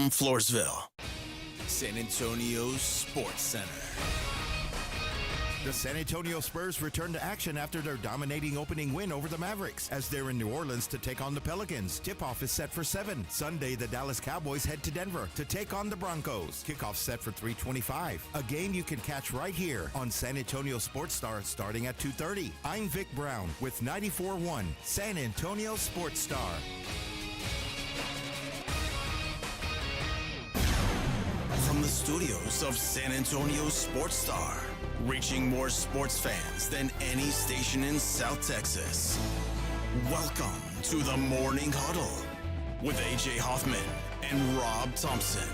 From Floresville, San Antonio's Sports Center. The San Antonio Spurs return to action after their dominating opening win over the Mavericks as they're in New Orleans to take on the Pelicans. Tip-off is set for 7. Sunday, the Dallas Cowboys head to Denver to take on the Broncos. Kickoff set for 3:25. A game you can catch right here on San Antonio Sports Star starting at 2:30. I'm Vic Brown with 94.1 San Antonio Sports Star. From the studios of San Antonio Sports Star, reaching more sports fans than any station in South Texas. Welcome to the Morning Huddle with AJ Hoffman and Rob Thompson.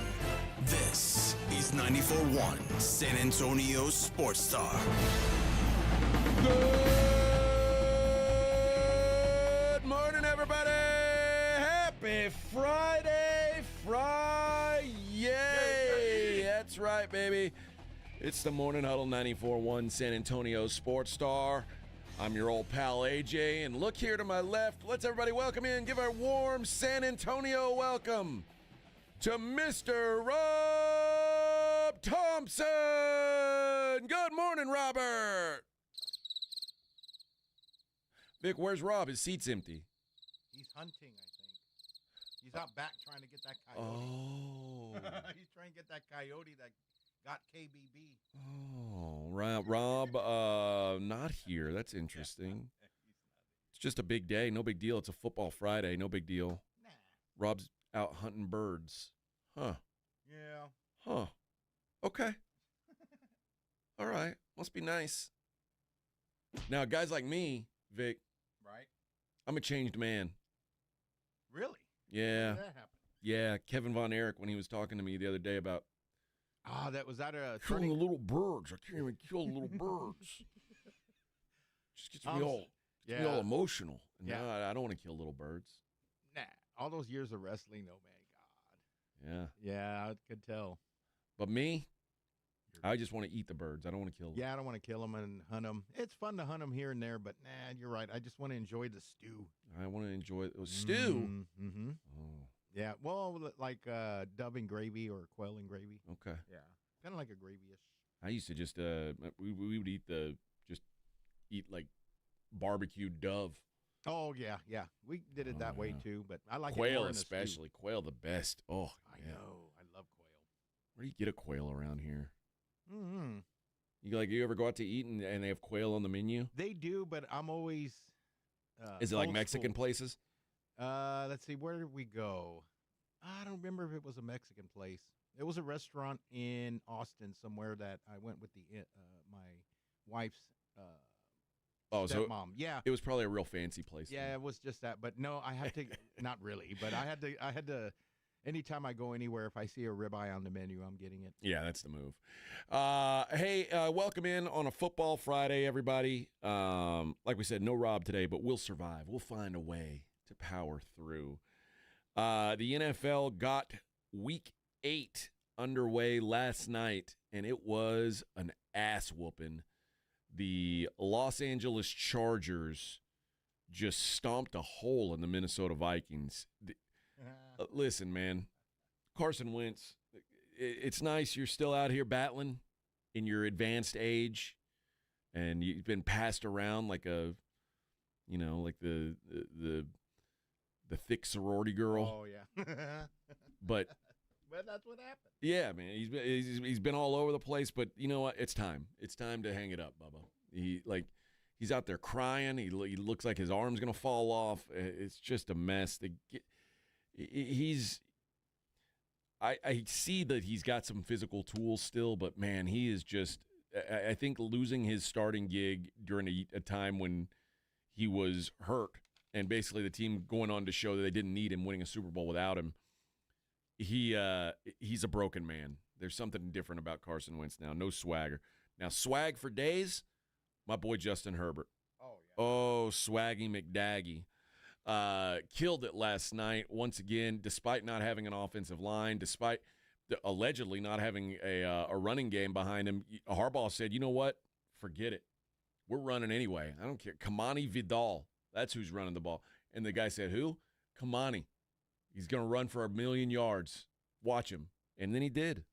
This is 94.1 San Antonio Sports Star. Good morning, everybody. Happy Friday. That's right, baby. It's the Morning Huddle 94.1 San Antonio Sports Star. I'm your old pal AJ, and look here to my left. Let's everybody welcome in, give a warm San Antonio welcome to Mr. Rob Thompson. Good morning, Robert. Vic, where's Rob? His seat's empty. He's hunting, I think. He's out back trying to get that coyote. Oh. He's trying to get that coyote that got KBB. Oh, Rob, not here. That's interesting. It's just a big day. No big deal. It's a football Friday. No big deal. Nah. Rob's out hunting birds. Huh. Yeah. Huh. Okay. All right. Must be nice. Now, guys like me, Vic, Right? I'm a changed man. Really? Yeah. When did that happen? Yeah. Kevin Von Erich, when he was talking to me the other day about Was that a killing the little birds. I can't even kill the little birds. Just gets me all emotional. And Yeah. now I don't want to kill little birds. Nah. All those years of wrestling, oh, man, God. Yeah. Yeah, I could tell. But me, I just want to eat the birds. I don't want to kill them. Yeah, I don't want to kill them and hunt them. It's fun to hunt them here and there, but nah, you're right. I just want to enjoy the stew. I want to enjoy it. Stew? Mm-hmm. Oh, Yeah, well, like dove and gravy or quail and gravy. okay. Yeah, kind of like a gravy-ish. I used to just, we would eat like barbecued dove. Oh, yeah. We did it that way, yeah. too, but I like it Quail more in a stew. especially. Quail the best. Oh, I yeah. know. I love quail. Where do you get a quail around here? Mm-hmm. You ever go out to eat and they have quail on the menu? They do, but I'm always Is it like old Mexican school. places? Let's see. Where did we go? I don't remember if it was a Mexican place. It was a restaurant in Austin somewhere that I went with my wife's Oh, so stepmom. Yeah. it was probably a real fancy place. Yeah, then. it was just that. But no, I had to, not really, but I had to, anytime I go anywhere, if I see a ribeye on the menu, I'm getting it. Yeah, that's the move. Hey, welcome in on a football Friday, everybody. Like we said, no Rob today, but we'll survive. We'll find a way to power through. The NFL got Week 8 underway last night, and it was an ass whooping. The Los Angeles Chargers just stomped a hole in the Minnesota Vikings. Listen, man, Carson Wentz, it's nice you're still out here battling in your advanced age, and you've been passed around like the thick sorority girl. Oh, yeah. But Well, that's what happened. yeah, man, he's been all over the place. But you know what? It's time. It's time to hang it up, Bubba. He's out there crying. He looks like his arm's gonna fall off. It's just a mess. I see that he's got some physical tools still, but man, he is just. I think losing his starting gig during a time when he was hurt, and basically the team going on to show that they didn't need him, winning a Super Bowl without him. He's a broken man. There's something different about Carson Wentz now. No swagger. Now, swag for days, my boy Justin Herbert. Oh, yeah. Oh, Swaggy McDaggy. Killed it last night once again, despite not having an offensive line, despite allegedly not having a running game behind him. Harbaugh said, you know what? Forget it. We're running anyway. I don't care. Kamani Vidal. That's who's running the ball. And the guy said, who? Kamani. He's going to run for 1,000,000 yards. watch him. And then he did,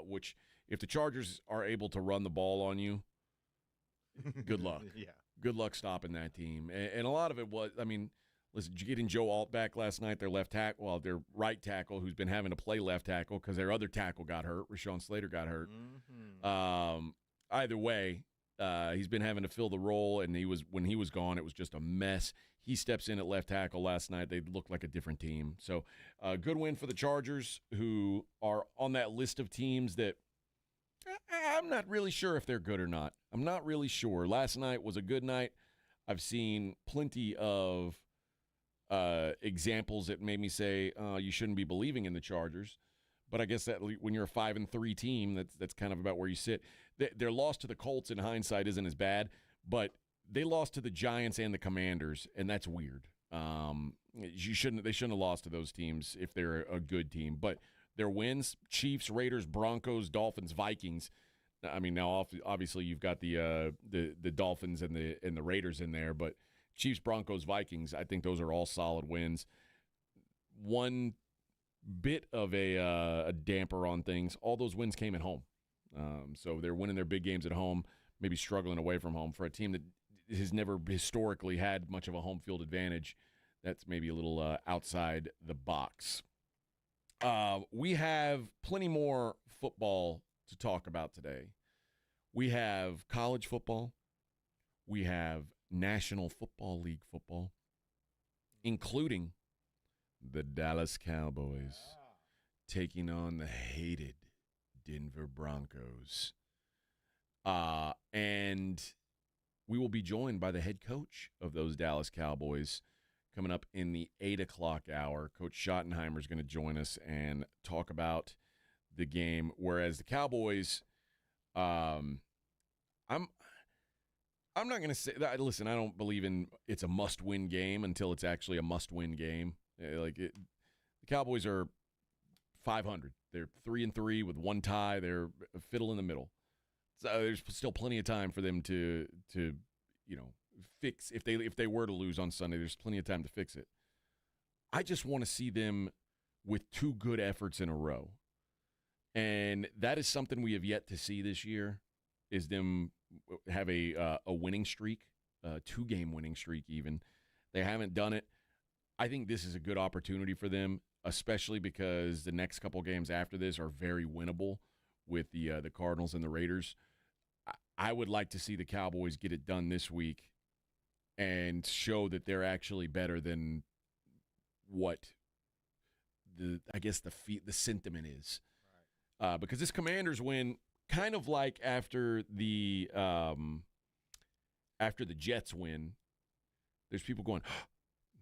which if the Chargers are able to run the ball on you, good luck. Yeah. Good luck stopping that team. And a lot of it was, I mean, listen, getting Joe Alt back last night, their their right tackle, who's been having to play left tackle because their other tackle got hurt. Rashawn Slater got hurt. Mm-hmm. Either way, he's been having to fill the role, and when he was gone, it was just a mess. He steps in at left tackle last night. They looked like a different team. So good win for the Chargers, who are on that list of teams that I'm not really sure if they're good or not. I'm not really sure. Last night was a good night. I've seen plenty of examples that made me say you shouldn't be believing in the Chargers. But I guess that when you're a 5-3 team, that's kind of about where you sit. Their loss to the Colts in hindsight isn't as bad, but they lost to the Giants and the Commanders, and that's weird. They shouldn't have lost to those teams if they're a good team. But their wins: Chiefs, Raiders, Broncos, Dolphins, Vikings. I mean, now obviously you've got the Dolphins and the Raiders in there, but Chiefs, Broncos, Vikings, I think those are all solid wins. One bit of a damper on things, all those wins came at home. So they're winning their big games at home, maybe struggling away from home. For a team that has never historically had much of a home field advantage, that's maybe a little outside the box. We have plenty more football to talk about today. We have college football. We have National Football League football, including the Dallas Cowboys taking on the hated Denver Broncos. And we will be joined by the head coach of those Dallas Cowboys coming up in the 8 o'clock hour. Coach Schottenheimer is going to join us and talk about the game. Whereas the Cowboys, I'm not going to say that. Listen, I don't believe in it's a must-win game until it's actually a must-win game. The Cowboys are 500. They're 3-3 with one tie. They're a fiddle in the middle. So there's still plenty of time for them to fix. If they were to lose on Sunday, there's plenty of time to fix it. I just want to see them with two good efforts in a row. And that is something we have yet to see this year, is them have a winning streak, a 2-game winning streak even. They haven't done it. I think this is a good opportunity for them, especially because the next couple games after this are very winnable with the Cardinals and the Raiders. I would like to see the Cowboys get it done this week and show that they're actually better than what the sentiment is. Right. Because this Commanders win, kind of like after the Jets win, there's people going, oh,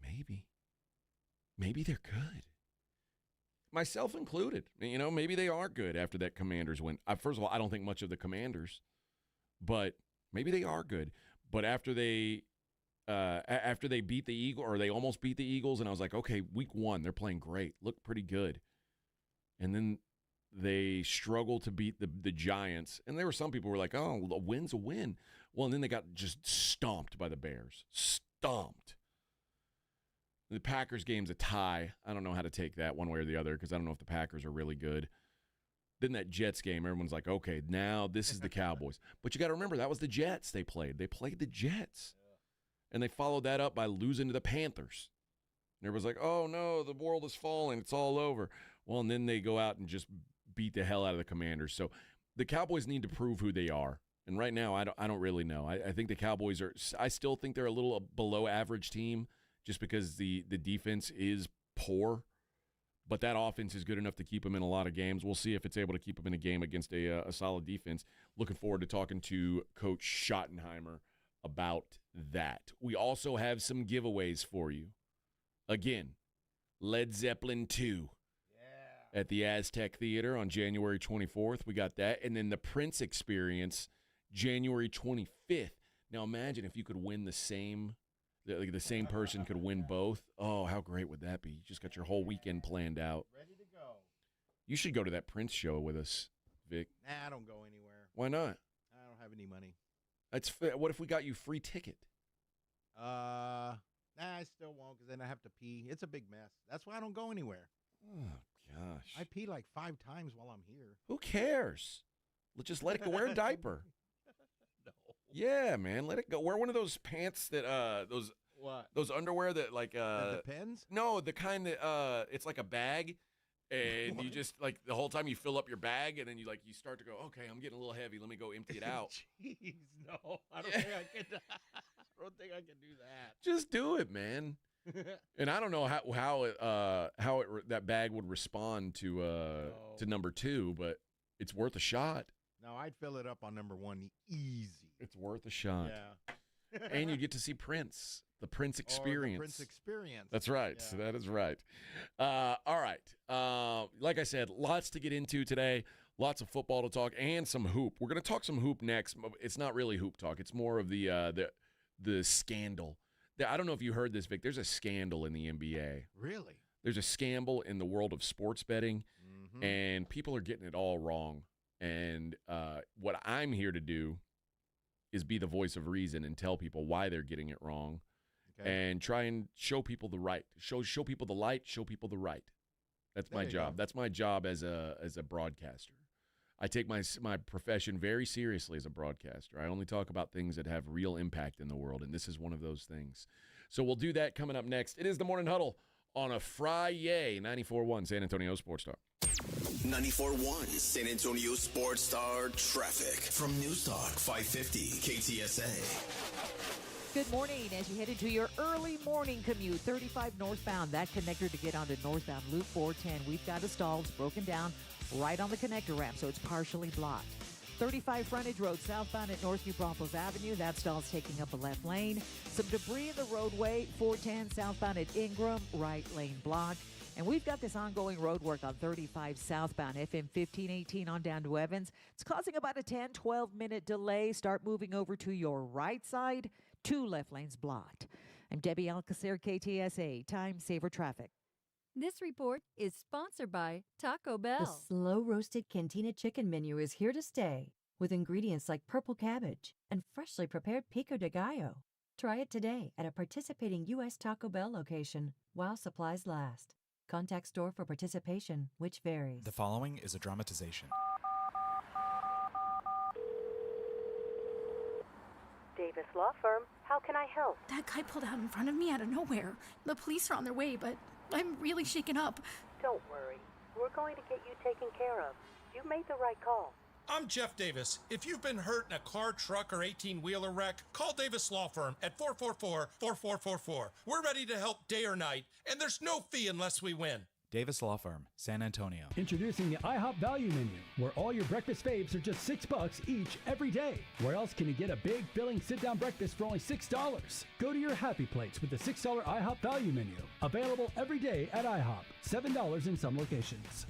maybe they're good. Myself included. Maybe they are good after that Commanders win. First of all, I don't think much of the Commanders, but maybe they are good. But after they beat the Eagles, or they almost beat the Eagles, and I was like, okay, week 1, they're playing great, look pretty good. And then they struggled to beat the Giants. And there were some people who were like, oh, a win's a win. Well, and then they got just stomped by the Bears. Stomped. The Packers game's a tie. I don't know how to take that one way or the other because I don't know if the Packers are really good. Then that Jets game, everyone's like, okay, now this is the Cowboys. But you got to remember, that was the Jets they played. They played the Jets. And they followed that up by losing to the Panthers. And everyone's like, oh, no, the world is falling. It's all over. Well, and then they go out and just beat the hell out of the Commanders. So the Cowboys need to prove who they are. And right now, I don't really know. I think the Cowboys I still think they're a little below average team just because the defense is poor. But that offense is good enough to keep them in a lot of games. We'll see if it's able to keep them in a game against a solid defense. Looking forward to talking to Coach Schottenheimer about that. We also have some giveaways for you. Again, Led Zeppelin 2 at the Aztec Theater on January 24th. We got that. And then the Prince Experience, January 25th. Now imagine if you could win the same person could win both. Oh, how great would that be? You just got your whole weekend planned out. Ready to go. You should go to that Prince show with us, Vic. Nah, I don't go anywhere. Why not? I don't have any money. What if we got you free ticket? Nah, I still won't because then I have to pee. It's a big mess. That's why I don't go anywhere. Oh, gosh. I pee like 5 times while I'm here. Who cares? Just let it go. Wear a diaper. No. Yeah, man. Let it go. Wear one of those pants that What? those underwear that like That depends? no, the kind that it's like a bag and you just like the whole time you fill up your bag and then you start to go, okay, I'm getting a little heavy. Let me go empty it out. Jeez, no. I don't think I can. I don't think I can do that. Just do it, man. And I don't know how that bag would respond to number 2, but it's worth a shot. No, I'd fill it up on number 1 easy. It's worth a shot. Yeah. And you get to see Prince, the Prince Or experience. the Prince experience. That's right. Yeah. That is right. All right. Like I said, lots to get into today. Lots of football to talk and some hoop. We're going to talk some hoop next. It's not really hoop talk. It's more of the scandal. I don't know if you heard this, Vic. There's a scandal in the NBA. Really? There's a scandal in the world of sports betting, Mm-hmm. and people are getting it all wrong. And what I'm here to do is be the voice of reason and tell people why they're getting it wrong, and try and show people the right. Show people the light. Show people the right. That's my job. That's my job as a broadcaster. I take my profession very seriously as a broadcaster. I only talk about things that have real impact in the world, and this is one of those things. So we'll do that coming up next. It is the Morning Huddle on a Friday, 94.1 San Antonio Sports Star. 94.1 San Antonio Sports Star traffic from News Talk 550 KTSA. Good morning. As you head into your early morning commute, 35 northbound, that connector to get onto northbound Loop 410. We've got a stall. It's broken down right on the connector ramp, so it's partially blocked. 35 frontage road southbound at North New Braunfels Avenue. That stall's taking up a left lane. Some debris in the roadway. 410 southbound at Ingram, right lane blocked. And we've got this ongoing road work on 35 southbound, FM 1518 on down to Evans. It's causing about a 10, 12-minute delay. Start moving over to your right side. 2 left lanes blocked. I'm Debbie Alcacer, KTSA, Time Saver Traffic. This report is sponsored by Taco Bell. The slow-roasted Cantina chicken menu is here to stay, with ingredients like purple cabbage and freshly prepared pico de gallo. Try it today at a participating U.S. Taco Bell location while supplies last. Contact store for participation, which varies. The following is a dramatization. Davis Law Firm, how can I help? That guy pulled out in front of me out of nowhere. The police are on their way, but I'm really shaken up. Don't worry. We're going to get you taken care of. You made the right call. I'm Jeff Davis. If you've been hurt in a car, truck, or 18-wheeler wreck, call Davis Law Firm at 444-4444. We're ready to help day or night, and there's no fee unless we win. Davis Law Firm, San Antonio. Introducing the IHOP Value Menu, where all your breakfast faves are just $6 each every day. Where else can you get a big, filling sit-down breakfast for only $6? Go to your happy plates with the $6 IHOP Value Menu. Available every day at IHOP. $7 in some locations.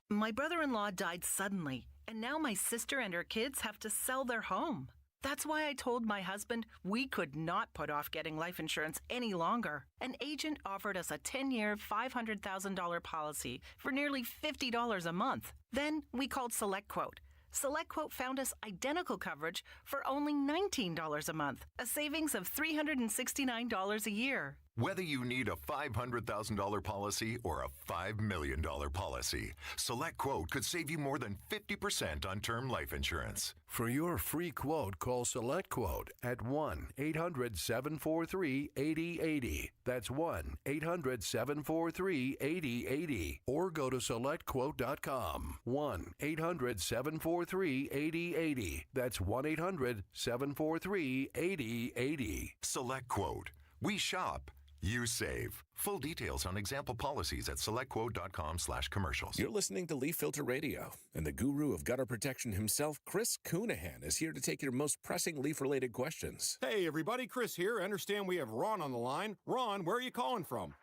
My brother-in-law died suddenly, and now my sister and her kids have to sell their home. That's why I told my husband we could not put off getting life insurance any longer. An agent offered us a 10-year, $500,000 policy for nearly $50 a month. Then we called SelectQuote. SelectQuote found us identical coverage for only $19 a month, a savings of $369 a year. Whether you need a $500,000 policy or a $5 million policy, SelectQuote could save you more than 50% on term life insurance. For your free quote, call SelectQuote at 1-800-743-8080. That's 1-800-743-8080. Or go to SelectQuote.com. 1-800-743-8080. That's 1-800-743-8080. SelectQuote. We shop. You save. Full details on example policies at selectquote.com/commercials. You're listening to Leaf Filter Radio, and the guru of gutter protection himself, Chris Coonahan, is here to take your most pressing leaf-related questions. Hey, everybody, Chris here. I understand we have Ron on the line. Ron, where are you calling from?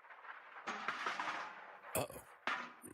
Uh-oh.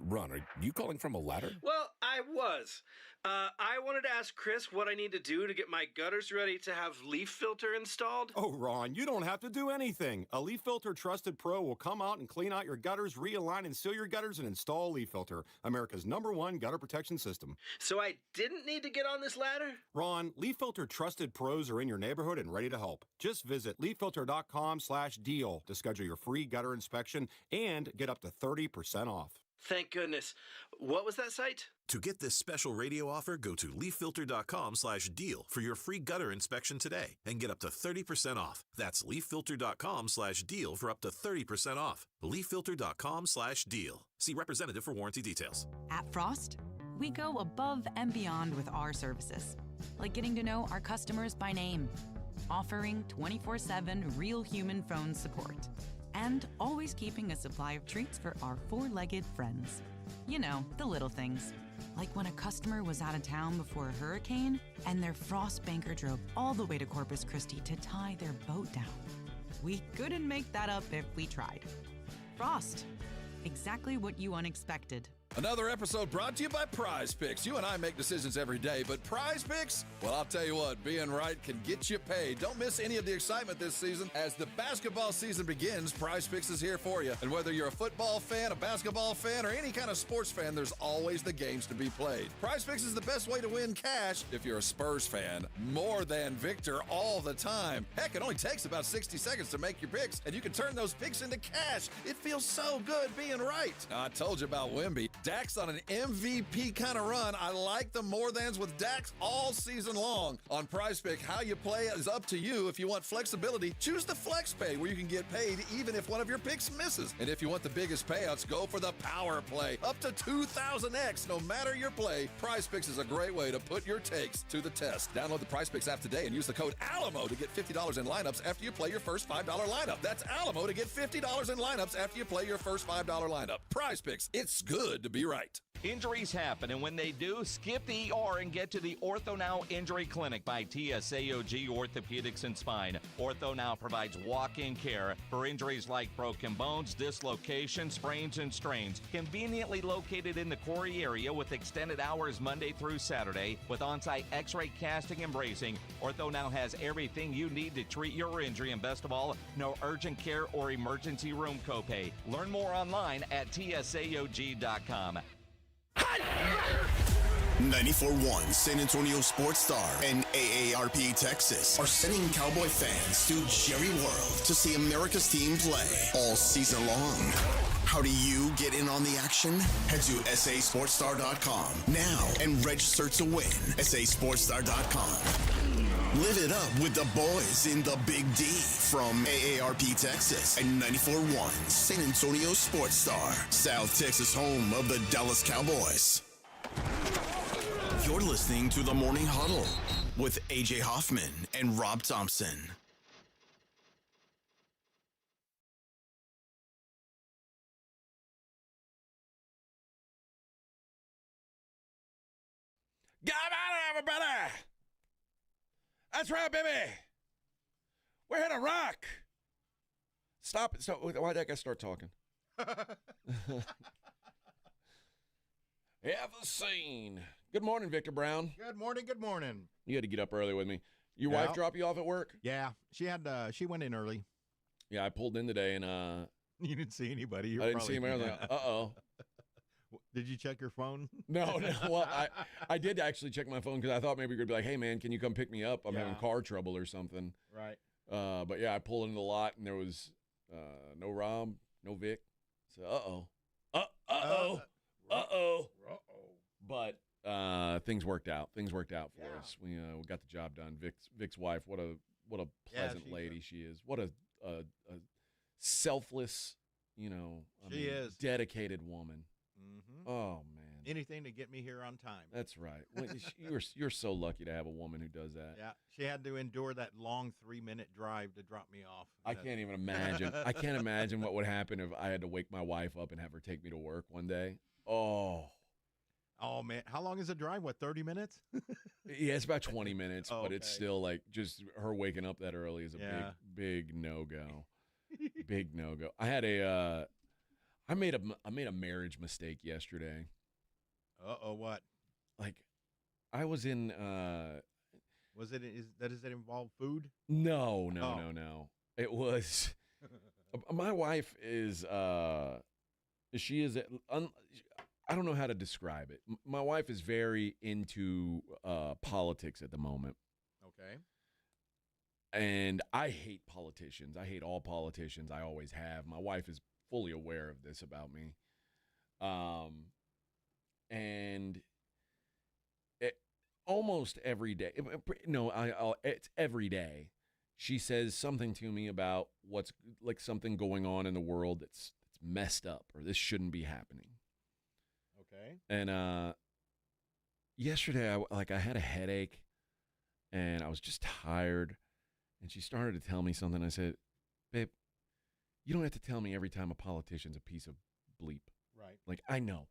Ron, are you calling from a ladder? Well, I was. I wanted to ask Chris what I need to do to get my gutters ready to have leaf filter installed. Oh, Ron, you don't have to do anything. A Leaf Filter Trusted Pro will come out and clean out your gutters, realign and seal your gutters, and install Leaf Filter, America's #1 gutter protection system. So I didn't need to get on this ladder? Ron, Leaf Filter Trusted Pros are in your neighborhood and ready to help. Just visit leaffilter.com/deal to schedule your free gutter inspection and get up to 30% off. Thank goodness. What was that site? To get this special radio offer, go to leaffilter.com/deal for your free gutter inspection today and get up to 30% off. That's leaffilter.com/deal for up to 30% off. leaffilter.com/deal. See representative for warranty details. At Frost, we go above and beyond with our services, like getting to know our customers by name, offering 24/7 real human phone support, and always keeping a supply of treats for our four-legged friends. You know, the little things. Like when a customer was out of town before a hurricane and their Frost banker drove all the way to Corpus Christi to tie their boat down. We couldn't make that up if we tried. Frost. Exactly what you unexpected. Another episode brought to you by Prize Picks. You and I make decisions every day, but Prize Picks, well, I'll tell you what, being right can get you paid. Don't miss any of the excitement this season. As the basketball season begins, Prize Picks is here for you. And whether you're a football fan, a basketball fan, or any kind of sports fan, there's always the games to be played. Prize Picks is the best way to win cash if you're a Spurs fan. More than Victor all the time. Heck, it only takes about 60 seconds to make your picks, and you can turn those picks into cash. It feels so good being right. Now, I told you about Wemby. Dak's on an MVP kind of run. I like the more thans with Dax all season long. On Prize Pick, how you play is up to you. If you want flexibility, choose the Flex Pay, where you can get paid even if one of your picks misses. And if you want the biggest payouts, go for the Power Play. Up to 2,000x, no matter your play. Prize Picks is a great way to put your takes to the test. Download the Prize Picks app today and use the code ALAMO to get $50 in lineups after you play your first $5 lineup. That's ALAMO to get $50 in lineups after you play your first $5 lineup. Prize Picks, it's good to be right. Injuries happen, and when they do, skip the ER and get to the Ortho Now Injury Clinic by TSAOG Orthopedics and Spine. Ortho Now provides walk-in care for injuries like broken bones, dislocations, sprains, and strains. Conveniently located in the Quarry area with extended hours Monday through Saturday with on-site x-ray casting and bracing, Ortho Now has everything you need to treat your injury, and best of all, no urgent care or emergency room copay. Learn more online at tsaog.com. 94.1 San Antonio Sports Star and AARP Texas are sending Cowboy fans to Jerry World to see America's team play all season long. How do you get in on the action? Head to sasportstar.com now and register to win. sasportstar.com. Live it up with the boys in the Big D from AARP Texas and 94.1 San Antonio Sports Star, South Texas home of the Dallas Cowboys. You're listening to the Morning Huddle with AJ Hoffman and Rob Thompson. Get out, everybody! That's right, baby. We're here to rock. Stop it. So why'd that guy start talking? Have a scene. Good morning, Victor Brown. Good morning. Good morning. You had to get up early with me. Your wife drop you off at work? Yeah, she went in early. Yeah, I pulled in today and you didn't see anybody. I didn't see anybody. I was like, uh-oh. Did you check your phone? No. Well, I did actually check my phone because I thought maybe you were going to be like, hey, man, can you come pick me up? I'm having car trouble or something. Right. But, yeah, I pulled into the lot, and there was no Rob, no Vic. So, uh-oh. But things worked out. Things worked out for us. We got the job done. Vic's wife, what a pleasant lady she is. What a selfless, dedicated woman. Mm-hmm. Oh, man. Anything to get me here on time. That's right. You're so lucky to have a woman who does that. Yeah. She had to endure that long 3-minute drive to drop me off. I can't even imagine. I can't imagine what would happen if I had to wake my wife up and have her take me to work one day. Oh, man. How long is the drive? What, 30 minutes? Yeah, it's about 20 minutes, but it's still like just her waking up that early is a big no-go. Big no-go. I made a marriage mistake yesterday. Uh-oh, what? Like, I was in. Does it involve food? No. It was. My wife is. She is. I don't know how to describe it. My wife is very into politics at the moment. Okay. And I hate politicians. I hate all politicians. I always have. My wife is fully aware of this about me. And almost every day, it's every day, she says something to me about what's like something going on in the world that's messed up or this shouldn't be happening. Okay. And yesterday, I had a headache and I was just tired. And she started to tell me something. I said, babe, you don't have to tell me every time a politician's a piece of bleep. Right. Like, I know.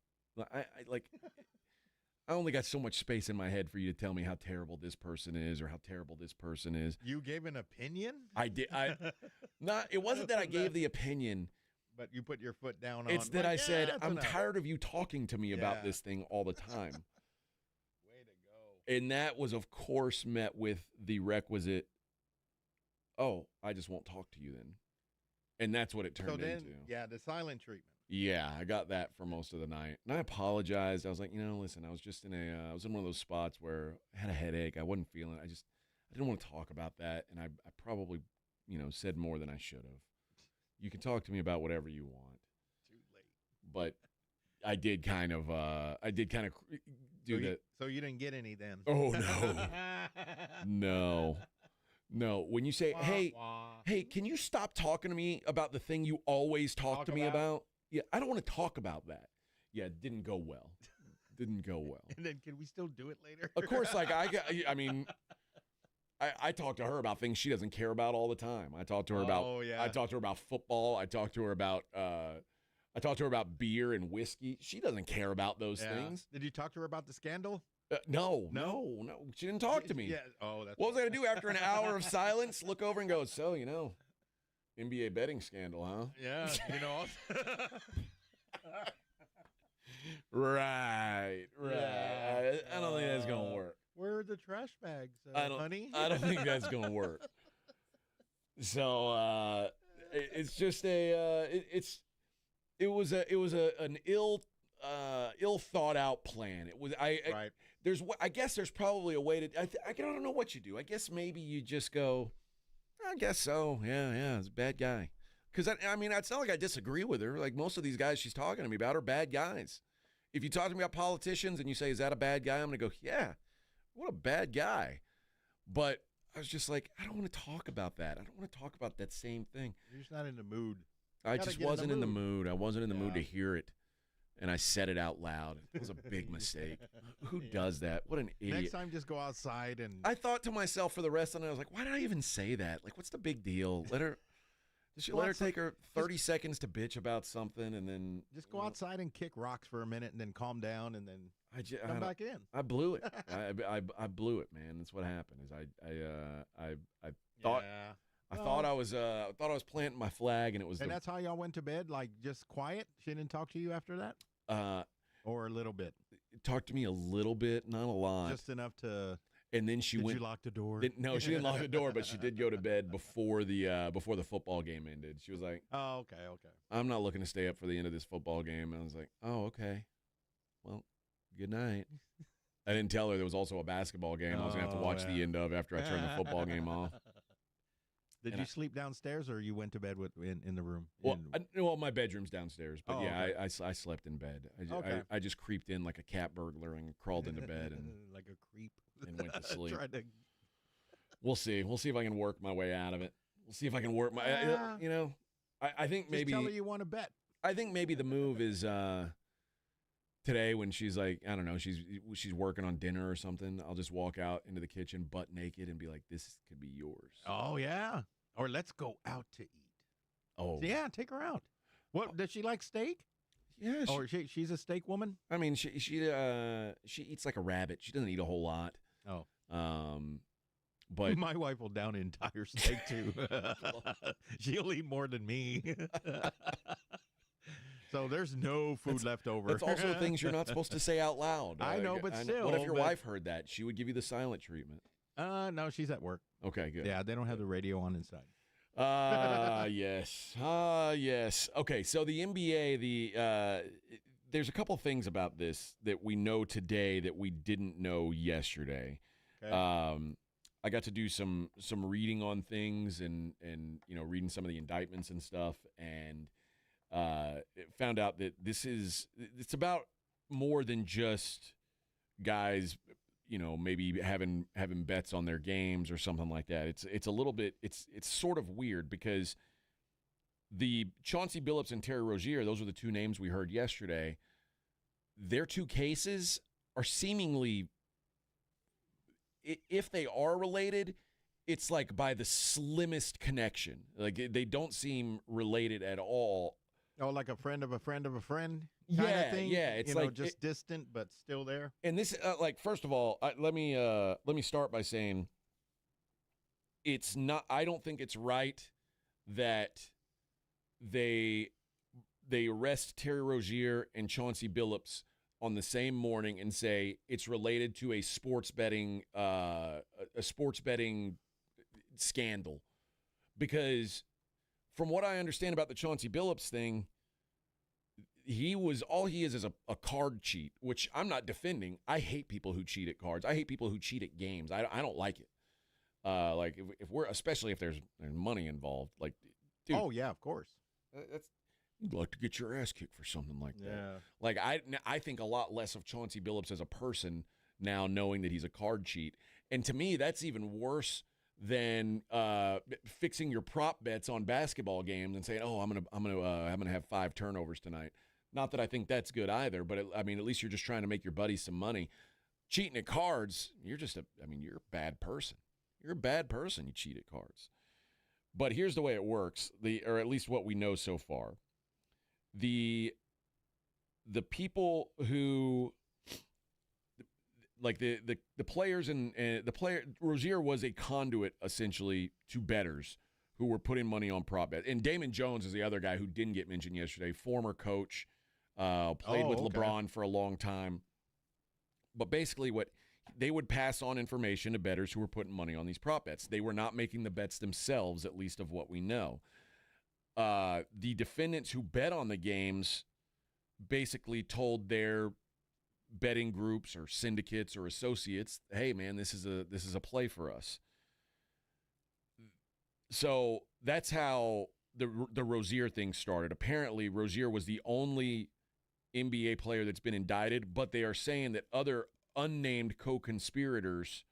I only got so much space in my head for you to tell me how terrible this person is or how terrible this person is. You gave an opinion? I did. It wasn't that I gave the opinion. But you put your foot down on it. It's that I said, I'm tired of you talking to me about this thing all the time. Way to go. And that was, of course, met with the requisite, oh, I just won't talk to you then. And that's what it turned into. Yeah, the silent treatment. Yeah, I got that for most of the night. And I apologized. I was like, listen, I was just I was in one of those spots where I had a headache. I wasn't feeling it. I didn't want to talk about that. And I probably, said more than I should have. You can talk to me about whatever you want. Too late. But I did kind of do that. So you didn't get any then? Oh, no. No. When you say, hey, can you stop talking to me about the thing you always talk to me about? Yeah, I don't want to talk about that. Yeah, it didn't go well. And then can we still do it later? Of course, I talk to her about things she doesn't care about all the time. I talk to her about football. I talk to her about beer and whiskey. She doesn't care about those things. Did you talk to her about the scandal? No. She didn't talk to me. Yeah. Oh, that's what was I going to do after an hour of silence? Look over and go, so, NBA betting scandal, huh? Yeah, Right. Yeah. I don't think that's going to work. Where are the trash bags, honey? I don't think that's going to work. So it's just it was an ill thought out plan. It was right. I guess there's probably a way to I don't know what you do. I guess maybe you just go, I guess so. Yeah, it's a bad guy. Because it's not like I disagree with her. Like most of these guys she's talking to me about are bad guys. If you talk to me about politicians and you say, is that a bad guy? I'm going to go, yeah, what a bad guy. But I was just like, I don't want to talk about that. I don't want to talk about that same thing. You're just not in the mood. I just wasn't in the mood. I wasn't in the mood to hear it. And I said it out loud. It was a big mistake. Who does that? What an idiot. Next time, just go outside and... I thought to myself for the rest of the night, I was like, why did I even say that? Like, what's the big deal? Let her take her 30 seconds to bitch about something and then... Just go outside and kick rocks for a minute and then calm down and then come back in. I blew it. I blew it, man. That's what happened. Is I thought... Yeah. I thought I was planting my flag, and it was. And that's how y'all went to bed, like just quiet. She didn't talk to you after that, or a little bit. Talked to me a little bit, not a lot, just enough to. And then she went. Did you lock the door? No, she didn't lock the door, but she did go to bed before the football game ended. She was like, "Oh, okay. I'm not looking to stay up for the end of this football game." And I was like, "Oh, okay. Well, good night." I didn't tell her there was also a basketball game I was gonna have to watch the end of after I turned the football game off. Did you sleep downstairs or you went to bed in the room? Well, my bedroom's downstairs, but okay. I slept in bed. Okay. I just creeped in like a cat burglar and crawled into bed and like a creep and went to sleep. Tried to... We'll see. We'll see if I can work my way out of it. We'll see if I can work my. I think maybe. Just tell her you want to bet. I think maybe the move is today when she's like, I don't know, she's working on dinner or something. I'll just walk out into the kitchen butt naked and be like, "This could be yours." Oh yeah. Or let's go out to eat. Oh. Yeah, take her out. What, does she like steak? Yeah. Or she's a steak woman? I mean, she eats like a rabbit. She doesn't eat a whole lot. Oh. But my wife will down an entire steak too. She'll eat more than me. So there's no food left over. That's also things you're not supposed to say out loud. I know, but still. What if your wife heard that? She would give you the silent treatment. No, she's at work. Okay, good. Yeah, they don't have the radio on inside. Yes. Yes. Okay, so the NBA, there's a couple things about this that we know today that we didn't know yesterday. Okay. I got to do some reading on things and reading some of the indictments and stuff, and found out that it's about more than just guys, maybe having bets on their games or something like that. It's a little bit it's sort of weird because the Chauncey Billups and Terry Rozier, those are the two names we heard yesterday. Their two cases are seemingly, if they are related, it's like by the slimmest connection. Like they don't seem related at all. Oh, like a friend of a friend of a friend kind of thing? Yeah. It's just distant but still there. And this, first of all, let me start by saying it's not. I don't think it's right that they arrest Terry Rozier and Chauncey Billups on the same morning and say it's related to a sports betting scandal, because from what I understand about the Chauncey Billups thing, he is a card cheat, which I'm not defending. I hate people who cheat at cards. I hate people who cheat at games. I don't like it. If we're, especially if there's money involved, like, dude. Oh yeah, of course. You'd like to get your ass kicked for something like that. Yeah. Like I think a lot less of Chauncey Billups as a person now, knowing that he's a card cheat. And to me, that's even worse than fixing your prop bets on basketball games and saying, "Oh, I'm gonna have 5 turnovers tonight." Not that I think that's good either, but at least you're just trying to make your buddies some money. Cheating at cards, you're a bad person. You're a bad person. You cheat at cards. But here's the way it works, or at least what we know so far. The people who, like the players and the player, Rozier was a conduit essentially to bettors who were putting money on prop bets. And Damon Jones is the other guy who didn't get mentioned yesterday. Former coach, played with LeBron for a long time. But basically, what they would pass on information to bettors who were putting money on these prop bets. They were not making the bets themselves, at least of what we know. The defendants who bet on the games basically told their betting groups or syndicates or associates, "Hey, man, this is a play for us." So that's how the Rozier thing started. Apparently, Rozier was the only NBA player that's been indicted, but they are saying that other unnamed co-conspirators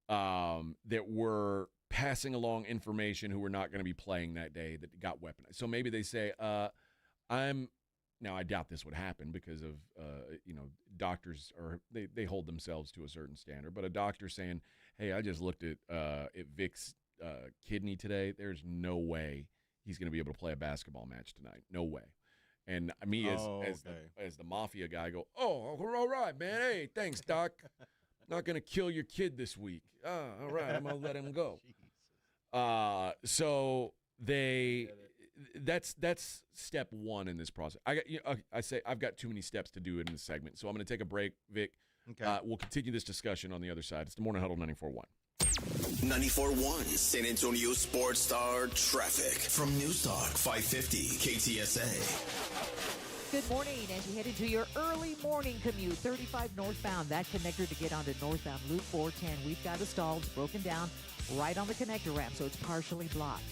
that were passing along information who were not going to be playing that day that got weaponized. So maybe they say, now I doubt this would happen because of, doctors, or they hold themselves to a certain standard, but a doctor saying, "Hey, I just looked at Vic's kidney today. There's no way he's going to be able to play a basketball match tonight. No way." And me as the mafia guy go, "Oh, all right, man. Hey, thanks, doc. Not going to kill your kid this week. All right, I'm going to let him go." So that's step one in this process. I've got too many steps to do it in this segment, so I'm going to take a break, Vic. Okay. We'll continue this discussion on the other side. It's the Morning Huddle 94.1. 94.1 San Antonio Sports Star traffic from News Talk 550 KTSA. Good morning. As you head into your early morning commute, 35 northbound, that connector to get onto northbound Loop 410, we've got a stall. It's broken down right on the connector ramp, so it's partially blocked.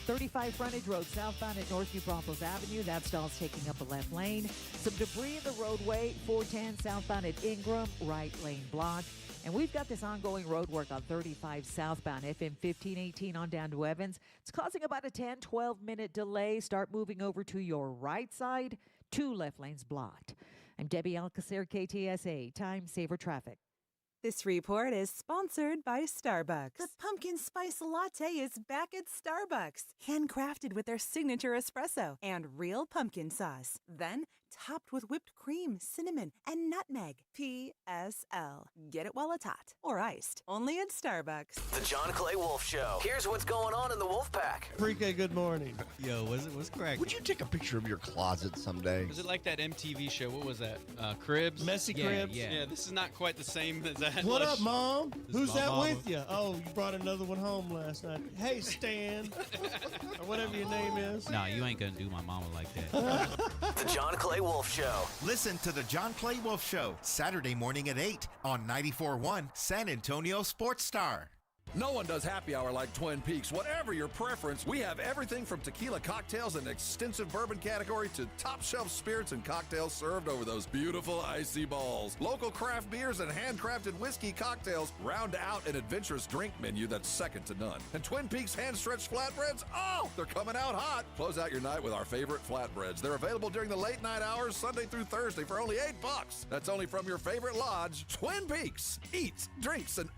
35 frontage road southbound at Northview Braunfels Avenue. That stall's taking up a left lane. Some debris in the roadway. 410 southbound at Ingram, right lane blocked. And we've got this ongoing road work on 35 southbound, FM 1518 on down to Evans. It's causing about a 10, 12-minute delay. Start moving over to your right side. 2 left lanes blocked. I'm Debbie Alcacer, KTSA, Time Saver Traffic. This report is sponsored by Starbucks. The pumpkin spice latte is back at Starbucks. Handcrafted with their signature espresso and real pumpkin sauce. Then topped with whipped cream, cinnamon, and nutmeg. PSL. Get it while it's hot or iced. Only at Starbucks. The John Clay Wolf Show. Here's what's going on in the Wolf Pack. Pre-K, good morning. Yo, what's crack? Would you take a picture of your closet someday? Was it like that MTV show? What was that? Cribs? Messy Cribs? Yeah, this is not quite the same as that. What up, Mom? Who's that Mama. with you? Oh, you brought another one home last night. Hey, Stan. Or whatever your name is. Nah, you ain't gonna do my mama like that. The John Clay Wolf Show. Listen to the John Clay Wolf Show, Saturday morning at 8 on 94.1 San Antonio Sports Star. No one does happy hour like Twin Peaks. Whatever your preference, we have everything from tequila cocktails and extensive bourbon category to top shelf spirits and cocktails served over those beautiful icy balls. Local craft beers and handcrafted whiskey cocktails round out an adventurous drink menu that's second to none. And Twin Peaks hand-stretched flatbreads, oh, they're coming out hot. Close out your night with our favorite flatbreads. They're available during the late night hours, Sunday through Thursday for only $8. That's only from your favorite lodge, Twin Peaks. Eats, drinks, and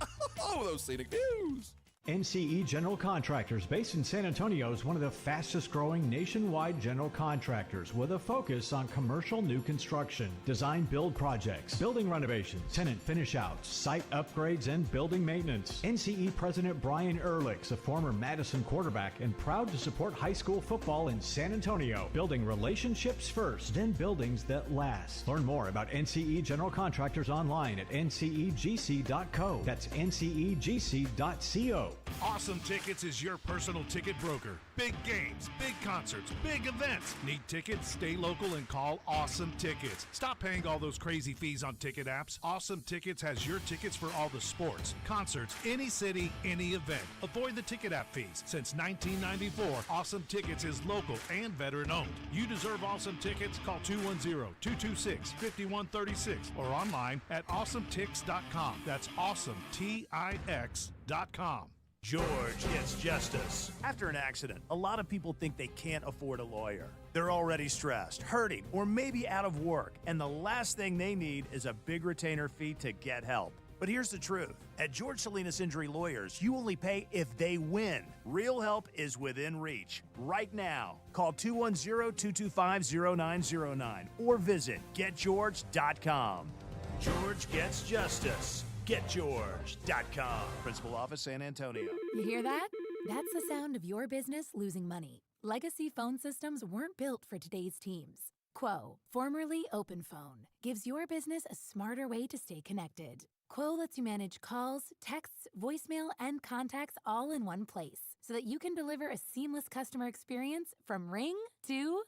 oh, those scenic views. NCE General Contractors, based in San Antonio, is one of the fastest growing nationwide general contractors with a focus on commercial new construction, design build projects, building renovations, tenant finish outs, site upgrades, and building maintenance. NCE President Brian Ehrlich's a former Madison quarterback and proud to support high school football in San Antonio, building relationships first, then buildings that last. Learn more about NCE General Contractors online at ncegc.co. That's ncegc.co. Awesome Tickets is your personal ticket broker. Big games, big concerts, big events. Need tickets? Stay local and call Awesome Tickets. Stop paying all those crazy fees on ticket apps. Awesome Tickets has your tickets for all the sports, concerts, any city, any event. Avoid the ticket app fees. Since 1994, Awesome Tickets is local and veteran-owned. You deserve Awesome Tickets. Call 210-226-5136 or online at awesometix.com. That's awesometix.com. George Gets Justice. After an accident, a lot of people think they can't afford a lawyer. They're already stressed, hurting, or maybe out of work, and the last thing they need is a big retainer fee to get help. But here's the truth. At George Salinas Injury Lawyers, you only pay if they win. Real help is within reach. Right now, call 210-225-0909 or visit getgeorge.com. George Gets Justice. GetGeorge.com. Principal Office, San Antonio. You hear that? That's the sound of your business losing money. Legacy phone systems weren't built for today's teams. Quo, formerly OpenPhone, gives your business a smarter way to stay connected. Quo lets you manage calls, texts, voicemail, and contacts all in one place so that you can deliver a seamless customer experience from ring to...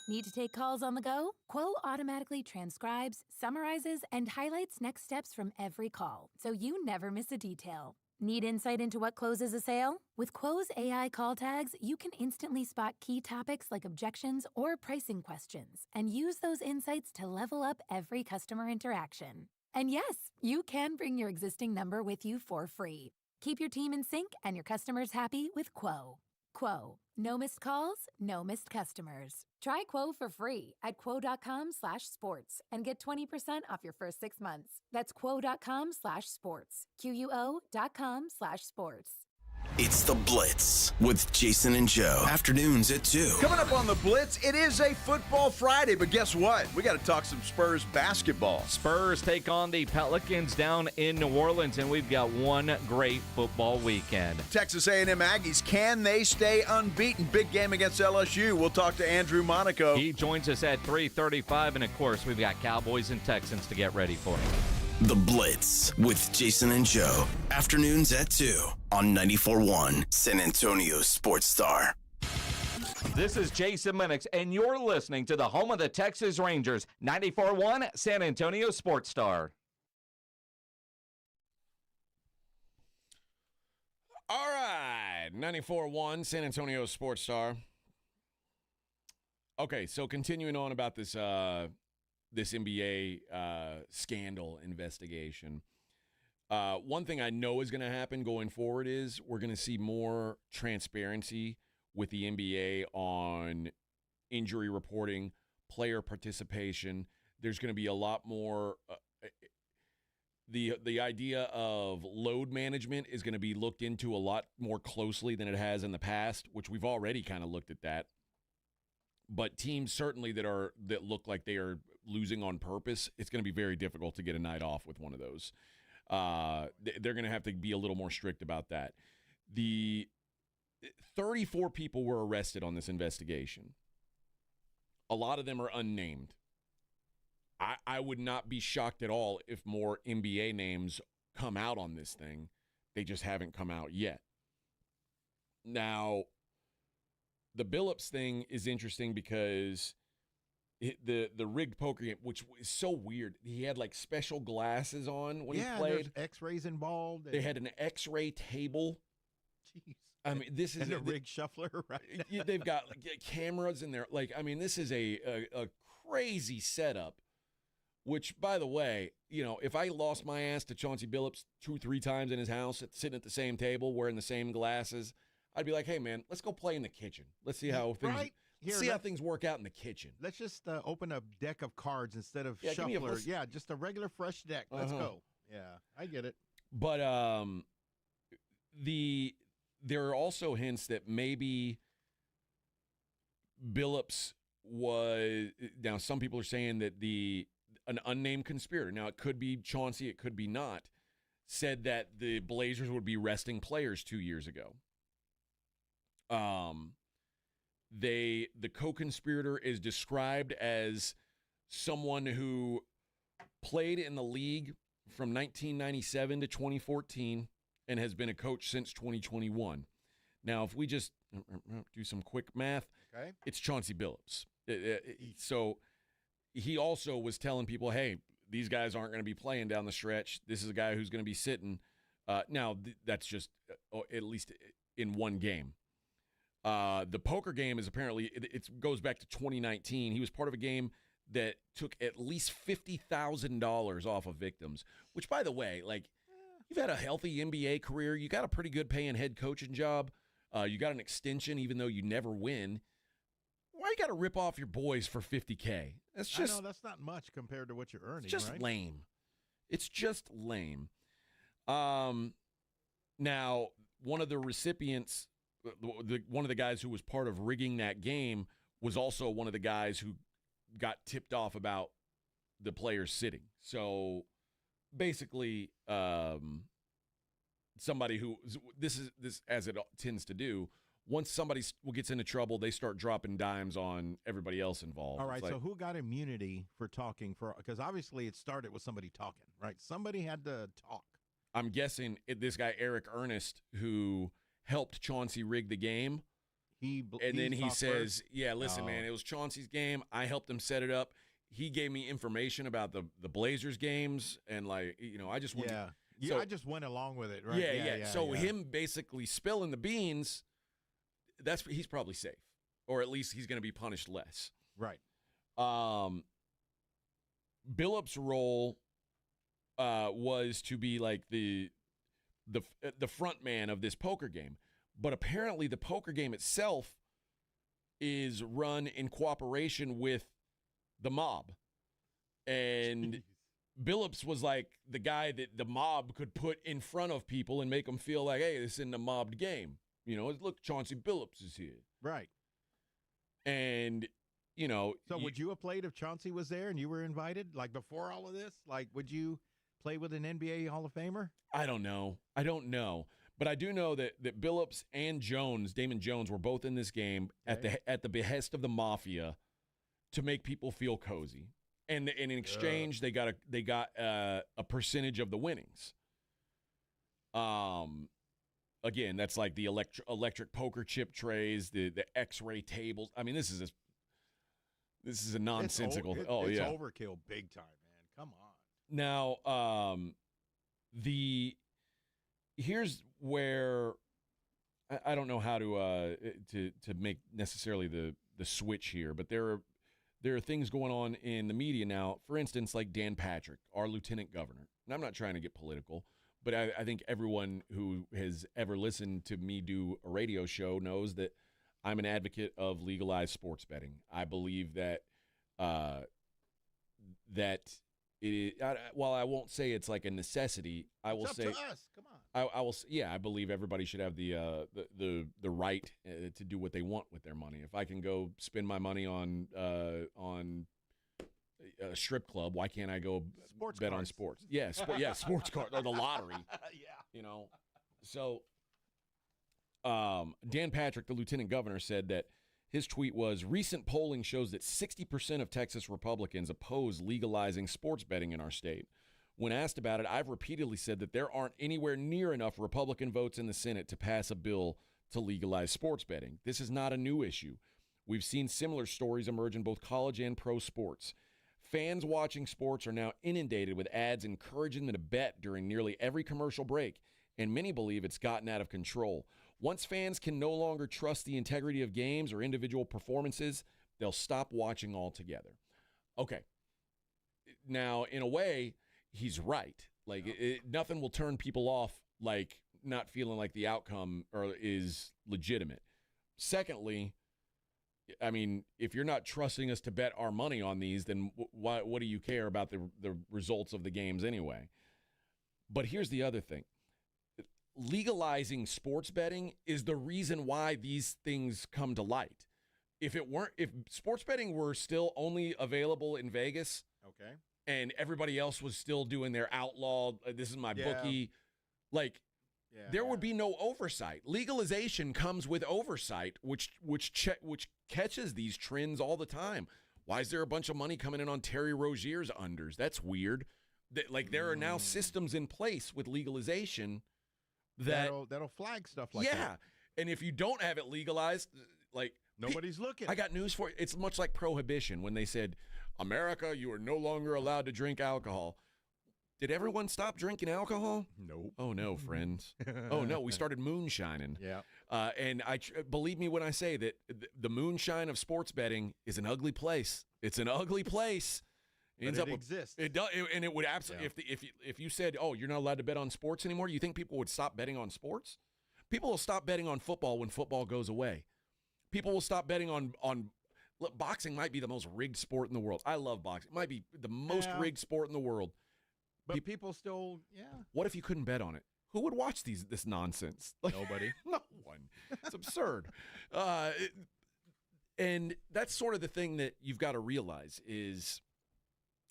Need to take calls on the go? Quo automatically transcribes, summarizes, and highlights next steps from every call, so you never miss a detail. Need insight into what closes a sale? With Quo's AI call tags, you can instantly spot key topics like objections or pricing questions, and use those insights to level up every customer interaction. And yes, you can bring your existing number with you for free. Keep your team in sync and your customers happy with Quo. Quo. No missed calls, no missed customers. Try Quo for free at quo.com/sports and get 20% off your first 6 months. That's quo.com/sports. QUO.com/sports. It's The Blitz with Jason and Joe. Afternoons at 2. Coming up on The Blitz, it is a football Friday, but guess what? We got to talk some Spurs basketball. Spurs take on the Pelicans down in New Orleans, and we've got one great football weekend. Texas A&M Aggies, can they stay unbeaten? Big game against LSU. We'll talk to Andrew Monaco. He joins us at 3:35, and of course, we've got Cowboys and Texans to get ready for. The Blitz with Jason and Joe. Afternoons at 2 on 94.1 San Antonio Sports Star. This is Jason Minix, and you're listening to the home of the Texas Rangers, 94.1 San Antonio Sports Star. All right, 94.1 San Antonio Sports Star. Okay, so continuing on about this this NBA scandal investigation. One thing I know is going to happen going forward is we're going to see more transparency with the NBA on injury reporting, player participation. There's going to be a lot more the idea of load management is going to be looked into a lot more closely than it has in the past, which we've already kind of looked at that. But teams certainly that look like they are losing on purpose, it's going to be very difficult to get a night off with one of those. They're going to have to be a little more strict about that. The 34 people were arrested on this investigation. A lot of them are unnamed. I would not be shocked at all if more NBA names come out on this thing. They just haven't come out yet. Now, the Billups thing is interesting because the rigged poker game, which is so weird. He had like special glasses on when he played. There's X-rays involved. They had an X-ray table. Jeez. I mean, this is and a rigged shuffler, right? They've got like, cameras in there. Like, I mean, this is a crazy setup. Which, by the way, if I lost my ass to Chauncey Billups 2-3 times in his house, sitting at the same table, wearing the same glasses, I'd be like, hey, man, let's go play in the kitchen. Let's see how things how things work out in the kitchen. Let's just open a deck of cards instead of Yeah, shuffler. Yeah, just a regular fresh deck. Let's go. Yeah, I get it. But there are also hints that maybe Billups was – now, some people are saying that an unnamed conspirator – now, it could be Chauncey, it could be not – said that the Blazers would be resting players 2 years ago. The co-conspirator is described as someone who played in the league from 1997 to 2014 and has been a coach since 2021. Now, if we just do some quick math, it's Chauncey Billups. So he also was telling people, hey, these guys aren't going to be playing down the stretch. This is a guy who's going to be sitting. Now, that's just at least in one game. The poker game is apparently, it goes back to 2019. He was part of a game that took at least $50,000 off of victims, which, by the way, like, you've had a healthy NBA career. You got a pretty good paying head coaching job. You got an extension even though you never win. Why you got to rip off your boys for $50K? That's just, I know, that's not much compared to what you're earning, it's just right? lame. It's just lame. Now, one of the recipients, one of the guys who was part of rigging that game was also one of the guys who got tipped off about the players sitting. So basically, somebody who this as it tends to do. Once somebody gets into trouble, they start dropping dimes on everybody else involved. All right, so who got immunity for talking? Because obviously it started with somebody talking, right? Somebody had to talk. I'm guessing this guy, Eric Ernest, who helped Chauncey rig the game. Then he says, yeah, listen, man, it was Chauncey's game. I helped him set it up. He gave me information about the Blazers games, and I just went. Yeah, I just went along with it, right? Yeah. So him basically spilling the beans, he's probably safe, or at least he's going to be punished less. Right. Billups' role was to be like the front man of this poker game, but apparently the poker game itself is run in cooperation with the mob, and Billups was like the guy that the mob could put in front of people and make them feel like, hey, this isn't a mobbed game. Look, Chauncey Billups is here. Right. And, So would you have played if Chauncey was there and you were invited? Like before all of this? Like, would you play with an NBA Hall of Famer? I don't know. But I do know that Billups and Damon Jones, were both in this game at the behest of the mafia to make people feel cozy. And in exchange, they got a percentage of the winnings. Again, that's like the electric poker chip trays, the X-ray tables. I mean, this is a nonsensical. It's overkill, big time, man. Come on. Now, here's where I don't know how to make necessarily the switch here, but there are things going on in the media now. For instance, like Dan Patrick, our lieutenant governor. And I'm not trying to get political, but I think everyone who has ever listened to me do a radio show knows that I'm an advocate of legalized sports betting. I believe that while I won't say it's like a necessity, I will say it's up to us. Come on. I will. Yeah, I believe everybody should have the right to do what they want with their money. If I can go spend my money on a strip club, why can't I go bet on sports? Yeah, sports card or the lottery. So Dan Patrick, the lieutenant governor, said that his tweet was, recent polling shows that 60% of Texas Republicans oppose legalizing sports betting in our state. When asked about it, I've repeatedly said that there aren't anywhere near enough Republican votes in the Senate to pass a bill to legalize sports betting. This is not a new issue. We've seen similar stories emerge in both college and pro sports. Fans watching sports are now inundated with ads encouraging them to bet during nearly every commercial break, and many believe it's gotten out of control. Once fans can no longer trust the integrity of games or individual performances, they'll stop watching altogether. Okay. Now, in a way, he's right. Like, nothing will turn people off like not feeling like the outcome is legitimate. Secondly, I mean, if you're not trusting us to bet our money on these, then what do you care about the results of the games anyway? But here's the other thing. Legalizing sports betting is the reason why these things come to light. If sports betting were still only available in Vegas, okay, and everybody else was still doing their outlaw, this is my bookie, like, there would be no oversight. Legalization comes with oversight, which catches these trends all the time. Why is there a bunch of money coming in on Terry Rozier's unders? That's weird. There are now systems in place with legalization that'll flag stuff like that. Yeah, and if you don't have it legalized, like, nobody's looking. I got news for you. It's much like prohibition when they said, America, you are no longer allowed to drink alcohol. Did everyone stop drinking alcohol? Nope. Oh, no, friends. Oh, no, we started moonshining. Yeah. And believe me when I say that the moonshine of sports betting is an ugly place. It's an ugly place. But it exists. It does, and it would absolutely. Yeah. If you said, "Oh, you're not allowed to bet on sports anymore," you think people would stop betting on sports? People will stop betting on football when football goes away. People will stop betting on. Look, boxing might be the most rigged sport in the world. I love boxing. It might be the most rigged sport in the world. But people still, What if you couldn't bet on it? Who would watch this nonsense? Nobody. No one. It's absurd. And that's sort of the thing that you've got to realize is,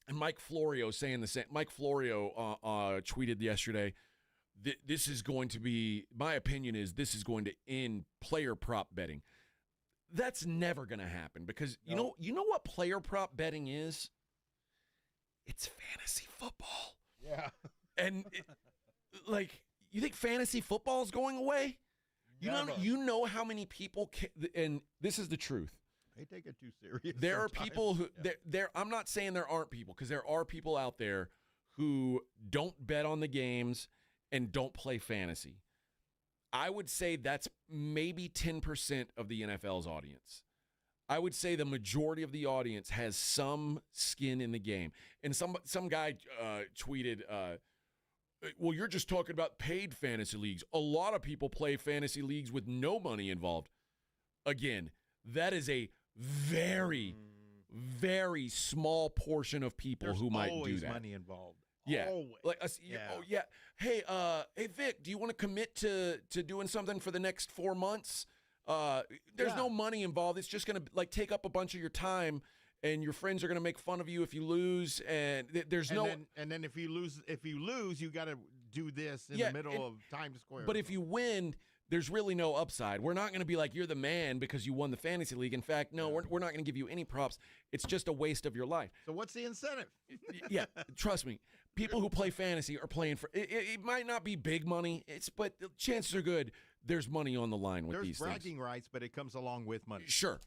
and Mike Florio saying the same. Mike Florio tweeted yesterday, this is going to be, my opinion is this is going to end player prop betting. That's never going to happen because you know what player prop betting is? It's fantasy football. Yeah. And you think fantasy football is going away? You know how many people and this is the truth. They take it too serious. There are people who I'm not saying there aren't people, because there are people out there who don't bet on the games and don't play fantasy. I would say that's maybe 10% of the NFL's audience. I would say the majority of the audience has some skin in the game. And some guy tweeted, well, you're just talking about paid fantasy leagues. A lot of people play fantasy leagues with no money involved. Again, that is a very, very small portion of people who might do that. There's always money involved. Yeah. Always. Oh, yeah. Hey, Vic, do you want to commit to doing something for the next 4 months? There's no money involved. It's just going to take up a bunch of your time, and your friends are going to make fun of you if you lose. And then if you lose, you got to do this in the middle of Times Square. But if you win, there's really no upside. We're not going to be like, you're the man because you won the fantasy league. In fact, no, we're not going to give you any props. It's just a waste of your life. So what's the incentive? Yeah, trust me. People who play fantasy are playing for it might not be big money, but chances are good there's money on the line with these things. There's bragging rights, but it comes along with money. Sure.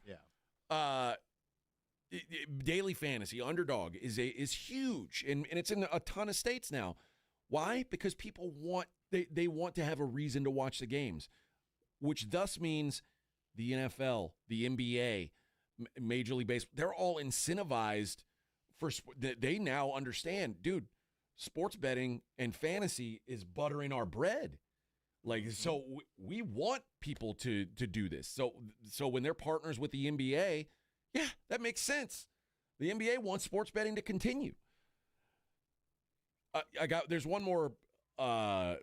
Yeah. Daily fantasy underdog is huge, and it's in a ton of states now. Why? Because people want to have a reason to watch the games, which thus means the NFL, the NBA, Major League Baseball, they're all incentivized for. They now understand, dude, sports betting and fantasy is buttering our bread. So we want people to do this. So when they're partners with the NBA, yeah, that makes sense. The NBA wants sports betting to continue. There's one more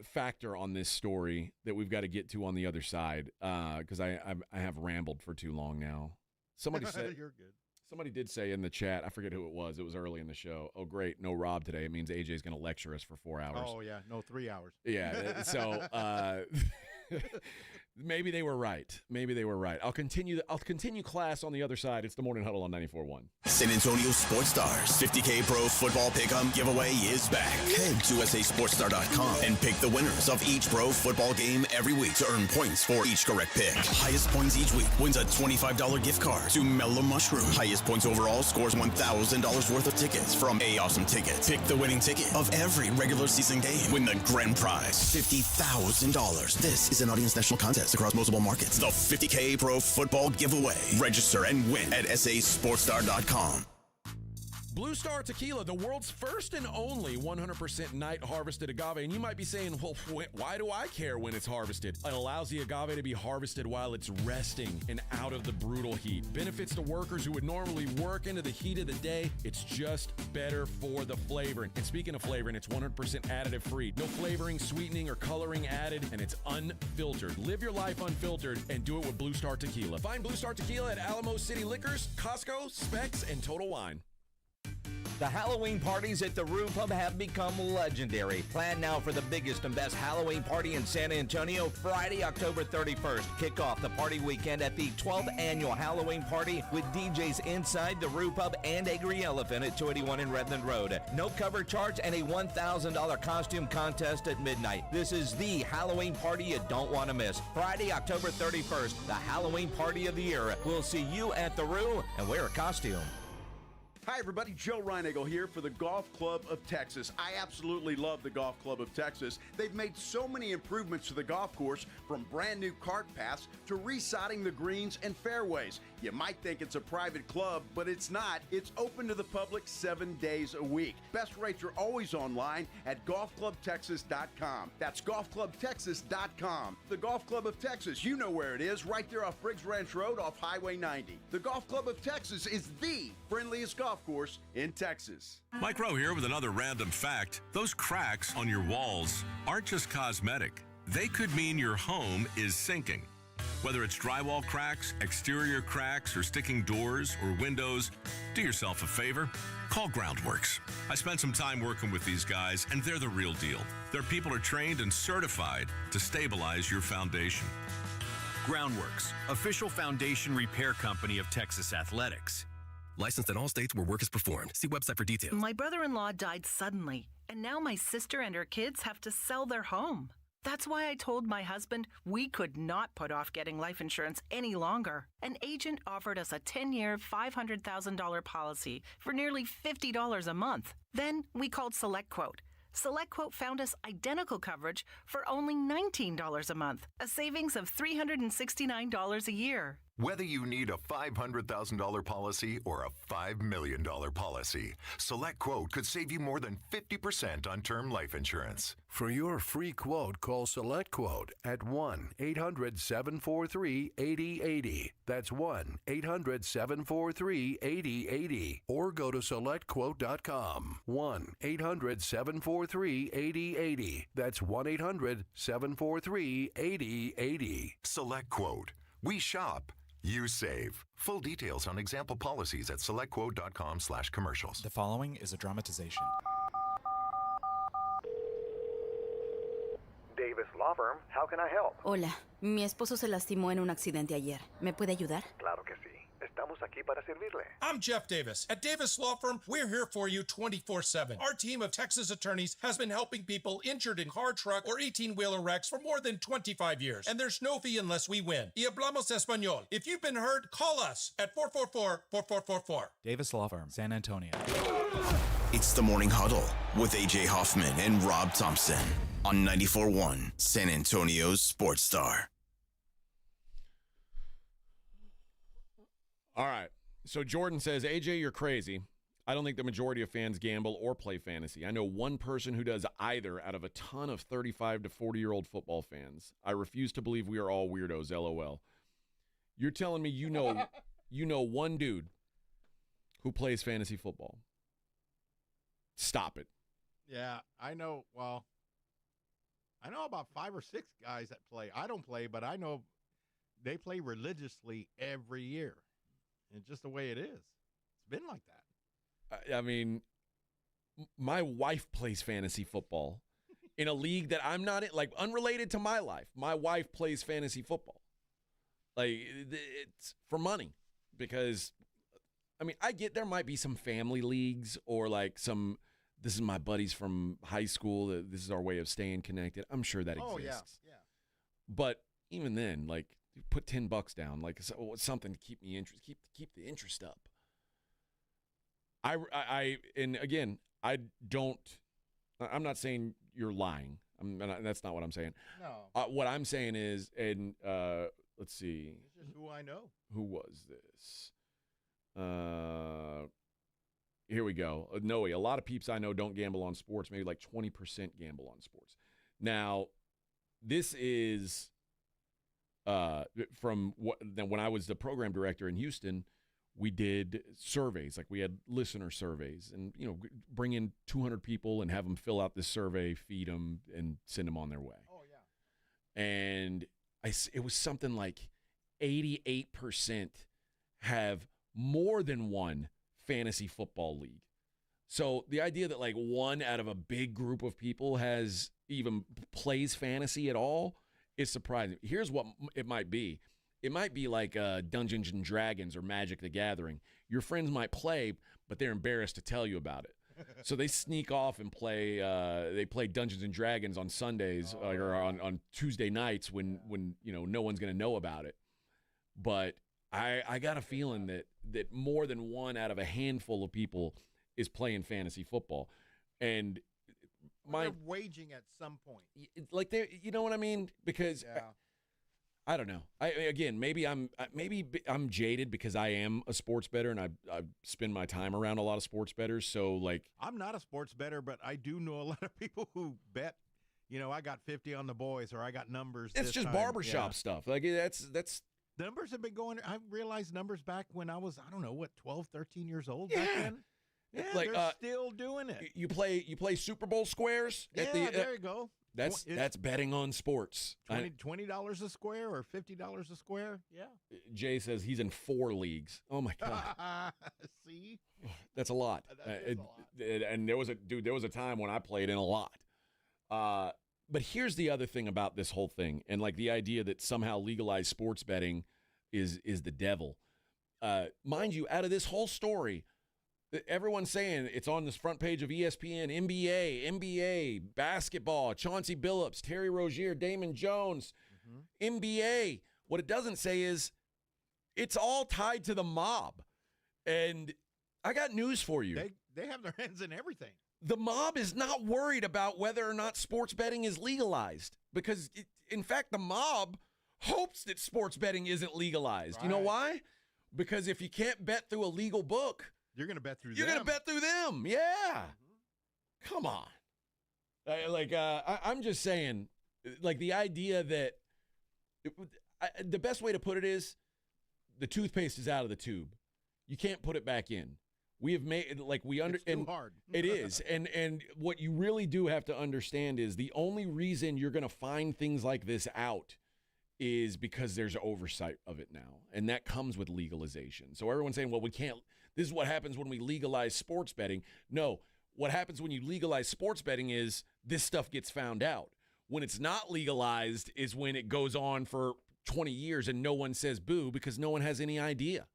factor on this story that we've got to get to on the other side because I have rambled for too long now. Somebody said you're good. Somebody did say in the chat, I forget who it was. It was early in the show. Oh, great, no Rob today. It means AJ's going to lecture us for 4 hours. Oh yeah, no, 3 hours. Yeah. So Maybe they were right. I'll continue class on the other side. It's the Morning Huddle on 94.1. San Antonio Sports Stars 50K Pro Football Pick'em giveaway is back. Head to sasportstar.com and pick the winners of each pro football game every week to earn points for each correct pick. Highest points each week wins a $25 gift card to Mellow Mushroom. Highest points overall scores $1,000 worth of tickets from A Awesome Tickets. Pick the winning ticket of every regular season game. Win the grand prize, $50,000. This is an audience national contest across multiple markets. The 50K Pro Football Giveaway. Register and win at sasportstar.com. Blue Star Tequila, the world's first and only 100% night harvested agave. And you might be saying, well, why do I care when it's harvested? It allows the agave to be harvested while it's resting and out of the brutal heat. Benefits to workers who would normally work into the heat of the day. It's just better for the flavoring. And speaking of flavoring, it's 100% additive free. No flavoring, sweetening, or coloring added, and it's unfiltered. Live your life unfiltered and do it with Blue Star Tequila. Find Blue Star Tequila at Alamo City Liquors, Costco, Specs, and Total Wine. The Halloween parties at the Roo Pub have become legendary. Plan now for the biggest and best Halloween party in San Antonio, Friday, October 31st. Kick off the party weekend at the 12th annual Halloween party with DJs inside the Roo Pub and Angry Elephant at 281 in Redland Road. No cover charge and a $1,000 costume contest at midnight. This is the Halloween party you don't want to miss. Friday, October 31st, the Halloween party of the year. We'll see you at the Roo and wear a costume. Hi, everybody. Joe Reinagle here for the Golf Club of Texas. I absolutely love the Golf Club of Texas. They've made so many improvements to the golf course, from brand new cart paths to resodding the greens and fairways. You might think it's a private club, but it's not. It's open to the public 7 days a week. Best rates are always online at golfclubtexas.com. That's golfclubtexas.com. The Golf Club of Texas, you know where it is, right there off Briggs Ranch Road off Highway 90. The Golf Club of Texas is the friendliest golf course in Texas. Mike Rowe here with another random fact. Those cracks on your walls aren't just cosmetic. They could mean your home is sinking. Whether it's drywall cracks, exterior cracks, or sticking doors or windows, do yourself a favor. Call Groundworks. I spent some time working with these guys, and they're the real deal. Their people are trained and certified to stabilize your foundation. Groundworks, official foundation repair company of Texas Athletics. Licensed in all states where work is performed. See website for details. My brother-in-law died suddenly, and now my sister and her kids have to sell their home. That's why I told my husband we could not put off getting life insurance any longer. An agent offered us a 10-year, $500,000 policy for nearly $50 a month. Then we called SelectQuote. SelectQuote found us identical coverage for only $19 a month, a savings of $369 a year. Whether you need a $500,000 policy or a $5 million policy, SelectQuote could save you more than 50% on term life insurance. For your free quote, call SelectQuote at 1-800-743-8080. That's 1-800-743-8080. Or go to SelectQuote.com. 1-800-743-8080. That's 1-800-743-8080. SelectQuote. We shop. You save. Full details on example policies at selectquote.com/commercials. The following is a dramatization. Davis Law Firm, how can I help? Hola, mi esposo se lastimó en un accidente ayer. ¿Me puede ayudar? Claro que sí. Estamos aquí para servirle. I'm Jeff Davis. At Davis Law Firm, we're here for you 24/7. Our team of Texas attorneys has been helping people injured in car, truck, or 18-wheeler wrecks for more than 25 years. And there's no fee unless we win. Y hablamos español. If you've been hurt, call us at 444-4444. Davis Law Firm, San Antonio. It's the Morning Huddle with A.J. Hoffman and Rob Thompson on 94.1 San Antonio's Sports Star. All right. So Jordan says, AJ, you're crazy. I don't think the majority of fans gamble or play fantasy. I know one person who does either out of a ton of 35 to 40-year-old football fans. I refuse to believe we are all weirdos, LOL. You're telling me you know one dude who plays fantasy football. Stop it. Yeah, I know. Well, I know about 5 or 6 guys that play. I don't play, but I know they play religiously every year. And just the way it is. It's been like that. I mean, my wife plays fantasy football, in a league that I'm not in, like unrelated to my life. My wife plays fantasy football. Like it's for money because, I mean, I get there might be some family leagues or like some, this is my buddies from high school. This is our way of staying connected. I'm sure that exists. Oh, yeah. But even then, like put $10 down, like something to keep me keep the interest up. And again, I'm not saying you're lying. That's not what I'm saying. No. What I'm saying is, and let's see. It's just who I know. Who was this? Here we go. Noe, a lot of peeps I know don't gamble on sports. Maybe like 20% gamble on sports. Now, this is from when I was the program director in Houston. We did surveys, like we had listener surveys, and bring in 200 people and have them fill out this survey, feed them, and send them on their way. Oh yeah. And it was something like 88% have more than one fantasy football league. So the idea that like one out of a big group of people has even plays fantasy at all is surprising. Here's what it might be. It might be like Dungeons and Dragons or Magic the Gathering. Your friends might play, but they're embarrassed to tell you about it. So they sneak off and play. They play Dungeons and Dragons on Sundays or on Tuesday nights when no one's going to know about it. But I got a feeling that more than one out of a handful of people is playing fantasy football, and they're waging at some point. Like they, you know what I mean? Because. Yeah. I don't know. Maybe I'm jaded because I am a sports bettor and I spend my time around a lot of sports bettors. So like, I'm not a sports bettor, but I do know a lot of people who bet. I got 50 on the boys, or I got numbers. It's just barbershop stuff. Like that's numbers have been going. I realized numbers back when I was 12, 13 years old back then. Yeah, like, they're still doing it. You play Super Bowl squares. Yeah, there you go. That's betting on sports. $20 a square or $50 a square. Yeah. Jay says he's in 4 leagues. Oh my God. See, that's a lot. That is a lot. And there was a time when I played in a lot. But here's the other thing about this whole thing, and like the idea that somehow legalized sports betting is the devil. Mind you, out of this whole story, everyone's saying it's on this front page of ESPN, NBA, basketball, Chauncey Billups, Terry Rozier, Damon Jones, NBA. What it doesn't say is it's all tied to the mob. And I got news for you. They have their hands in everything. The mob is not worried about whether or not sports betting is legalized because, in fact, the mob hopes that sports betting isn't legalized. Right. You know why? Because if you can't bet through a legal book, you're going to bet through them. You're going to bet through them. Yeah. Come on. I'm just saying, like the idea that the best way to put it is the toothpaste is out of the tube. You can't put it back in. We have made it's too hard. It is. And what you really do have to understand is the only reason you're going to find things like this out is because there's oversight of it now. And that comes with legalization. So everyone's saying, well, we can't. This is what happens when we legalize sports betting. No, what happens when you legalize sports betting is this stuff gets found out. When it's not legalized is when it goes on for 20 years and no one says boo because no one has any idea.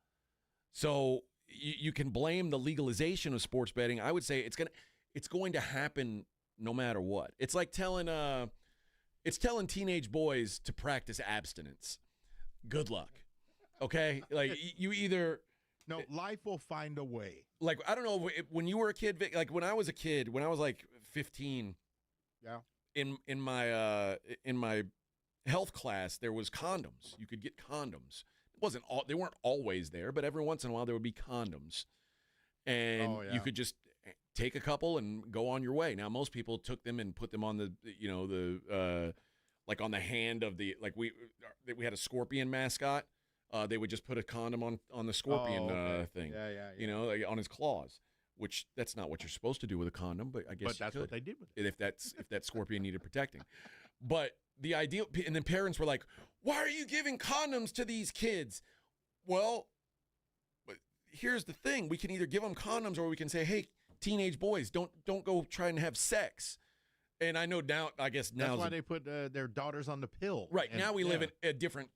So you can blame the legalization of sports betting. I would say it's going to happen no matter what. It's like telling teenage boys to practice abstinence. Good luck. Okay? Like you either No, life will find a way. Like, I don't know, when you were a kid, Vic, like when I was a kid, when I was like 15, yeah, in my health class, there was condoms. You could get condoms. They weren't always there, but every once in a while there would be condoms. And you could just take a couple and go on your way. Now, most people took them and put them on like on the hand of we had a scorpion mascot. They would just put a condom on the scorpion thing. Yeah. Like on his claws, which that's not what you're supposed to do with a condom, but I guess But that's what they did with it. If that scorpion needed protecting. But the idea, and then parents were like, why are you giving condoms to these kids? Well, but here's the thing. We can either give them condoms or we can say, hey, teenage boys, don't go try and have sex. And I know now, I guess now. That's why they put their daughters on the pill. Right. And, now we live in a different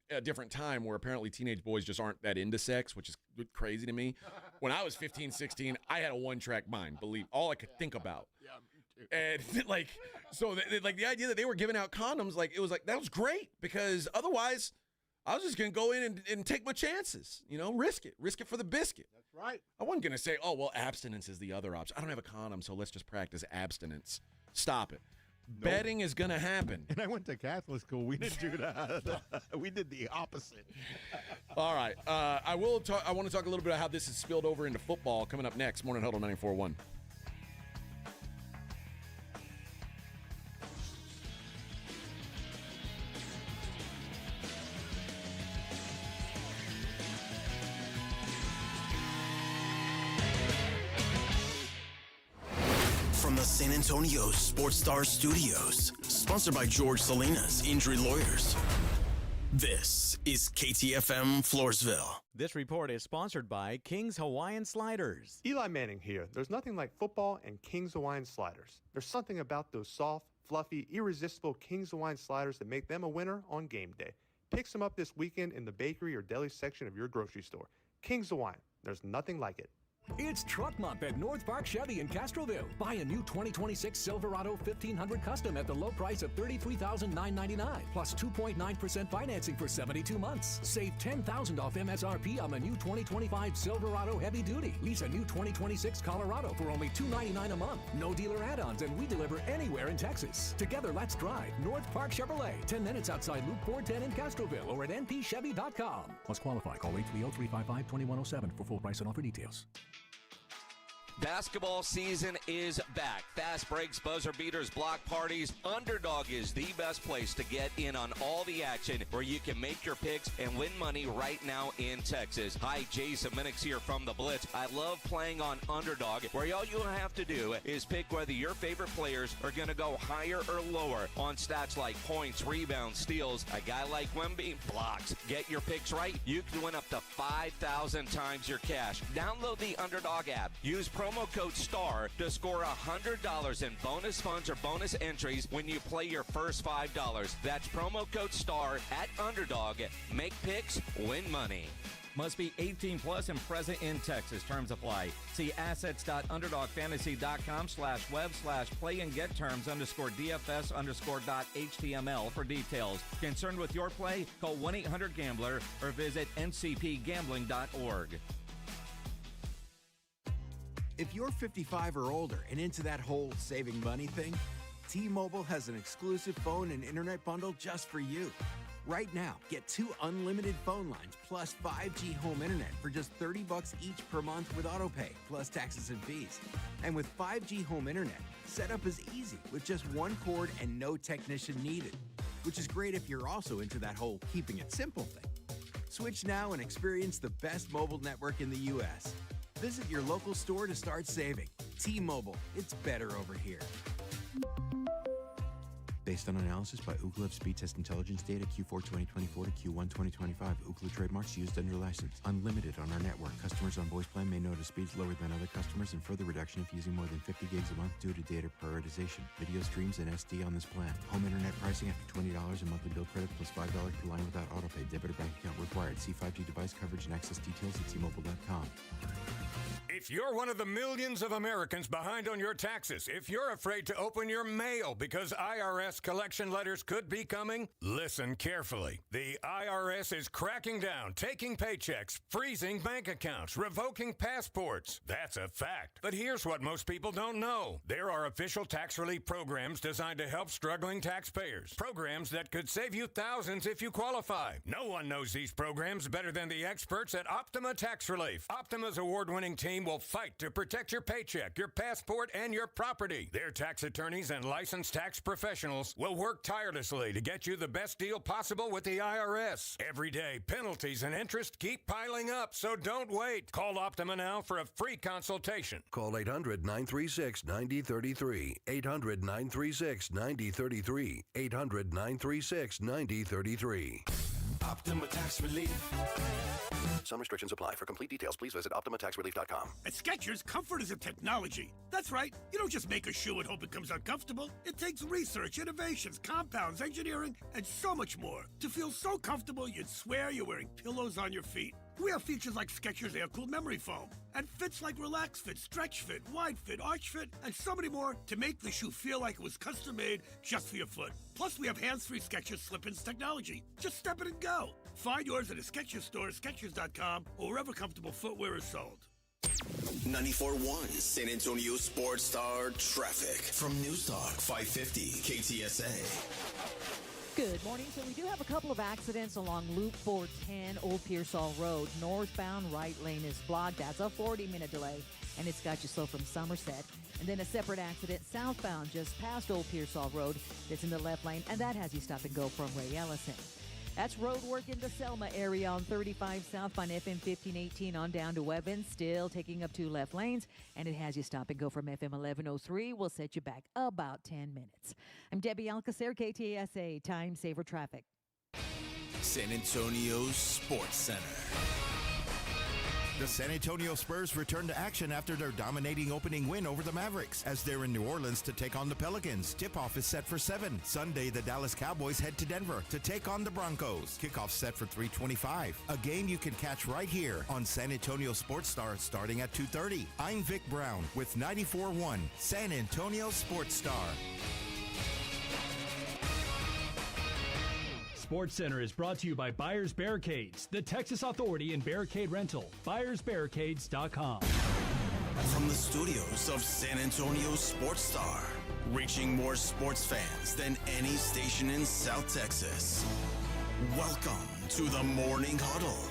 time where apparently teenage boys just aren't that into sex, which is crazy to me. When I was 15, 16, I had a one-track mind, all I could think about. Yeah, me too. And like, so the idea that they were giving out condoms, like, it was like, that was great, because otherwise I was just going to go in and take my chances, risk it for the biscuit. That's right. I wasn't going to say, oh, well, abstinence is the other option. I don't have a condom, so let's just practice abstinence. Stop it. Nope. Betting is going to happen. And I went to Catholic school. We didn't do that. We did the opposite. All right. I want to talk a little bit about how this has spilled over into football coming up next. Morning Huddle 94.1. From the San Antonio Sports Star Studios, sponsored by George Salinas Injury Lawyers. This is KTFM Floresville. This report is sponsored by King's Hawaiian Sliders. Eli Manning here. There's nothing like football and King's Hawaiian Sliders. There's something about those soft, fluffy, irresistible King's Hawaiian Sliders that make them a winner on game day. Pick some up this weekend in the bakery or deli section of your grocery store. King's Hawaiian. There's nothing like it. It's Truck Month at North Park Chevy in Castroville. Buy a new 2026 Silverado 1500 Custom at the low price of $33,999, plus 2.9% financing for 72 months. Save $10,000 off MSRP on the new 2025 Silverado Heavy Duty. Lease a new 2026 Colorado for only $299 a month. No dealer add-ons, and we deliver anywhere in Texas. Together, let's drive North Park Chevrolet. 10 minutes outside Loop 410 in Castroville or at npchevy.com. Must qualify. Call 830-355-2107 for full price and offer details. Basketball season is back. Fast breaks, buzzer beaters, block parties. Underdog is the best place to get in on all the action where you can make your picks and win money right now in Texas. Hi, Jason Minix here from The Blitz. I love playing on Underdog, where all you have to do is pick whether your favorite players are going to go higher or lower on stats like points, rebounds, steals. A guy like Wemby, blocks. Get your picks right. You can win up to 5,000 times your cash. Download the Underdog app. Use promo code STAR to score $100 in bonus funds or bonus entries when you play your first $5. That's promo code STAR at Underdog. Make picks, win money. Must be 18 plus and present in Texas. Terms apply. See assets.underdogfantasy.com/web/play and get terms _DFS_.html for details. Concerned with your play? Call 1-800-GAMBLER or visit ncpgambling.org. If you're 55 or older and into that whole saving money thing, T-Mobile has an exclusive phone and internet bundle just for you. Right now, get 2 unlimited phone lines plus 5G home internet for just $30 each per month with autopay, plus taxes and fees. And with 5G home internet, setup is easy with just 1 cord and no technician needed, which is great if you're also into that whole keeping it simple thing. Switch now and experience the best mobile network in the U.S. Visit your local store to start saving. T-Mobile, it's better over here. Based on analysis by Ookla Speed Test Intelligence data Q4 2024 to Q1 2025. Ookla trademarks used under license. Unlimited on our network. Customers on voice plan may notice speeds lower than other customers and further reduction if using more than 50 gigs a month due to data prioritization. Video streams and SD on this plan. Home internet pricing after $20 a monthly bill credit plus $5 per line without autopay. Debit or bank account required. See 5G device coverage and access details at T-Mobile.com. If you're one of the millions of Americans behind on your taxes, if you're afraid to open your mail because IRS collection letters could be coming, listen carefully. The IRS is cracking down, taking paychecks, freezing bank accounts, revoking passports. That's a fact. But here's what most people don't know. There are official tax relief programs designed to help struggling taxpayers. Programs that could save you thousands if you qualify. No one knows these programs better than the experts at Optima Tax Relief. Optima's award-winning team will fight to protect your paycheck, your passport, and your property. Their tax attorneys and licensed tax professionals will work tirelessly to get you the best deal possible with the IRS. Every day, penalties and interest keep piling up, so don't wait. Call Optima now for a free consultation. Call 800-936-9033. 800-936-9033. 800-936-9033. Optima Tax Relief. Some restrictions apply. For complete details, please visit OptimaTaxRelief.com. At Skechers, comfort is a technology. That's right. You don't just make a shoe and hope it comes uncomfortable. It takes research, innovations, compounds, engineering, and so much more to feel so comfortable you'd swear you're wearing pillows on your feet. We have features like Skechers Air-Cooled Memory Foam and fits like Relax Fit, Stretch Fit, Wide Fit, Arch Fit, and so many more to make the shoe feel like it was custom-made just for your foot. Plus, we have hands-free Skechers Slip-ins technology. Just step in and go. Find yours at a Skechers store, Skechers.com, or wherever comfortable footwear is sold. 94.1 San Antonio Sports Star traffic from News Talk 550 KTSA. Good morning. So we do have a couple of accidents along Loop 410 Old Pearsall Road. Northbound right lane is blocked. That's a 40-minute delay, and it's got you slow from Somerset. And then a separate accident southbound just past Old Pearsall Road that's in the left lane, and that has you stop and go from Ray Ellison. That's road work in the Selma area on 35 southbound FM 1518 on down to Evans, still taking up 2 left lanes, and it has you stop and go from FM 1103. We'll set you back about 10 minutes. I'm Debbie Alcacer, KTSA, Time Saver Traffic. San Antonio Sports Center. The San Antonio Spurs return to action after their dominating opening win over the Mavericks as they're in New Orleans to take on the Pelicans. Tip-off is set for 7. Sunday, the Dallas Cowboys head to Denver to take on the Broncos. Kickoff set for 3:25. A game you can catch right here on San Antonio Sports Star starting at 2:30. I'm Vic Brown with 94.1 San Antonio Sports Star. Sports Center is brought to you by Buyers Barricades, the Texas Authority in Barricade Rental. BuyersBarricades.com. From the studios of San Antonio Sports Star, reaching more sports fans than any station in South Texas. Welcome to the Morning Huddle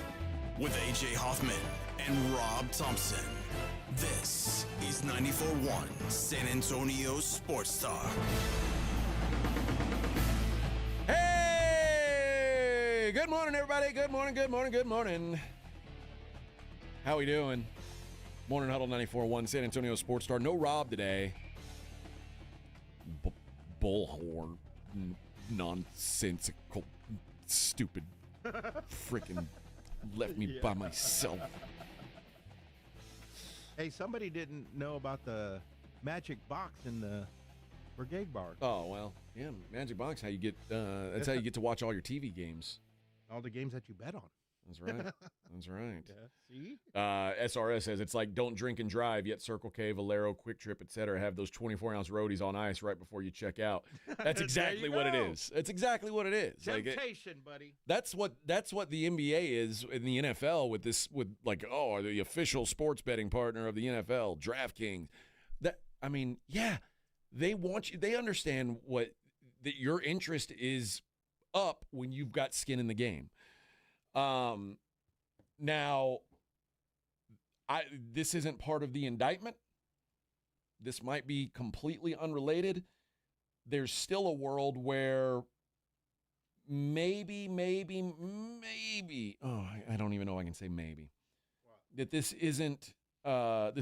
with AJ Hoffman and Rob Thompson. This is 94.1 San Antonio Sports Star. Good morning, everybody. Good morning, good morning, good morning. How we doing? Morning Huddle 94.1 San Antonio Sports Star. No Rob today. Bullhorn. Nonsensical. Stupid. Freaking left me by myself. Hey, somebody didn't know about the magic box in the Brigade Bar. Oh, well, yeah, magic box. How you get? That's how you get to watch all your TV games. All the games that you bet on. That's right. That's right. Yeah, see? SRS says it's like don't drink and drive, yet Circle K, Valero, Quick Trip, etc. have those 24-ounce roadies on ice right before you check out. That's exactly what it is. That's exactly what it is. Temptation, buddy. That's what the NBA is in the NFL with the official sports betting partner of the NFL, DraftKings. They want you. They understand that your interest is up when you've got skin in the game. Now, this isn't part of the indictment. This might be completely unrelated. There's still a world where maybe, I don't even know if I can say maybe, that this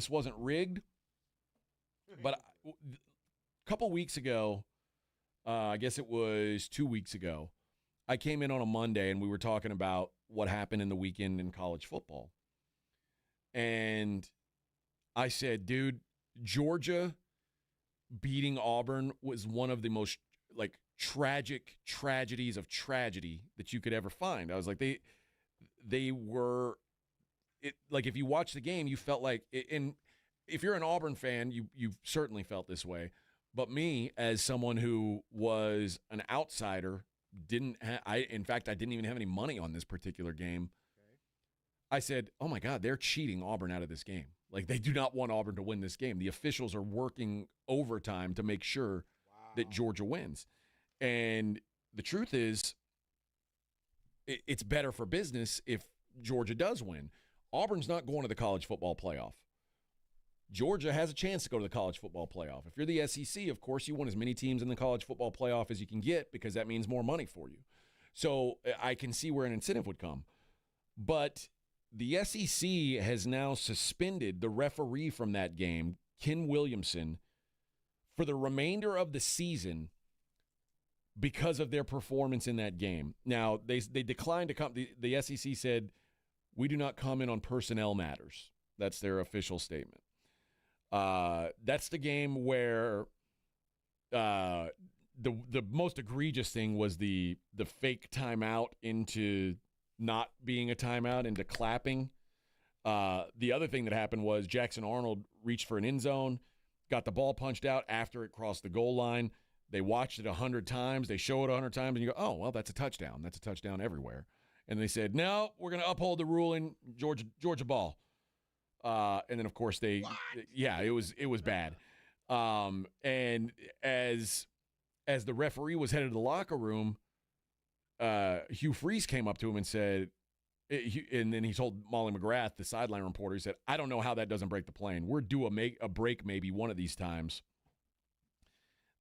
wasn't rigged. But a couple weeks ago, I guess it was 2 weeks ago, I came in on a Monday and we were talking about what happened in the weekend in college football. And I said, dude, Georgia beating Auburn was one of the most tragic tragedies of tragedy that you could ever find. I was like, they were if you watch the game, you felt like and if you're an Auburn fan, you've certainly felt this way. But me, as someone who was an outsider, I didn't even have any money on this particular game. Okay. I said, oh my God, they're cheating Auburn out of this game. Like, they do not want Auburn to win this game. The officials are working overtime to make sure that Georgia wins. And the truth is, it's better for business if Georgia does win. Auburn's not going to the college football playoff. Georgia has a chance to go to the college football playoff. If you're the SEC, of course, you want as many teams in the college football playoff as you can get because that means more money for you. So I can see where an incentive would come. But the SEC has now suspended the referee from that game, Ken Williamson, for the remainder of the season because of their performance in that game. Now, they declined to come. The SEC said, we do not comment on personnel matters. That's their official statement. That's the game where the most egregious thing was the fake timeout into not being a timeout, into clapping. The other thing that happened was Jackson Arnold reached for an end zone, got the ball punched out after it crossed the goal line. They watched it 100 times. They show it 100 times, and you go, oh, well, that's a touchdown. That's a touchdown everywhere. And they said, no, we're going to uphold the ruling, Georgia ball. And then, of course, it was bad. And as the referee was headed to the locker room, Hugh Freeze came up to him and said, and then he told Molly McGrath, the sideline reporter, he said, I don't know how that doesn't break the plane. We're due a break maybe one of these times.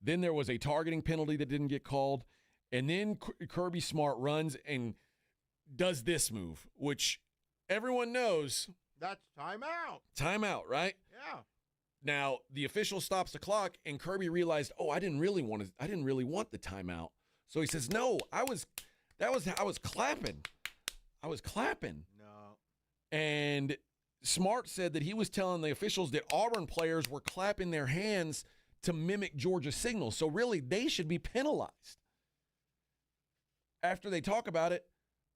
Then there was a targeting penalty that didn't get called. And then Kirby Smart runs and does this move, which everyone knows. That's timeout. Timeout, right? Yeah. Now, the official stops the clock, and Kirby realized, I didn't really want the timeout. So he says, no, I was clapping. I was clapping. No. And Smart said that he was telling the officials that Auburn players were clapping their hands to mimic Georgia's signal. So really, they should be penalized. After they talk about it,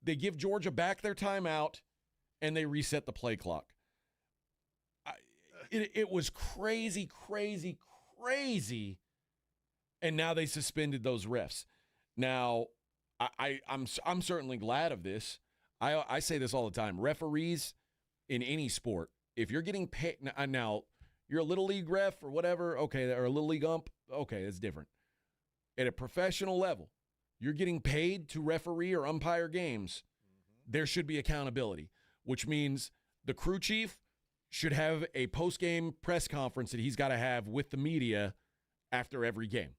they give Georgia back their timeout, and they reset the play clock. It was crazy, crazy, crazy. And now they suspended those refs. Now, I'm certainly glad of this. I say this all the time. Referees in any sport, if you're getting paid now, you're a little league ref or whatever, okay, or a little league ump, okay, that's different. At a professional level, you're getting paid to referee or umpire games. There should be accountability, which means the crew chief should have a post-game press conference that he's got to have with the media after every game.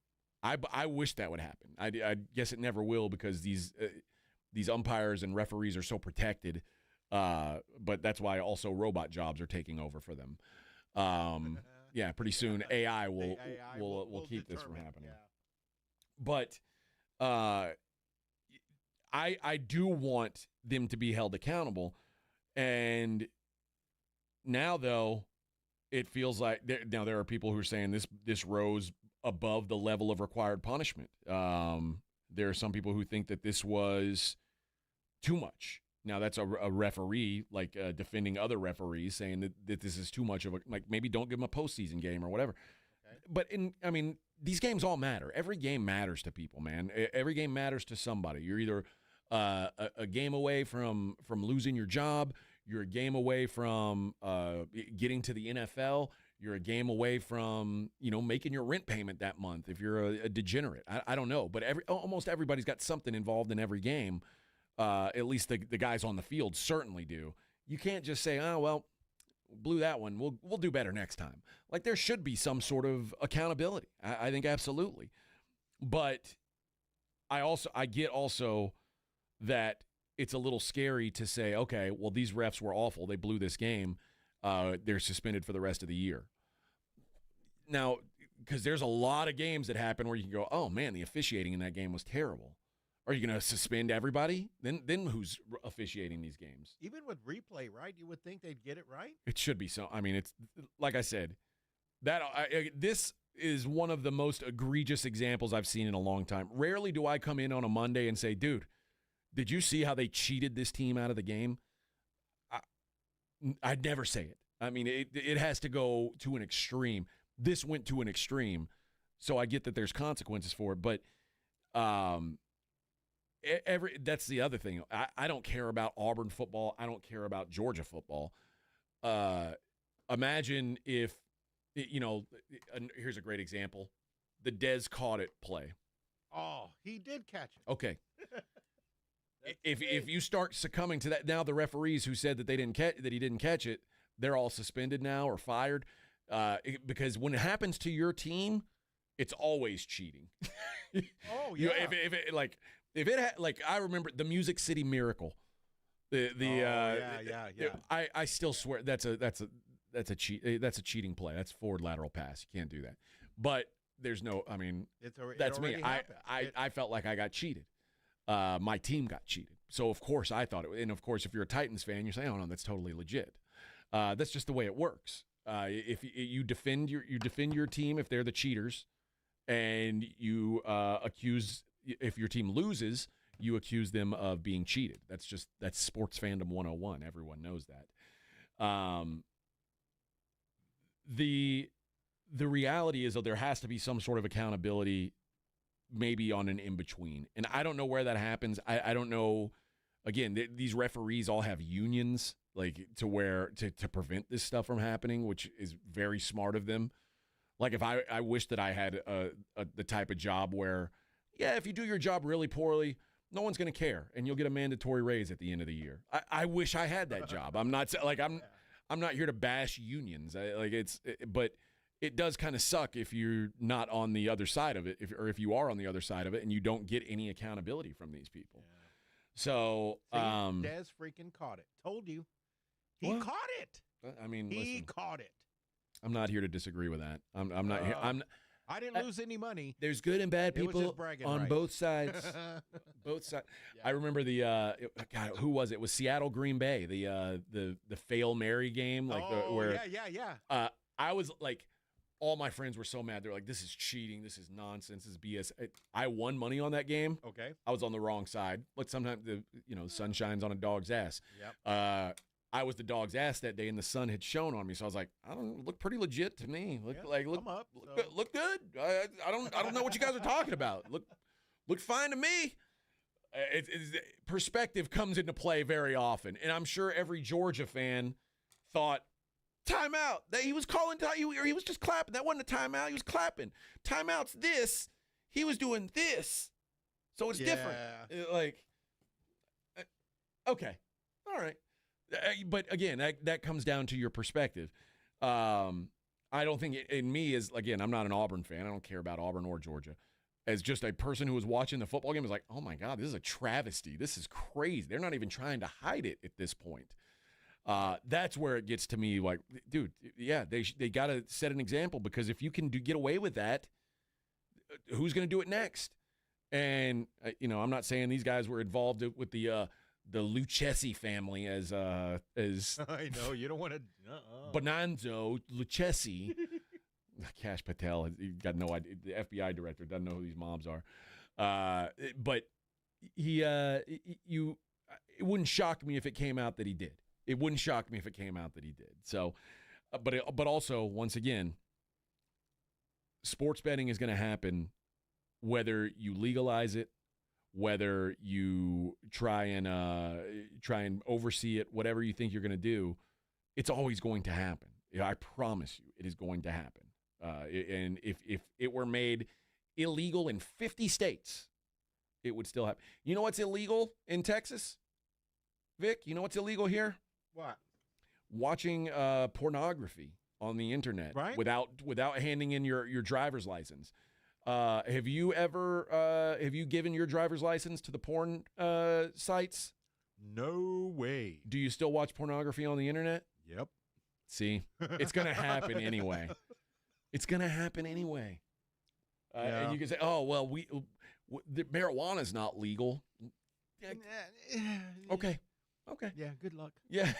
I wish that would happen. I guess it never will because these umpires and referees are so protected. But that's why also robot jobs are taking over for them. Yeah, pretty soon AI will keep this from happening. Yeah. But I do want them to be held accountable. And now, though, it feels like there are people who are saying this rose above the level of required punishment. There are some people who think that this was too much. Now, that's a referee, defending other referees, saying that this is too much of maybe don't give them a postseason game or whatever. Okay. But, these games all matter. Every game matters to people, man. Every game matters to somebody. You're either a game away from losing your job. You're a game away from getting to the NFL. You're a game away from, making your rent payment that month if you're a degenerate. I don't know. But almost everybody's got something involved in every game. At least the guys on the field certainly do. You can't just say, oh, well, blew that one. We'll do better next time. There should be some sort of accountability. I think absolutely. But I get also that it's a little scary to say, okay, well, these refs were awful. They blew this game. They're suspended for the rest of the year. Now, because there's a lot of games that happen where you can go, oh, man, the officiating in that game was terrible. Are you going to suspend everybody? Then who's officiating these games? Even with replay, right? You would think they'd get it right. It should be so. It's like I said, this is one of the most egregious examples I've seen in a long time. Rarely do I come in on a Monday and say, dude, did you see how they cheated this team out of the game? I'd never say it. It has to go to an extreme. This went to an extreme, so I get that there's consequences for it. But that's the other thing. I don't care about Auburn football. I don't care about Georgia football. Imagine if, here's a great example. The Dez caught it play. Oh, he did catch it. Okay. If you start succumbing to that, now the referees who said that he didn't catch it, they're all suspended now or fired. Because when it happens to your team, it's always cheating. Oh yeah. I remember the Music City Miracle. I still swear that's a cheating play. That's forward lateral pass. You can't do that. But there's no. I mean, It that's me. already happened. I felt like I got cheated. My team got cheated. So of course I thought it. And of course, if you're a Titans fan, you're saying, "Oh no, that's totally legit." That's just the way it works. If you defend your team if they're the cheaters, and you accuse if your team loses, you accuse them of being cheated. That's sports fandom 101. Everyone knows that. The reality is that there has to be some sort of accountability, maybe on an in-between. And I don't know where that happens. I don't know. Again, these referees all have unions, like to prevent this stuff from happening, which is very smart of them. Like if I wish that I had the type of job where, yeah, if you do your job really poorly, no one's going to care, and you'll get a mandatory raise at the end of the year. I wish I had that job. I'm not like I'm not here to bash unions. But it does kind of suck if you're not on the other side of it, if you are on the other side of it and you don't get any accountability from these people. Yeah. So, Dez freaking caught it. Told you, he caught it. I mean, he caught it. I'm not here to disagree with that. I'm not here. I didn't lose any money. There's good and bad people on both sides. Both sides. Yeah. I remember God, who was it? It was Seattle Green Bay, the Fail Mary game, yeah. I was like, all my friends were so mad. They're like, "This is cheating. This is nonsense. This is BS." I won money on that game. Okay. I was on the wrong side. Like sometimes the sun shines on a dog's ass. Yep. I was the dog's ass that day, and the sun had shone on me. So I was like, I don't look pretty legit to me. Look good. I don't know what you guys are talking about. Look fine to me. Perspective comes into play very often, and I'm sure every Georgia fan thought, timeout. That he was calling or he was just clapping. That wasn't a timeout. He was clapping. Timeout's this. He was doing this. So it's different. Okay. All right. But again, that comes down to your perspective. I don't think in me is, again, I'm not an Auburn fan. I don't care about Auburn or Georgia. As just a person who was watching the football game, was like, oh my God, this is a travesty. This is crazy. They're not even trying to hide it at this point. That's where it gets to me like, dude, yeah, they got to set an example, because if you can get away with that, who's going to do it next? And, I'm not saying these guys were involved with the Lucchesi family as I know you don't want to. Bonanzo Lucchesi, Cash Patel. He got no idea. The FBI director doesn't know who these moms are. But it wouldn't shock me if it came out that he did. It wouldn't shock me if it came out that he did. So, but also, once again, sports betting is going to happen whether you legalize it, whether you try and oversee it, whatever you think you're going to do. It's always going to happen. I promise you, it is going to happen. And if it were made illegal in 50 states, it would still happen. You know what's illegal in Texas, Vic? You know what's illegal here? What? Watching pornography on the internet, right? Without handing in your driver's license. Have you given your driver's license to the porn sites? No way. Do you still watch pornography on the internet? Yep. See, it's going to happen anyway. It's going to happen anyway. And you can say, "Oh, well, the marijuana's not legal." Okay. Yeah. Good luck. Yeah.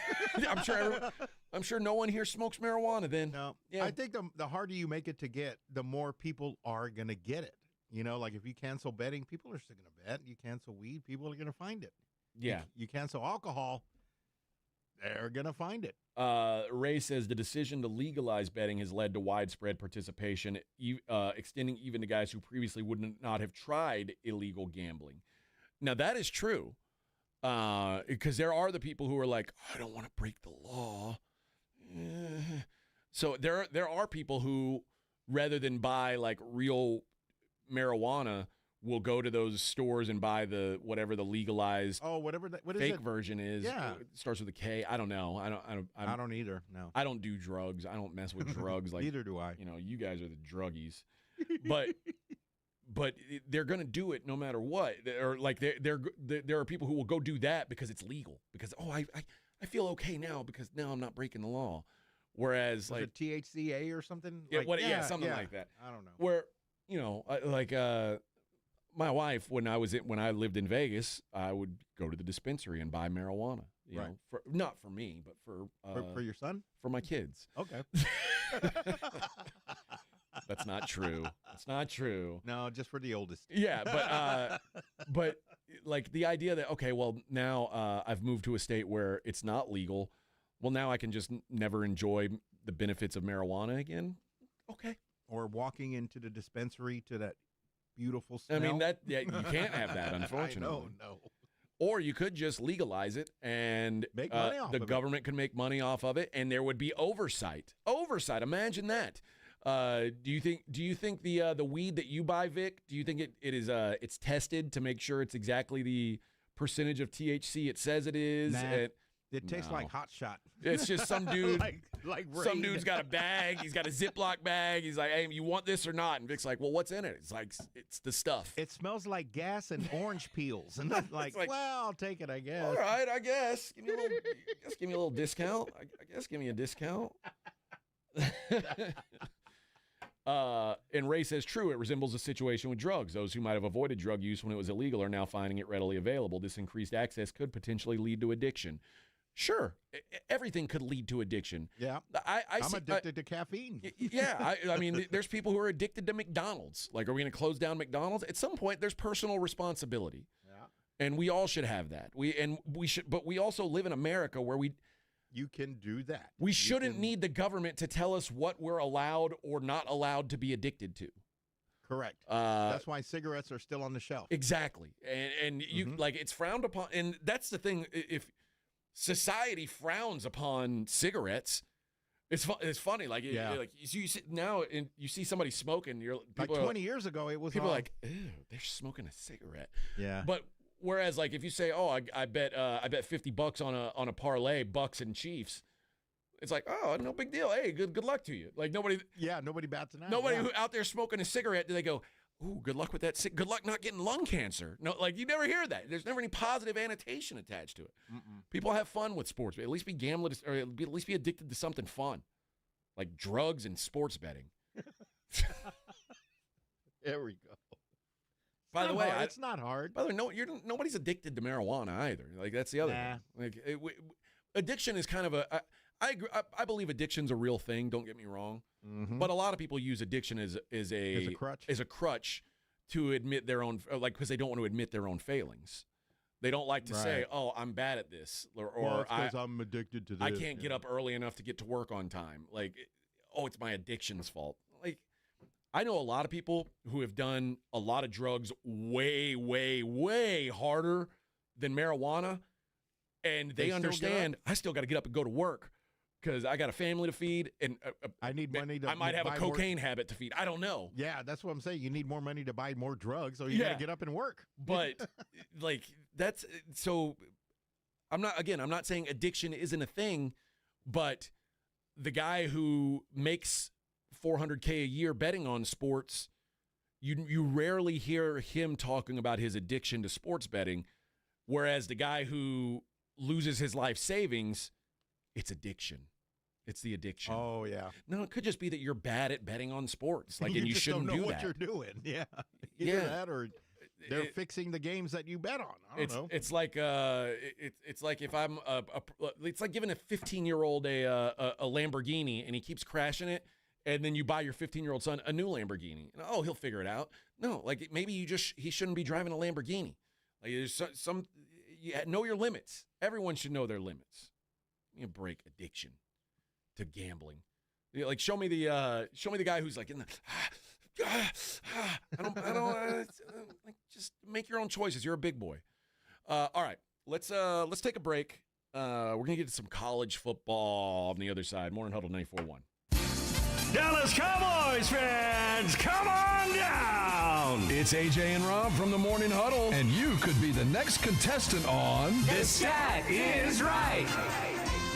I'm sure no one here smokes marijuana. Then. No. Yeah. I think the harder you make it to get, the more people are going to get it. Like if you cancel betting, people are still going to bet. You cancel weed, people are going to find it. Yeah. You cancel alcohol, they're going to find it. Ray says the decision to legalize betting has led to widespread participation, extending even to guys who previously would not have tried illegal gambling. Now, that is true, because there are the people who are like, I don't want to break the law. So there are people who, rather than buy like real marijuana, will go to those stores and buy whatever the legalized what is fake it? Version is. Yeah. It starts with a K. I don't know. I don't either. No. I don't do drugs. I don't mess with drugs. Like neither do I. You guys are the druggies. But they're going to do it no matter what. Or like there are people who will go do that because it's legal. Because I feel okay now because now I'm not breaking the law. Whereas like THCA or something. Yeah, something like that. I don't know. Where my wife, when I lived in Vegas, I would go to the dispensary and buy marijuana. You know, not for me, but for your son, for my kids. Okay. That's not true. That's not true. No, just for the oldest. Yeah, but like the idea that, okay, well, now I've moved to a state where it's not legal. Well, now I can just never enjoy the benefits of marijuana again. Okay. Or walking into the dispensary to that beautiful smell. I mean, you can't have that, unfortunately. No. Or you could just legalize it, and make money off the government could make money off of it, and there would be oversight. Oversight. Imagine that. Do you think the weed that you buy, Vic? Do you think it's tested to make sure it's exactly the percentage of THC it says it is? Nah, it tastes like Hot Shot. It's just some dude. like some dude's got a bag. He's got a Ziploc bag. He's like, "Hey, you want this or not?" And Vic's like, "Well, what's in it?" It's like, "It's the stuff." It smells like gas and orange peels, and I'm like, "Well, I'll take it, I guess." All right, I guess. Give me a little discount. I guess give me a discount. And Ray says, true, it resembles a situation with drugs. Those who might have avoided drug use when it was illegal are now finding it readily available. This increased access could potentially lead to addiction. Sure, everything could lead to addiction. Yeah, I'm addicted to caffeine. Yeah, I mean, there's people who are addicted to McDonald's. Like, are we going to close down McDonald's? At some point, there's personal responsibility. Yeah, and we all should have that. But we also live in America where you can do that. We shouldn't need the government to tell us what we're allowed or not allowed to be addicted to. Correct. That's why cigarettes are still on the shelf. Exactly. And you like, it's frowned upon. And that's the thing. If society frowns upon cigarettes, it's funny. Like, like you see now, and you see somebody smoking. You're like 20 years ago. It was people are like, ew, they're smoking a cigarette. Yeah. But whereas, like, if you say, "Oh, I bet $50 on a parlay, Bucks and Chiefs," it's like, "Oh, no big deal. Hey, good luck to you." Like nobody bats an eye. Nobody who out there smoking a cigarette, do they go, "Ooh, good luck with that. Good luck not getting lung cancer." No, like you never hear that. There's never any positive annotation attached to it. People have fun with sports, but at least be gambling, or at least be addicted to something fun, like drugs and sports betting. There we go. By the way, it's not hard. By the way, nobody's addicted to marijuana either. Like that's the other thing. Like addiction is kind of I agree. I believe addiction's a real thing. Don't get me wrong, but a lot of people use addiction as a crutch to admit their own, like, because they don't want to admit their own failings. They don't like to say, "Oh, I'm bad at this," or because I'm addicted to this. I can't get up early enough to get to work on time. Like, oh, it's my addiction's fault. Like, I know a lot of people who have done a lot of drugs way, way, way harder than marijuana, and they understand I still got to get up and go to work because I got a family to feed, and I need money to I might have a cocaine habit to feed. I don't know. Yeah, that's what I'm saying. You need more money to buy more drugs, so you got to get up and work. But like that's so. I'm not saying addiction isn't a thing, but the guy who makes $400K a year betting on sports, you rarely hear him talking about his addiction to sports betting, whereas the guy who loses his life savings, it's addiction. It's the addiction. Oh, yeah. No, it could just be that you're bad at betting on sports. Like, and you just shouldn't don't know do what that. you're doing. Yeah. Either that or they're fixing the games that you bet on. I don't know. It's like it's like if I'm it's like giving a 15-year-old a Lamborghini and he keeps crashing it, and then you buy your 15-year-old son a new Lamborghini. And, oh, he'll figure it out. No, like maybe he shouldn't be driving a Lamborghini. Like there's some you know your limits. Everyone should know their limits. You break addiction to gambling. You know, like show me the guy who's like in the I don't like just make your own choices. You're a big boy. All right, let's take a break. We're gonna get to some college football on the other side. Morning Huddle 94.1. Dallas Cowboys fans, come on down! It's AJ and Rob from the Morning Huddle, and you could be the next contestant on The Stat Is Right.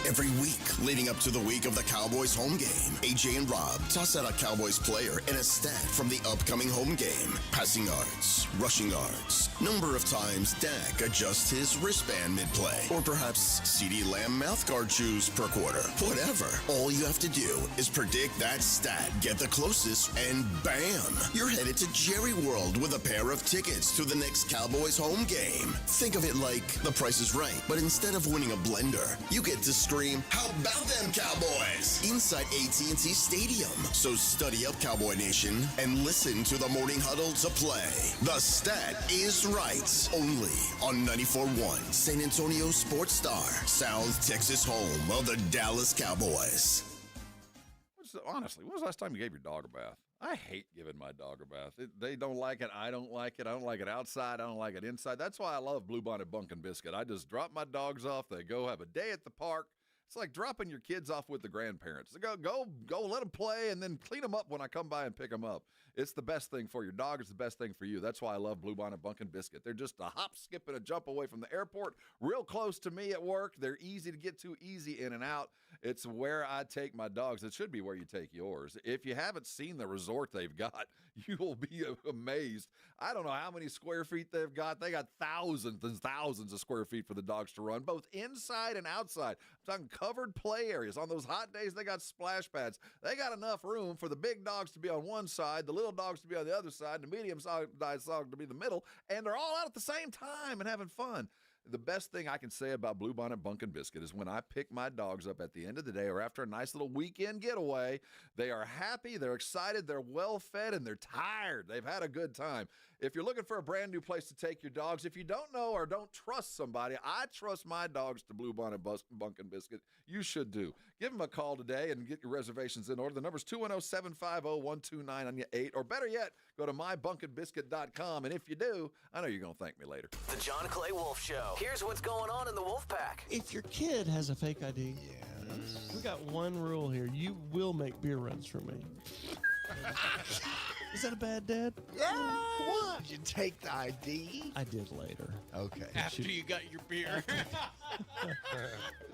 Every week leading up to the week of the Cowboys home game, AJ and Rob toss out a Cowboys player and a stat from the upcoming home game. Passing yards, rushing yards, Number of times Dak adjusts his wristband mid-play. Or perhaps CeeDee Lamb mouthguard chews per quarter. Whatever. All you have to do is predict that stat, get the closest, and bam! You're headed to Jerry World with a pair of tickets to the next Cowboys home game. Think of it like The Price is Right, but instead of winning a blender, you get to scream, "How about them Cowboys?" inside AT&T Stadium. So study up, Cowboy Nation, and listen to the Morning Huddle to play. The stat is right. Only on 94.1 San Antonio Sports Star, South Texas home of the Dallas Cowboys. Honestly, when was the last time you gave your dog a bath? I hate giving my dog a bath. They don't like it. I don't like it. I don't like it outside. I don't like it inside. That's why I love Bluebonnet Bunkin' Biscuit. I just drop my dogs off. They go have a day at the park. It's like dropping your kids off with the grandparents. Go, let them play, and then clean them up when I come by and pick them up. It's the best thing for your dog. It's the best thing for you. That's why I love Bluebonnet Bunkin' Biscuit. They're just a hop, skip, and a jump away from the airport, real close to me at work. They're easy to get to, easy in and out. It's where I take my dogs. It should be where you take yours. If you haven't seen the resort they've got, you will be amazed. I don't know how many square feet they've got. They got thousands and thousands of square feet for the dogs to run, both inside and outside. I'm talking covered play areas. On those hot days, they got splash pads. They got enough room for the big dogs to be on one side, the little dogs to be on the other side, and the medium-sized dog to be in the middle, and they're all out at the same time and having fun. The best thing I can say about Bluebonnet Bunkin' Biscuit is when I pick my dogs up at the end of the day or after a nice little weekend getaway, they are happy, they're excited, they're well-fed, and they're tired. They've had a good time. If you're looking for a brand new place to take your dogs, if you don't know or don't trust somebody, I trust my dogs to Bluebonnet Bunkin' Biscuit. You should do. Give them a call today and get your reservations in order. The number's 210-750-129-8, or better yet, go to mybunkinbiscuit.com. And if you do, I know you're going to thank me later. The John Clay Wolf Show. Here's what's going on in the Wolf Pack. If your kid has a fake ID, we got one rule here. You will make beer runs for me. Is that a bad dad? Yeah. What? Did you take the ID? I did later. Okay. After you got your beer.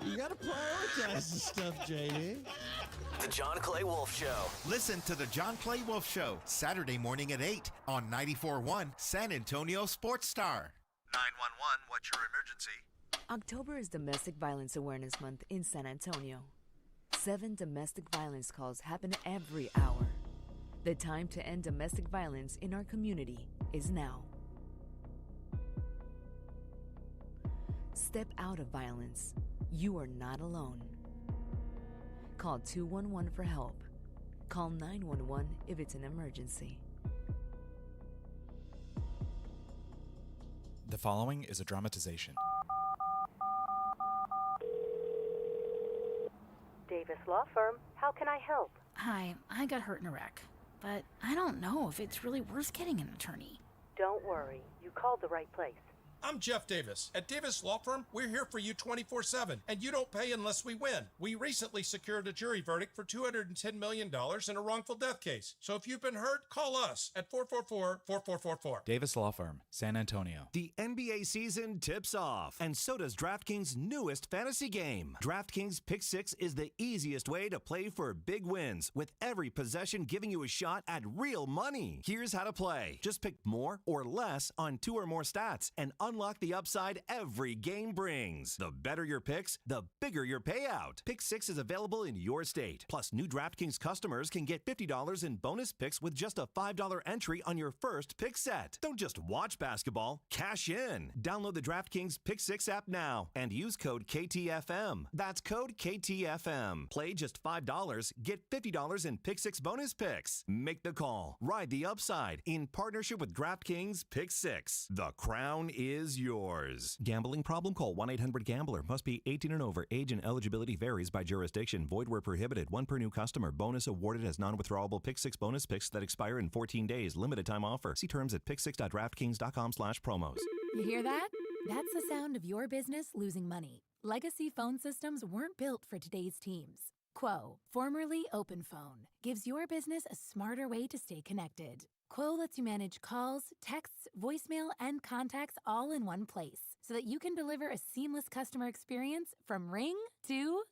You got to prioritize the stuff, JD. The John Clay Wolf Show. Listen to the John Clay Wolf Show, Saturday morning at 8 on 94.1 San Antonio Sports Star. 911, what's your emergency? October is Domestic Violence Awareness Month in San Antonio. 7 domestic violence calls happen every hour. The time to end domestic violence in our community is now. Step out of violence. You are not alone. Call 211 for help. Call 911 if it's an emergency. The following is a dramatization. Davis Law Firm, how can I help? Hi, I got hurt in a wreck, but I don't know if it's really worth getting an attorney. Don't worry, you called the right place. I'm Jeff Davis. At Davis Law Firm, we're here for you 24/7, and you don't pay unless we win. We recently secured a jury verdict for $210 million in a wrongful death case. So if you've been hurt, call us at 444-4444. Davis Law Firm, San Antonio. The NBA season tips off, and so does DraftKings' newest fantasy game. DraftKings Pick 6 is the easiest way to play for big wins, with every possession giving you a shot at real money. Here's how to play. Just pick more or less on 2 or more stats, and unlock the upside every game brings. The better your picks, the bigger your payout. Pick 6 is available in your state. Plus, new DraftKings customers can get $50 in bonus picks with just a $5 entry on your first pick set. Don't just watch basketball, cash in. Download the DraftKings Pick 6 app now and use code KTFM. That's code KTFM. Play just $5, get $50 in Pick 6 bonus picks. Make the call. Ride the upside in partnership with DraftKings Pick 6. The crown is yours. Gambling problem? Call 1-800-GAMBLER. Must be 18 and over. Age and eligibility varies by jurisdiction. Void where prohibited. 1 per new customer. Bonus awarded as non-withdrawable Pick 6 bonus picks that expire in 14 days. Limited time offer. See terms at pick6.draftkings.com/promos. You hear that? That's the sound of your business losing money. Legacy phone systems weren't built for today's teams. Quo, formerly OpenPhone, gives your business a smarter way to stay connected. Quo lets you manage calls, texts, voicemail, and contacts all in one place so that you can deliver a seamless customer experience from ring to...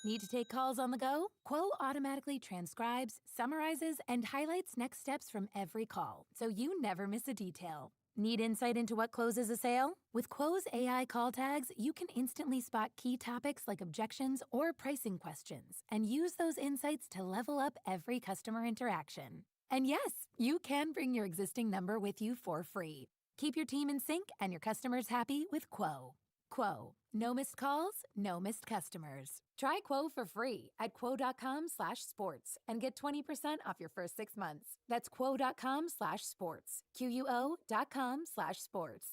Need to take calls on the go? Quo automatically transcribes, summarizes, and highlights next steps from every call, so you never miss a detail. Need insight into what closes a sale? With Quo's AI call tags, you can instantly spot key topics like objections or pricing questions and use those insights to level up every customer interaction. And yes, you can bring your existing number with you for free. Keep your team in sync and your customers happy with Quo. Quo. No missed calls, no missed customers. Try Quo for free at quo.com/sports and get 20% off your first 6 months. That's quo.com/sports. QUO.com/sports.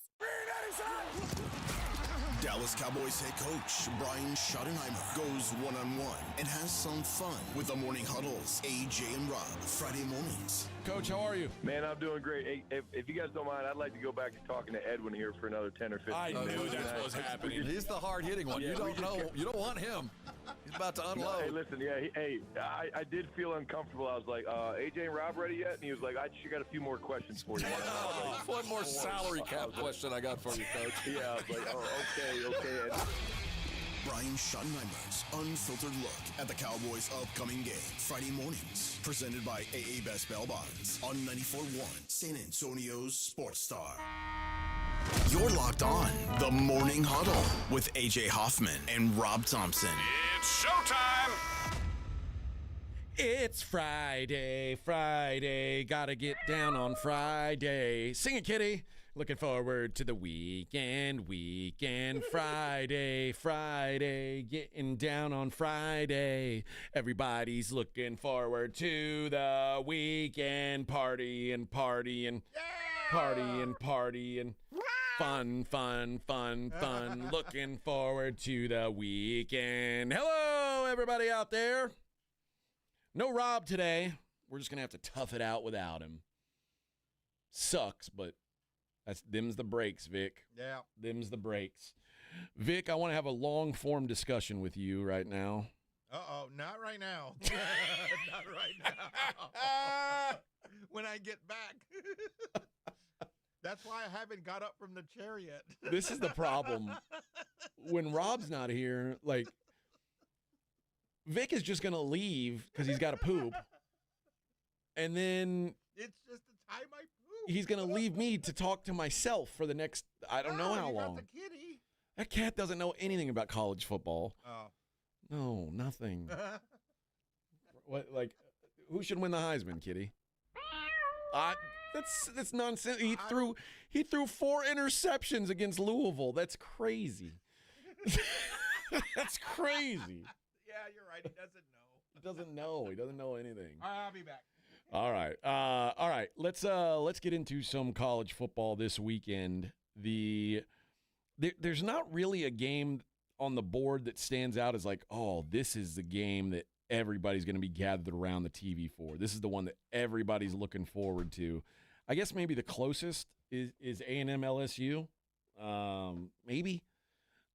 Dallas Cowboys head coach Brian Schottenheimer goes one-on-one and has some fun with the Morning Huddles, AJ and Rob, Friday mornings. Coach, how are you? Man, I'm doing great. Hey, if you guys don't mind, I'd like to go back to talking to Edwin here for another 10 or 15 I minutes. knew that's what was happening. He's the hard-hitting one. Yeah, You don't know. You don't want him. He's about to unload. No, hey, listen, I did feel uncomfortable. I was like, AJ and Rob ready yet? And he was like, I just got a few more questions for you. One more salary cap question I got for you, Coach. Yeah, I was like, oh, okay. And Brian Schottenheimer's unfiltered look at the Cowboys' upcoming game, Friday mornings, presented by AA Best Bail Bonds on 94.1 San Antonio's Sports Star. You're locked on the Morning Huddle with AJ Hoffman and Rob Thompson. It's showtime! It's Friday, gotta get down on Friday. Sing it, kitty. Looking forward to the weekend, Friday, getting down on Friday. Everybody's looking forward to the weekend, partying. Fun. Looking forward to the weekend. Hello, everybody out there. No Rob today. We're just going to have to tough it out without him. Sucks, but them's the breaks, Vic. Yeah. Them's the breaks. Vic, I want to have a long-form discussion with you right now. Uh-oh, not right now. Not right now. When I get back. That's why I haven't got up from the chair yet. This is the problem. When Rob's not here, like, Vic is just going to leave because he's got to poop. And then it's just the time I poop. He's going to leave me to talk to myself for the next, I don't know how long. The kitty. That cat doesn't know anything about college football. Oh. No, nothing. What, like, who should win the Heisman, kitty? That's nonsense. He threw 4 interceptions against Louisville. That's crazy. That's crazy. Yeah, you're right. He doesn't know. He doesn't know. He doesn't know anything. All right, I'll be back. All right. Let's get into some college football this weekend. There's not really a game on the board that stands out as like, oh, this is the game that everybody's going to be gathered around the TV for. This is the one that everybody's looking forward to. I guess maybe the closest is A&M LSU, maybe.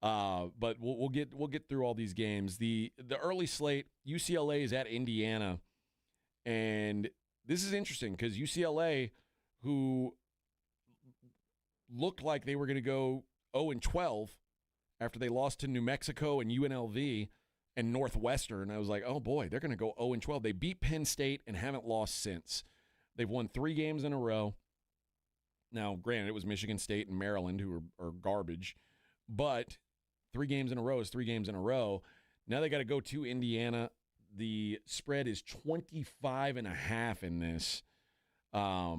But we'll get through all these games. The early slate, UCLA is at Indiana, and this is interesting because UCLA, who looked like they were going to go 0-12 after they lost to New Mexico and UNLV and Northwestern, I was like, oh boy, they're going to go 0-12. They beat Penn State and haven't lost since. They've won 3 games in a row. Now, granted, it was Michigan State and Maryland who are garbage, but 3 games in a row is 3 games in a row. Now they got to go to Indiana. The spread is 25.5 in this. I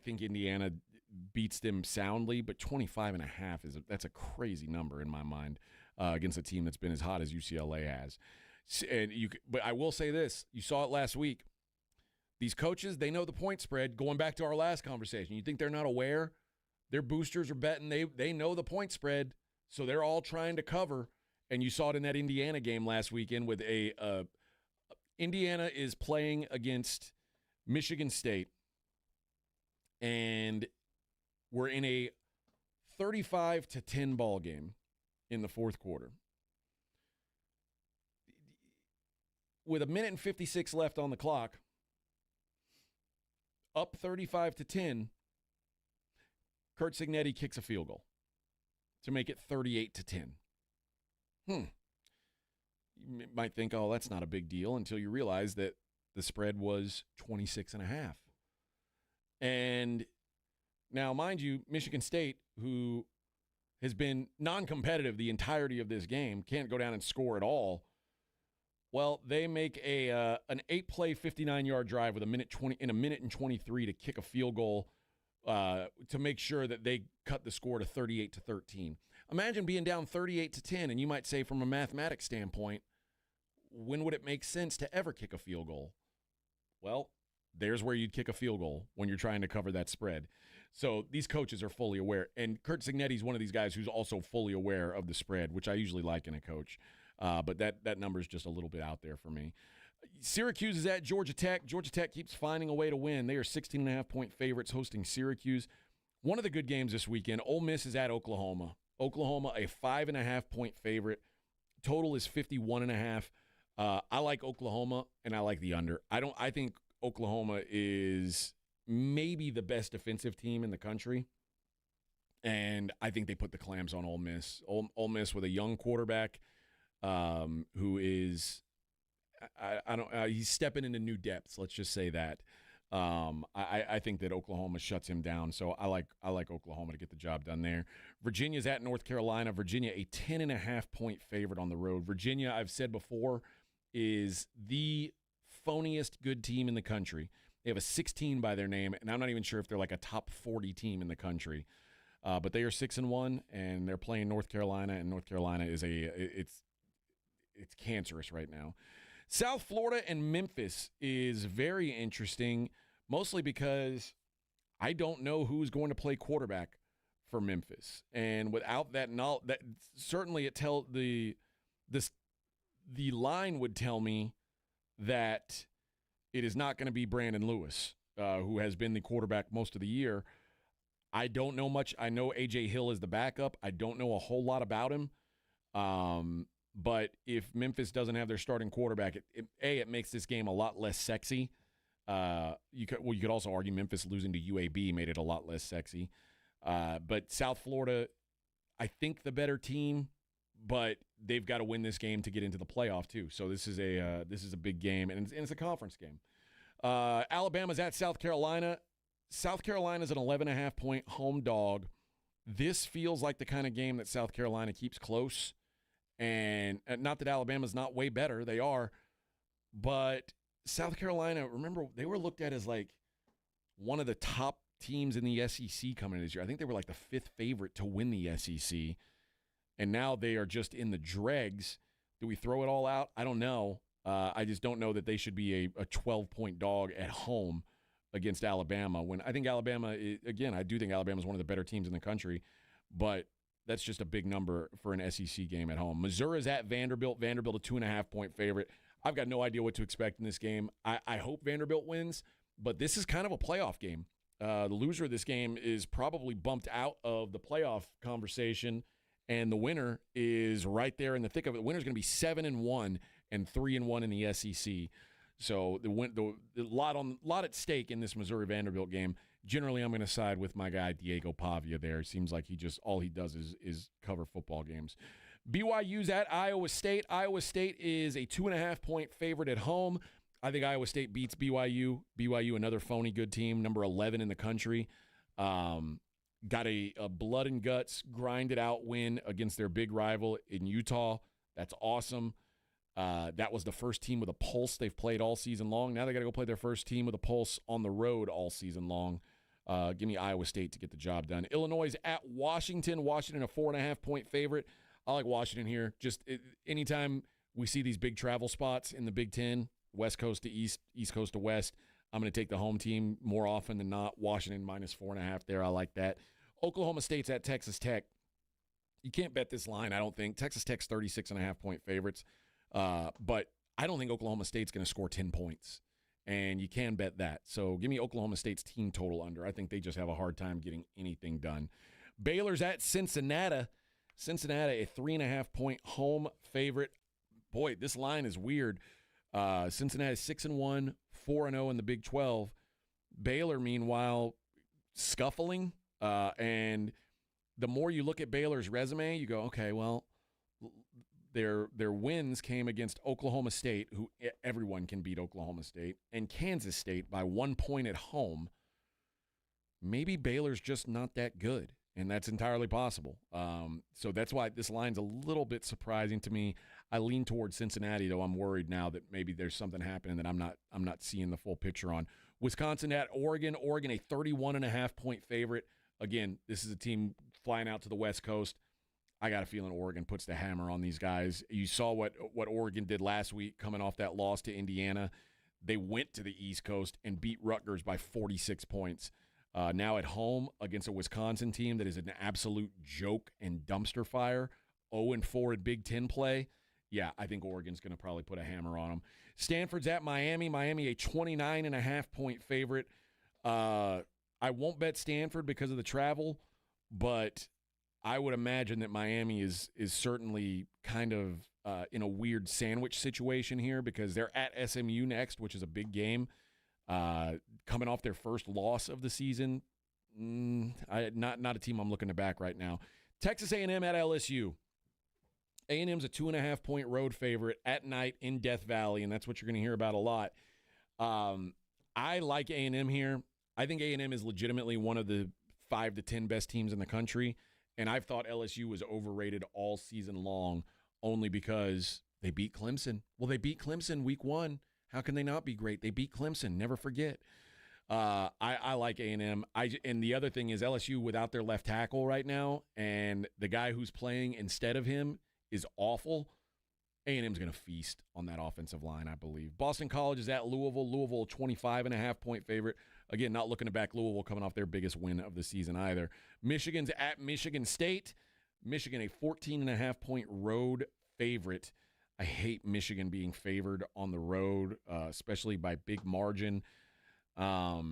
think Indiana beats them soundly, but 25.5 that's a crazy number in my mind against a team that's been as hot as UCLA has. But I will say this: you saw it last week. These coaches, they know the point spread. Going back to our last conversation, you think they're not aware? Their boosters are betting they know the point spread, so they're all trying to cover. And you saw it in that Indiana game last weekend with Indiana is playing against Michigan State, and we're in a 35-10 ball game in the fourth quarter. With 1:56 left on the clock, up 35-10, Kurt Cignetti kicks a field goal to make it 38-10. You might think, oh, that's not a big deal until you realize that the spread was 26.5. And Now, mind you, Michigan State, who has been non-competitive the entirety of this game, can't go down and score at all. Well, they make an 8-play, 59-yard drive with a minute 23 to kick a field goal to make sure that they cut the score to 38-13. Imagine being down 38-10, and you might say, from a mathematics standpoint, when would it make sense to ever kick a field goal? Well, there's where you'd kick a field goal when you're trying to cover that spread. So these coaches are fully aware. And Kurt Cignetti's one of these guys who's also fully aware of the spread, which I usually like in a coach. But that number is just a little bit out there for me. Syracuse is at Georgia Tech. Georgia Tech keeps finding a way to win. They are 16.5-point favorites hosting Syracuse. One of the good games this weekend, Ole Miss is at Oklahoma. Oklahoma, a 5.5-point favorite. Total is 51.5. I like Oklahoma, and I like the under. I think Oklahoma is maybe the best defensive team in the country, and I think they put the clams on Ole Miss. Ole Miss with a young quarterback who is he's stepping into new depths. Let's just say that. I think that Oklahoma shuts him down, so I like Oklahoma to get the job done there. Virginia's at North Carolina. Virginia, a 10.5-point favorite on the road. Virginia, I've said before, is the phoniest good team in the country. They have a 16 by their name, and I'm not even sure if they're like a top 40 team in the country. But they are 6-1, and they're playing North Carolina, and North Carolina is it's cancerous right now. South Florida and Memphis is very interesting, mostly because I don't know who's going to play quarterback for Memphis, and without that knowledge, that certainly the line would tell me that it is not going to be Brandon Lewis, who has been the quarterback most of the year. I don't know much. I know A.J. Hill is the backup. I don't know a whole lot about him. But if Memphis doesn't have their starting quarterback, it makes this game a lot less sexy. You could also argue Memphis losing to UAB made it a lot less sexy. But South Florida, I think the better team, but they've got to win this game to get into the playoff too. So this is a big game, and it's a conference game. Alabama's at South Carolina. South Carolina's an 11.5-point home dog. This feels like the kind of game that South Carolina keeps close. And not that Alabama's not way better. They are. But South Carolina, remember, they were looked at as like one of the top teams in the SEC coming in this year. I think they were like the 5th favorite to win the SEC. And now they are just in the dregs. Do we throw it all out? I don't know. I just don't know that they should be a 12-point dog at home against Alabama. When I think Alabama, I do think Alabama is one of the better teams in the country. But that's just a big number for an SEC game at home. Missouri's at Vanderbilt. Vanderbilt, a 2.5-point favorite. I've got no idea what to expect in this game. I hope Vanderbilt wins, but this is kind of a playoff game. The loser of this game is probably bumped out of the playoff conversation, and the winner is right there in the thick of it. The winner's going to be 7-1 and 3-1 in the SEC. So the lot at stake in this Missouri-Vanderbilt game. Generally, I'm going to side with my guy Diego Pavia there. It seems like all he does is cover football games. BYU's at Iowa State. Iowa State is a 2.5-point favorite at home. I think Iowa State beats BYU. BYU, another phony good team, number 11 in the country. Got a blood and guts, grinded out win against their big rival in Utah. That's awesome. That was the first team with a pulse they've played all season long. Now they got to go play their first team with a pulse on the road all season long. Give me Iowa State to get the job done. Illinois at Washington. Washington, a 4.5-point favorite. I like Washington here. Anytime we see these big travel spots in the Big Ten, West Coast to East, East Coast to West, I'm going to take the home team more often than not. Washington minus 4.5 there. I like that. Oklahoma State's at Texas Tech. You can't bet this line, I don't think. Texas Tech's 36.5-point favorites. But I don't think Oklahoma State's going to score 10 points. And you can bet that. So give me Oklahoma State's team total under. I think they just have a hard time getting anything done. Baylor's at Cincinnati. Cincinnati, a 3.5-point home favorite. Boy, this line is weird. Cincinnati 6-1, 4-0 in the Big 12. Baylor, meanwhile, scuffling. And the more you look at Baylor's resume, you go, okay, well, their wins came against Oklahoma State, who everyone can beat Oklahoma State, and Kansas State by 1 point at home. maybe Baylor's just not that good, and that's entirely possible. So that's why this line's a little bit surprising to me. I lean towards Cincinnati, though I'm worried now that maybe there's something happening that I'm not seeing the full picture on. Wisconsin at Oregon. Oregon, a 31.5-point favorite. Again, this is a team flying out to the West Coast. I got a feeling Oregon puts the hammer on these guys. You saw what Oregon did last week coming off that loss to Indiana. They went to the East Coast and beat Rutgers by 46 points. Now at home against a Wisconsin team that is an absolute joke and dumpster fire, 0-4 in Big Ten play. Yeah, I think Oregon's going to probably put a hammer on them. Stanford's at Miami. Miami, a 29.5-point favorite. I won't bet Stanford because of the travel, but I would imagine that Miami is certainly kind of in a weird sandwich situation here because they're at SMU next, which is a big game. Coming off their first loss of the season, not a team I'm looking to back right now. Texas A&M at LSU. A&M's a 2.5-point road favorite at night in Death Valley, and that's what you're going to hear about a lot. I like A&M here. I think A&M is legitimately one of the 5 to 10 best teams in the country. And I've thought LSU was overrated all season long only because they beat Clemson. Well, they beat Clemson week 1. How can they not be great? They beat Clemson. Never forget. I like A&M. And the other thing is LSU without their left tackle right now, and the guy who's playing instead of him is awful. A&M's going to feast on that offensive line, I believe. Boston College is at Louisville. Louisville, 25.5-point favorite. Again, not looking to back Louisville coming off their biggest win of the season either. Michigan's at Michigan State. Michigan, a 14.5-point road favorite. I hate Michigan being favored on the road, especially by big margin. Their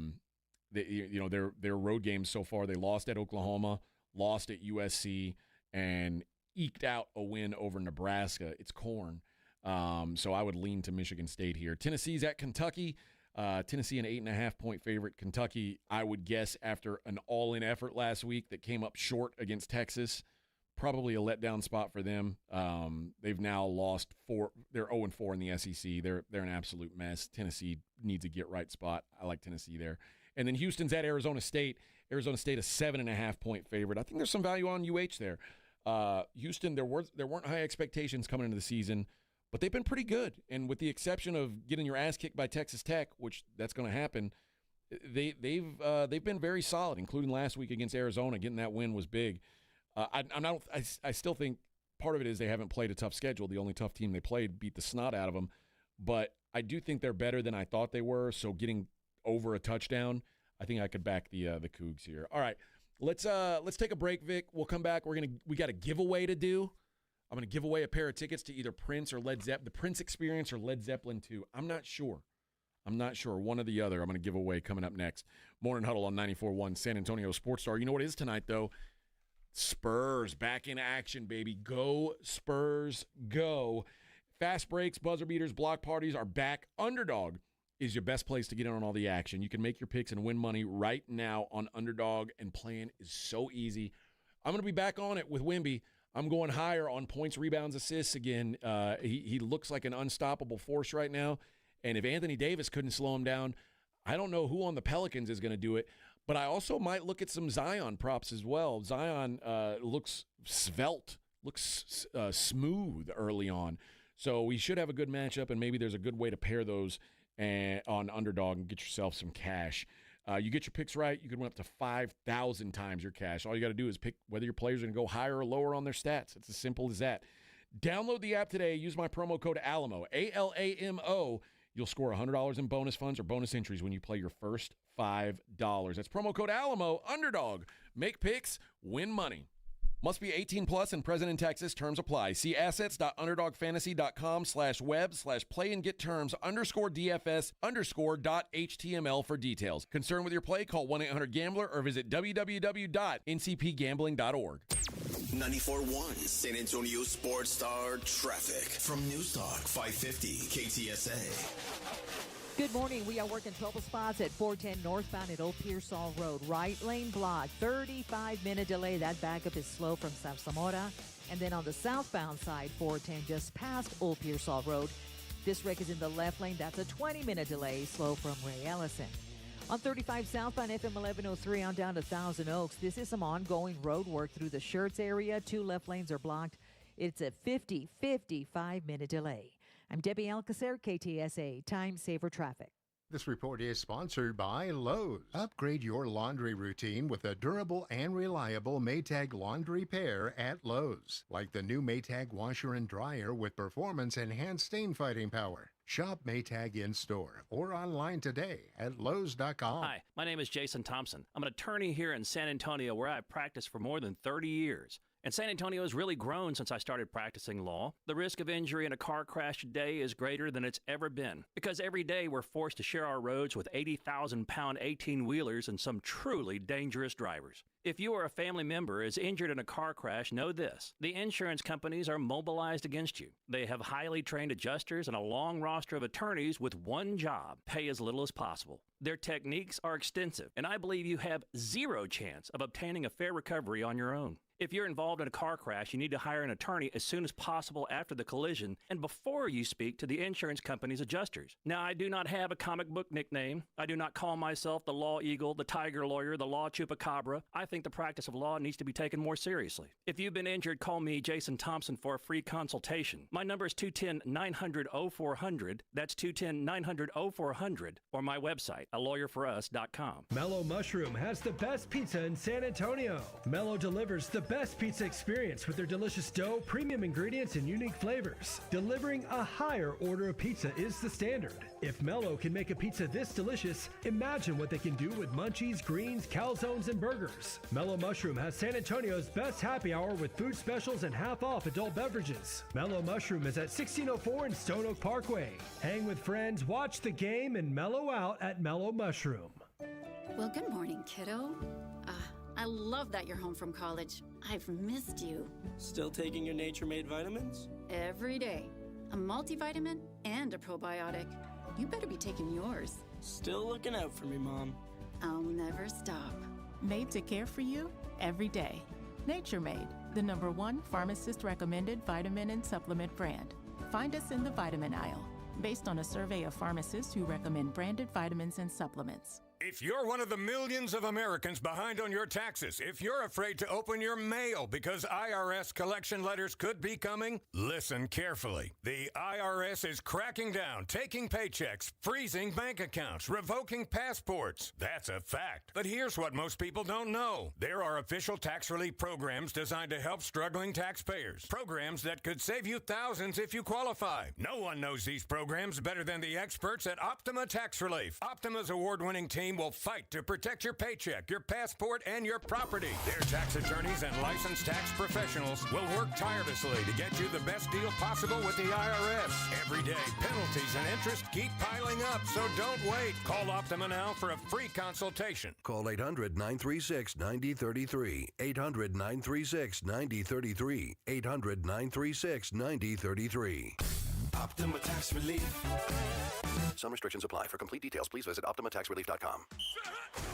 road games so far, they lost at Oklahoma, lost at USC, and eked out a win over Nebraska. It's corn. So I would lean to Michigan State here. Tennessee's at Kentucky. Tennessee, an 8.5-point favorite. Kentucky, I would guess, after an all-in effort last week that came up short against Texas, probably a letdown spot for them. They've now lost 4. They're 0-4 in the SEC. They're an absolute mess. Tennessee needs a get-right spot. I like Tennessee there. And then Houston's at Arizona State. Arizona State, a 7.5-point favorite. I think there's some value on UH there. Houston, there weren't high expectations coming into the season, but they've been pretty good. And with the exception of getting your ass kicked by Texas Tech, which that's going to happen, they've been very solid, including last week against Arizona. Getting that win was big. I still think part of it is they haven't played a tough schedule. The only tough team they played beat the snot out of them. But I do think they're better than I thought they were. So getting over a touchdown, I think I could back the Cougs here. All right, let's take a break, Vic. We'll come back. We got a giveaway to do. I'm going to give away a pair of tickets to either Prince or Led Zeppelin, the Prince Experience or Led Zeppelin 2. I'm not sure. One or the other. I'm going to give away coming up next. Morning Huddle on 94.1 San Antonio Sports Star. You know what it is tonight, though? Spurs back in action, baby. Go Spurs, go. Fast breaks, buzzer beaters, block parties are back. Underdog is your best place to get in on all the action. You can make your picks and win money right now on Underdog, and playing is so easy. I'm going to be back on it with Wimby. I'm going higher on points, rebounds, assists again. He looks like an unstoppable force right now, and if Anthony Davis couldn't slow him down, I don't know who on the Pelicans is going to do it. But I also might look at some Zion props as well. Zion looks svelte, looks smooth early on. So we should have a good matchup, and maybe there's a good way to pair those on Underdog and get yourself some cash. You get your picks right, you can win up to 5,000 times your cash. All you got to do is pick whether your players are going to go higher or lower on their stats. It's as simple as that. Download the app today. Use my promo code ALAMO, ALAMO. You'll score $100 in bonus funds or bonus entries when you play your first $5. That's promo code ALAMO, Underdog. Make picks, win money. Must be 18 plus and present in Texas. Terms apply. See assets.underdogfantasy.com/web/play and get terms _DFS_.html for details. Concerned with your play? Call 1-800-GAMBLER or visit www.ncpgambling.org. 94.1 San Antonio Sports Star traffic from News Talk 550 KTSA. Good morning. We are working trouble spots at 410 northbound at Old Pearsall Road. Right lane blocked. 35-minute delay. That backup is slow from South Zamora. And then on the southbound side, 410 just past Old Pearsall Road. This wreck is in the left lane. That's a 20-minute delay. Slow from Ray Ellison. On 35 southbound FM 1103 on down to Thousand Oaks, this is some ongoing road work through the Schertz area. 2 left lanes are blocked. It's a 55-minute delay. I'm Debbie Alcacer, KTSA, Time Saver Traffic. This report is sponsored by Lowe's. Upgrade your laundry routine with a durable and reliable Maytag laundry pair at Lowe's. Like the new Maytag washer and dryer with performance-enhanced stain-fighting power. Shop Maytag in-store or online today at Lowe's.com. Hi, my name is Jason Thompson. I'm an attorney here in San Antonio where I've practiced for more than 30 years. And San Antonio has really grown since I started practicing law. The risk of injury in a car crash today is greater than it's ever been because every day we're forced to share our roads with 80,000-pound 18-wheelers and some truly dangerous drivers. If you or a family member is injured in a car crash, know this. The insurance companies are mobilized against you. They have highly trained adjusters and a long roster of attorneys with one job: pay as little as possible. Their techniques are extensive, and I believe you have zero chance of obtaining a fair recovery on your own. If you're involved in a car crash, you need to hire an attorney as soon as possible after the collision and before you speak to the insurance company's adjusters. Now, I do not have a comic book nickname. I do not call myself the Law Eagle, the Tiger Lawyer, the Law Chupacabra. I think the practice of law needs to be taken more seriously. If you've been injured, call me, Jason Thompson, for a free consultation. My number is 210-900-0400. That's 210-900-0400. Or my website, alawyerforus.com. Mellow Mushroom has the best pizza in San Antonio. Mellow delivers the best pizza experience with their delicious dough, premium ingredients, and unique flavors. Delivering a higher order of pizza is the standard. If Mellow can make a pizza this delicious, imagine what they can do with munchies, greens, calzones, and burgers. Mellow Mushroom has San Antonio's best happy hour with food specials and half-off adult beverages. Mellow Mushroom is at 1604 in Stone Oak Parkway. Hang with friends, watch the game, and mellow out at Mellow Mushroom. Well, good morning, kiddo. I love that you're home from college. I've missed you. Still taking your nature-made vitamins? Every day. A multivitamin and a probiotic. You better be taking yours. Still looking out for me, Mom. I'll never stop. Made to care for you every day. Nature Made, the #1 pharmacist-recommended vitamin and supplement brand. Find us in the vitamin aisle, based on a survey of pharmacists who recommend branded vitamins and supplements. If you're one of the millions of Americans behind on your taxes, if you're afraid to open your mail because IRS collection letters could be coming, listen carefully. The IRS is cracking down, taking paychecks, freezing bank accounts, revoking passports. That's a fact. But here's what most people don't know. There are official tax relief programs designed to help struggling taxpayers. Programs that could save you thousands if you qualify. No one knows these programs better than the experts at Optima Tax Relief. Optima's award-winning team will fight to protect your paycheck, your passport, and your property. Their tax attorneys and licensed tax professionals will work tirelessly to get you the best deal possible with the IRS. Every day, penalties and interest keep piling up, so don't wait. Call Optima now for a free consultation. Call 800-936-9033. 800-936-9033. 800-936-9033. Optima Tax Relief. Some restrictions apply. For complete details, please visit OptimaTaxRelief.com.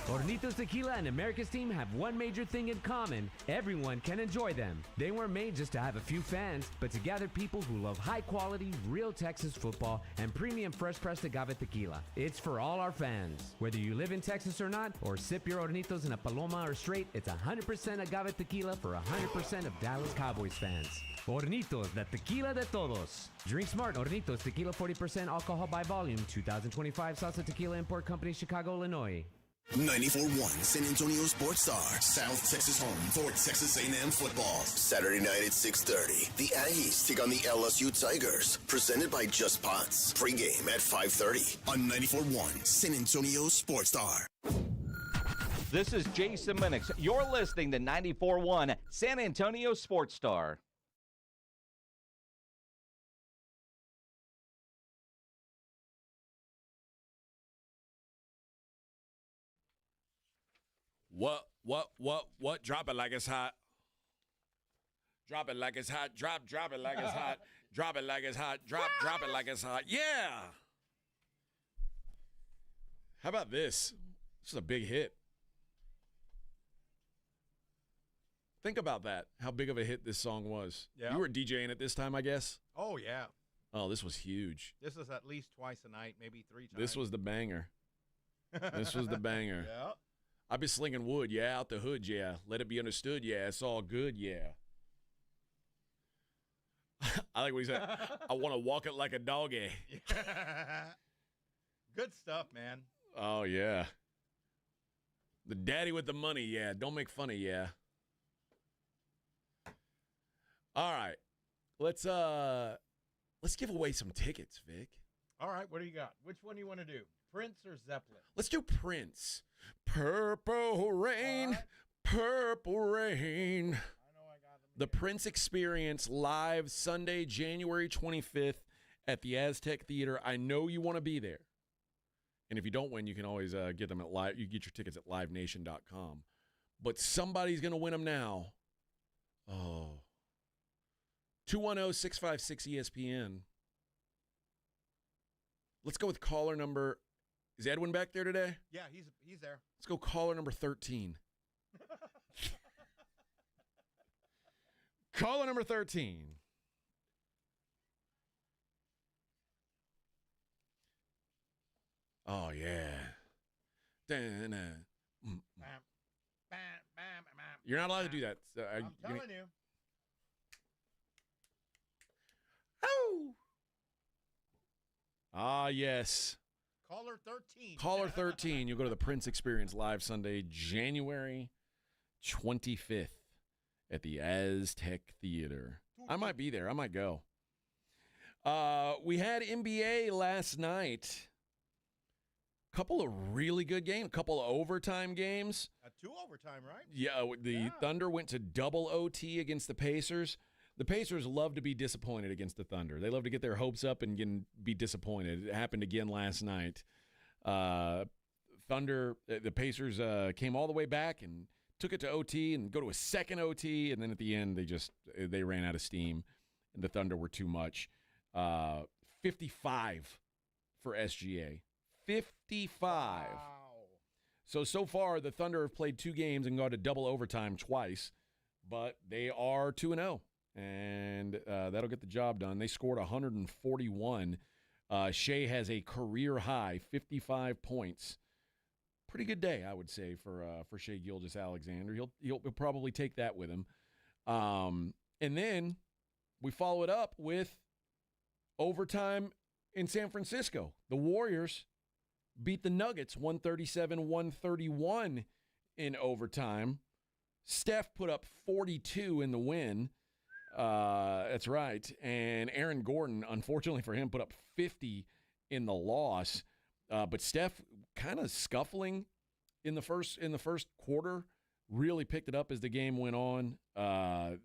Hornitos Tequila and America's team have one major thing in common. Everyone can enjoy them. They weren't made just to have a few fans, but to gather people who love high-quality, real Texas football and premium fresh-pressed agave tequila. It's for all our fans. Whether you live in Texas or not, or sip your Hornitos in a Paloma or straight, it's 100% agave tequila for 100% of Dallas Cowboys fans. Hornitos, the tequila de todos. Drink smart. Hornitos Tequila, 40% alcohol by volume. 2025 Salsa Tequila Import Company, Chicago, Illinois. 94.1 San Antonio Sports Star, South Texas home for Texas A&M football. Saturday night at 6:30. The Aggies take on the LSU Tigers. Presented by Just Pots. Pre-game at 5:30 on 94.1 San Antonio Sports Star. This is Jason Minix. You're listening to 94.1 San Antonio Sports Star. What? Drop it like it's hot. Drop it like it's hot. Drop it like it's hot. Drop it like it's hot. Drop it like it's hot. Yeah. How about this? This is a big hit. Think about that, how big of a hit this song was. Yeah. You were DJing it this time, I guess? Oh, yeah. Oh, this was huge. This is at least twice a night, maybe 3 times. This was the banger. This was the banger. Yeah. I be slinging wood, yeah, out the hood, yeah. Let it be understood, yeah, it's all good, yeah. I like what he said. I want to walk it like a doggy. Good stuff, man. Oh, yeah. The daddy with the money, yeah. Don't make funny, yeah. All right. Let's give away some tickets, Vic. All right, what do you got? Which one do you want to do? Prince or Zeppelin? Let's do Prince. Purple Rain, right. Purple Rain. The Prince Experience live Sunday, January 25th at the Aztec Theater. I know you want to be there. And if you don't win, you can always get them at live. You get your tickets at livenation.com. But somebody's going to win them now. Oh. 210-656-ESPN. Let's go with caller number. Is Edwin back there today? Yeah, he's there. Let's go caller number 13. Caller number 13. Oh, yeah. You're not allowed to do that. I'm telling you. Oh. Ah, yes. Caller 13. Caller 13. You'll go to the Prince Experience live Sunday, January 25th at the Aztec Theater. I might be there. I might go. We had NBA last night. Couple of really good games. Couple of overtime games. 2 overtime, right? Yeah, the Thunder went to double OT against the Pacers. The Pacers love to be disappointed against the Thunder. They love to get their hopes up and be disappointed. It happened again last night. The Pacers came all the way back and took it to OT and go to a second OT, and then at the end they ran out of steam, and the Thunder were too much. 55 for SGA. 55. Wow. So far, the Thunder have played 2 games and gone to double overtime twice, but they are 2-0, and that'll get the job done. They scored 141. Shea has a career high, 55 points. Pretty good day, I would say, for Shea Gilgeous-Alexander. He'll probably take that with him. And then we follow it up with overtime in San Francisco. The Warriors beat the Nuggets 137-131 in overtime. Steph put up 42 in the win. That's right. And Aaron Gordon, unfortunately for him, put up 50 in the loss. But Steph kind of scuffling in the first quarter, really picked it up as the game went on. At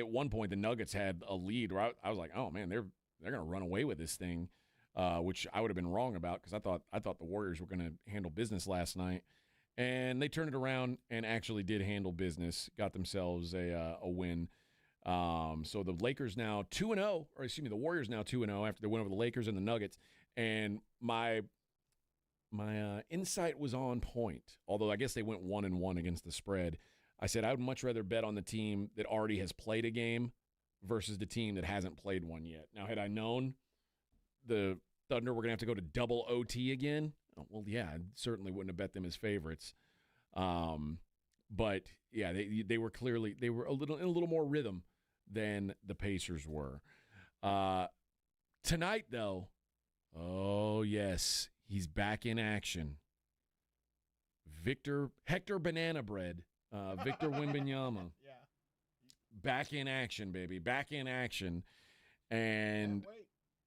one point the Nuggets had a lead where I was like, oh man, they're going to run away with this thing, which I would have been wrong about because I thought the Warriors were going to handle business last night, and they turned it around and actually did handle business, got themselves a win. So the Lakers now 2-0, or excuse me, the Warriors now 2-0 after they went over the Lakers and the Nuggets. And my insight was on point, although I guess they went 1-1 against the spread. I said I would much rather bet on the team that already has played a game versus the team that hasn't played one yet. Now, had I known the Thunder were going to have to go to double OT again, well, yeah, I certainly wouldn't have bet them as favorites. But yeah, they were clearly in a little more rhythm than the Pacers were. Tonight, though, oh yes, he's back in action. Hector Banana Bread, Victor Wembanyama. Yeah. Back in action, baby. Back in action. And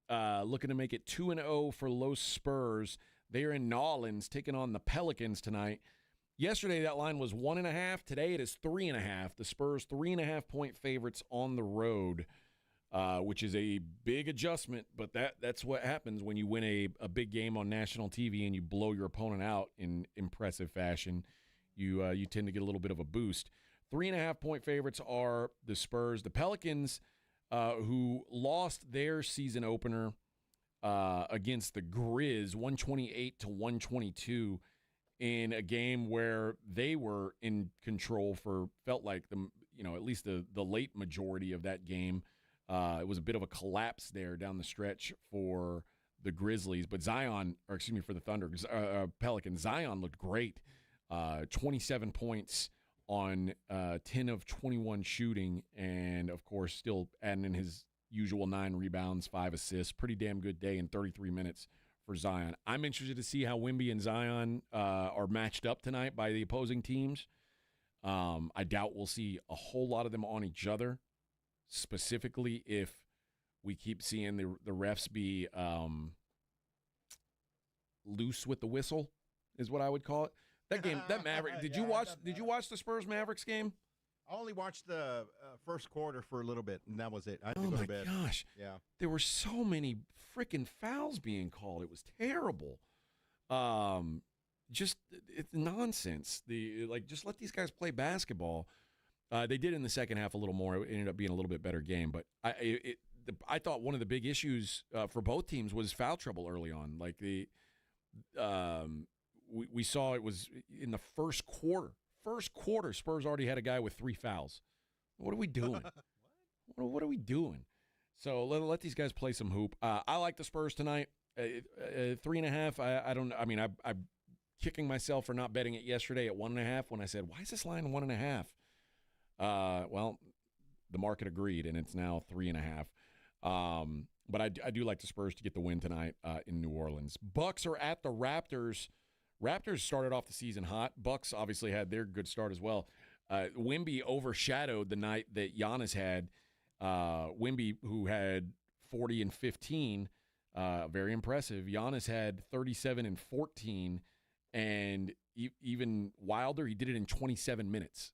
looking to make it 2-0 for Los Spurs. They are in New Orleans taking on the Pelicans tonight. Yesterday, that line was 1.5. Today, it is 3.5. The Spurs 3.5-point favorites on the road, which is a big adjustment. But that's what happens when you win a big game on national TV and you blow your opponent out in impressive fashion. You tend to get a little bit of a boost. 3.5-point favorites are the Spurs. The Pelicans, who lost their season opener against the Grizz, 128-122, in a game where they were in control felt like at least the late majority of that game. It was a bit of a collapse there down the stretch for the Grizzlies. But for the Thunder, Pelicans, Zion looked great. 27 points on 10 of 21 shooting, and, of course, still adding in his usual 9 rebounds, 5 assists. Pretty damn good day in 33 minutes for Zion. I'm interested to see how Wemby and Zion are matched up tonight by the opposing teams. I doubt we'll see a whole lot of them on each other, specifically if we keep seeing the refs be loose with the whistle, is what I would call it. That game, that Maverick. Did you watch the Spurs Mavericks game? I only watched the first quarter for a little bit, and that was it. I had to go to bed. Oh, my gosh. Yeah. There were so many freaking fouls being called. It was terrible. It's nonsense. Just let these guys play basketball. They did in the second half a little more. It ended up being a little bit better game. But I thought one of the big issues for both teams was foul trouble early on. Like we saw it was in the first quarter. First quarter, Spurs already had a guy with 3 fouls. What are we doing? What are we doing? So let these guys play some hoop. I like the Spurs tonight. 3.5. I'm kicking myself for not betting it yesterday at 1.5 when I said, why is this line 1.5? Well, the market agreed, and it's now 3.5. But I do like the Spurs to get the win tonight in New Orleans. Bucks are at the Raptors. Raptors started off the season hot. Bucks obviously had their good start as well. Wemby overshadowed the night that Giannis had. Wemby, who had 40 and 15, very impressive. Giannis had 37 and 14, and even wilder, he did it in 27 minutes.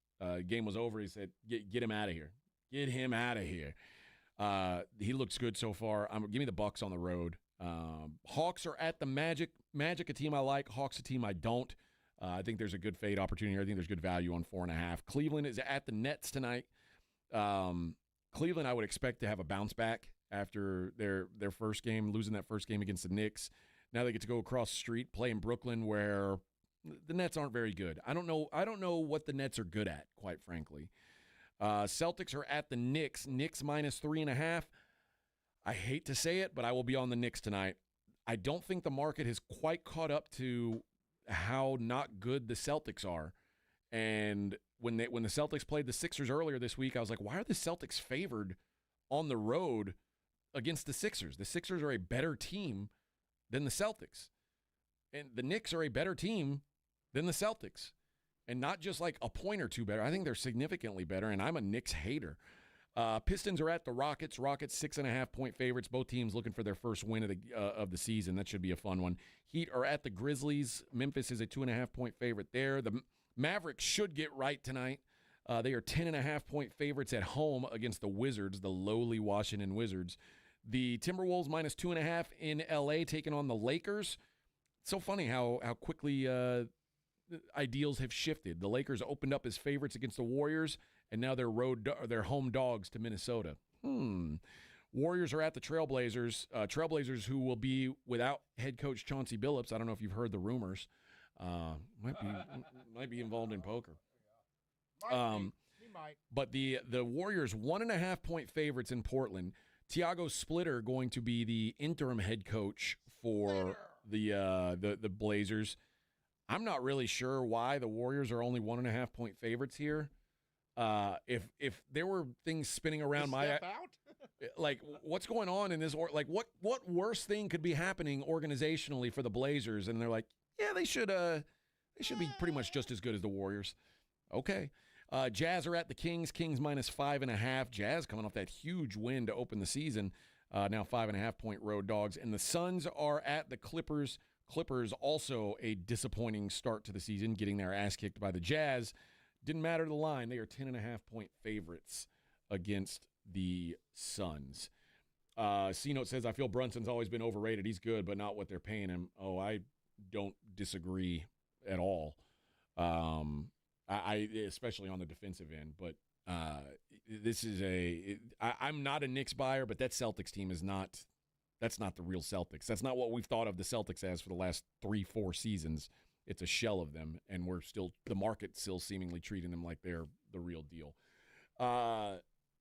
Game was over. He said, "Get him out of here. Get him out of here." He looks good so far. Give me the Bucks on the road. Hawks are at the Magic. Magic, a team I like. Hawks, a team I don't. I think there's a good fade opportunity here. I think there's good value on 4.5. Cleveland is at the Nets tonight. Cleveland, I would expect to have a bounce back after their first game, losing that first game against the Knicks. Now they get to go across the street, play in Brooklyn, where the Nets aren't very good. I don't know what the Nets are good at, quite frankly. Celtics are at the Knicks. Knicks minus 3.5. I hate to say it, but I will be on the Knicks tonight. I don't think the market has quite caught up to how not good the Celtics are. And when the Celtics played the Sixers earlier this week, I was like, why are the Celtics favored on the road against the Sixers? The Sixers are a better team than the Celtics. And the Knicks are a better team than the Celtics. And not just like a point or two better. I think they're significantly better, and I'm a Knicks hater. Pistons are at the Rockets. Rockets 6.5-point favorites. Both teams looking for their first win of the season. That should be a fun one. Heat are at the Grizzlies. Memphis is a 2.5-point favorite there. The Mavericks should get right tonight. They are 10.5-point favorites at home against the Wizards, the lowly Washington Wizards. The Timberwolves minus 2.5 in L.A. taking on the Lakers. It's so funny how quickly ideals have shifted. The Lakers opened up as favorites against the Warriors, and now they're home dogs to Minnesota. Warriors are at the Trailblazers. Trailblazers who will be without head coach Chauncey Billups. I don't know if you've heard the rumors. Might be involved in poker. He might. But the Warriors 1.5-point favorites in Portland. Thiago Splitter going to be the interim head coach for the Blazers. I'm not really sure why the Warriors are only 1.5-point favorites here. If there were things spinning around like what's going on in this, or like what worse thing could be happening organizationally for the Blazers? And they're like, yeah, they should be pretty much just as good as the Warriors. Okay. Jazz are at the Kings. Kings minus 5.5. Jazz coming off that huge win to open the season. Now 5.5-point road dogs. And the Suns are at the Clippers. Clippers also a disappointing start to the season, getting their ass kicked by the Jazz. Didn't matter the line. They are 10.5-point favorites against the Suns. C-Note says, I feel Brunson's always been overrated. He's good, but not what they're paying him. Oh, I don't disagree at all. I especially on the defensive end. But this is I'm not a Knicks buyer, but that Celtics team is not – that's not the real Celtics. That's not what we've thought of the Celtics as for the last 3-4 seasons. It's a shell of them, and the market's still seemingly treating them like they're the real deal.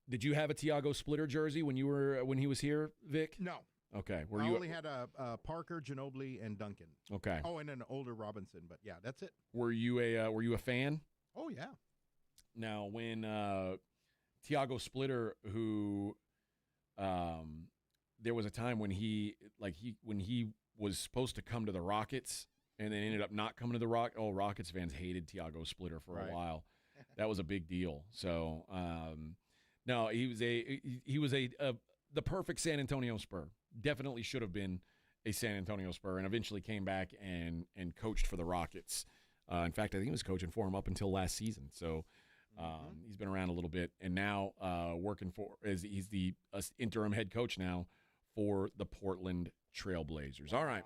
Did you have a Thiago Splitter jersey when he was here, Vic? No. Okay. I only had Parker, Ginobili, and Duncan. Okay. Oh, and an older Robinson, but yeah, that's it. Were you a fan? Oh yeah. Now, when Tiago Splitter, who there was a time when he was supposed to come to the Rockets and then ended up not coming to the Rockets fans hated Tiago Splitter for a while. That was a big deal. So, no, he was the perfect San Antonio Spur. Definitely should have been a San Antonio Spur, and eventually came back and coached for the Rockets. In fact, I think he was coaching for him up until last season. So he's been around a little bit, and now he's the interim head coach now for the Portland Trailblazers. All right.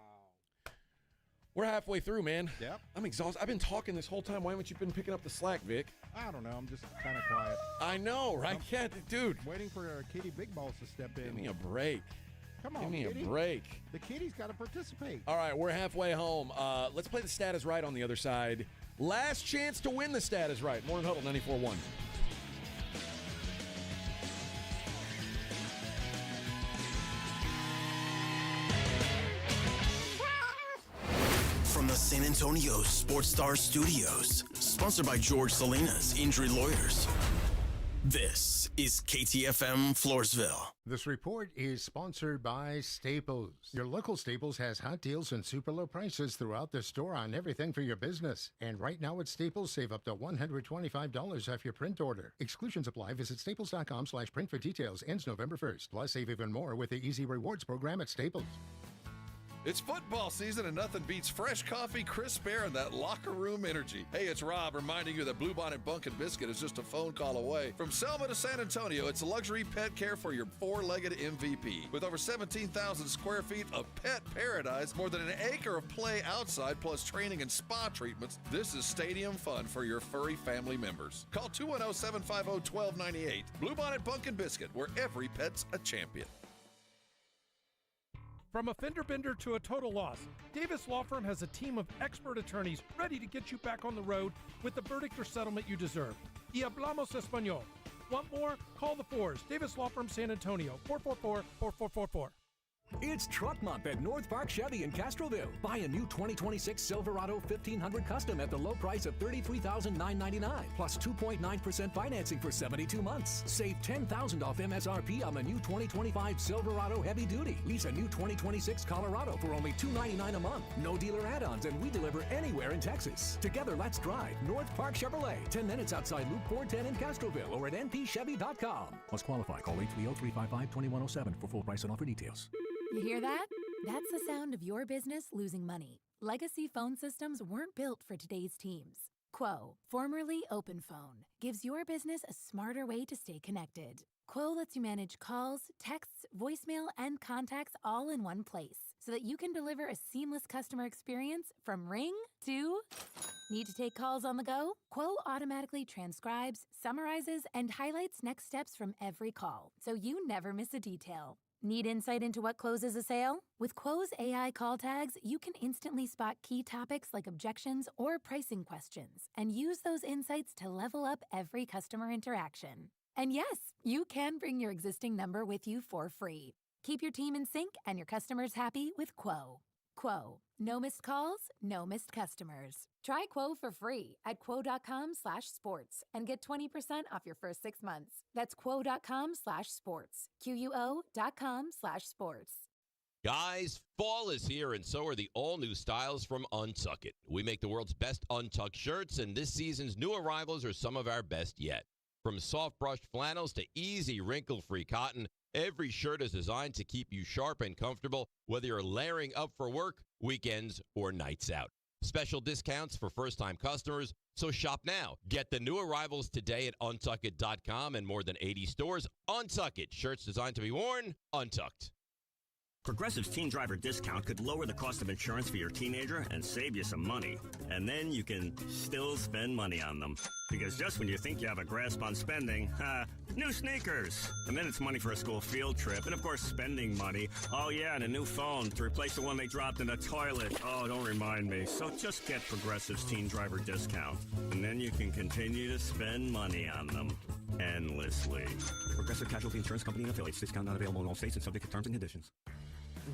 We're halfway through, man. Yep. I'm exhausted. I've been talking this whole time. Why haven't you been picking up the slack, Vic? I don't know. I'm just kind of quiet. I know, right? Yeah, dude. Waiting for Kitty Big Balls to step in. Give me a break. Come on, Give me Kitty. a break. The kitty's got to participate. All right, we're halfway home. Let's play the status right on the other side. Last chance to win the status right. Morning Huddle 94.1. From the San Antonio Sports Star Studios, sponsored by George Salinas Injury Lawyers. This is KTFM Floresville. This report is sponsored by Staples. Your local Staples has hot deals and super low prices throughout the store on everything for your business. And right now at Staples, save up to $125 off your print order. Exclusions apply. Visit staples.com/print for details. Ends November 1st. Plus, save even more with the Easy Rewards program at Staples. It's football season and nothing beats fresh coffee, crisp air, and that locker room energy. Hey, it's Rob reminding you that Bluebonnet Bunkin' Biscuit is just a phone call away. From Selma to San Antonio, it's luxury pet care for your four-legged MVP. With over 17,000 square feet of pet paradise, more than an acre of play outside, plus training and spa treatments, this is stadium fun for your furry family members. Call 210-750-1298. Bluebonnet Bunkin' Biscuit, where every pet's a champion. From a fender bender to a total loss, Davis Law Firm has a team of expert attorneys ready to get you back on the road with the verdict or settlement you deserve. Y hablamos español. Want more? Call the Fours. Davis Law Firm San Antonio, 444-4444. It's Truck Month at North Park Chevy in Castroville. Buy a new 2026 Silverado 1500 Custom at the low price of $33,999, plus 2.9% financing for 72 months. Save $10,000 off MSRP on the new 2025 Silverado Heavy Duty. Lease a new 2026 Colorado for only $299 a month. No dealer add-ons, and we deliver anywhere in Texas. Together, let's drive North Park Chevrolet. 10 minutes outside Loop 410 in Castroville or at npchevy.com. Must qualify. Call 830-355-2107 for full price and offer details. You hear that? That's the sound of your business losing money. Legacy phone systems weren't built for today's teams. Quo, formerly OpenPhone, gives your business a smarter way to stay connected. Quo lets you manage calls, texts, voicemail, and contacts all in one place so that you can deliver a seamless customer experience from ring to... Need to take calls on the go? Quo automatically transcribes, summarizes, and highlights next steps from every call, so you never miss a detail. Need insight into what closes a sale? With Quo's AI call tags, you can instantly spot key topics like objections or pricing questions and use those insights to level up every customer interaction. And yes, you can bring your existing number with you for free. Keep your team in sync and your customers happy with Quo. Quo. No missed calls, no missed customers. Try Quo for free at quo.com/sports and get 20% off your first 6 months. That's quo.com/sports. QUO.com/sports. Guys, fall is here, and so are the all-new styles from Untuck It. We make the world's best untucked shirts, and this season's new arrivals are some of our best yet. From soft-brushed flannels to easy wrinkle-free cotton, every shirt is designed to keep you sharp and comfortable, whether you're layering up for work, weekends, or nights out. Special discounts for first-time customers, so shop now. Get the new arrivals today at untuckit.com and more than 80 stores. Untuck It, shirts designed to be worn, untucked. Progressive's Teen Driver discount could lower the cost of insurance for your teenager and save you some money. And then you can still spend money on them. Because just when you think you have a grasp on spending, new sneakers. And then it's money for a school field trip. And of course, spending money. Oh yeah, and a new phone to replace the one they dropped in the toilet. Oh, don't remind me. So just get Progressive's Teen Driver discount. And then you can continue to spend money on them endlessly. Progressive Casualty Insurance Company and affiliates. Discount not available in all states and subject to terms and conditions.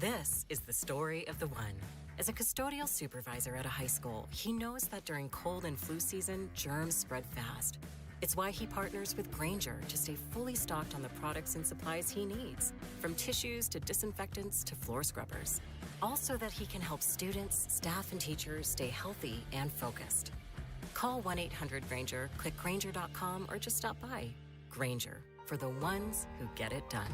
This is the story of the one. As a custodial supervisor at a high school, he knows that during cold and flu season, germs spread fast. It's why he partners with Grainger to stay fully stocked on the products and supplies he needs, from tissues to disinfectants to floor scrubbers. All so that he can help students, staff, and teachers stay healthy and focused. Call 1-800-GRAINGER, click Grainger.com, or just stop by. Grainger, for the ones who get it done.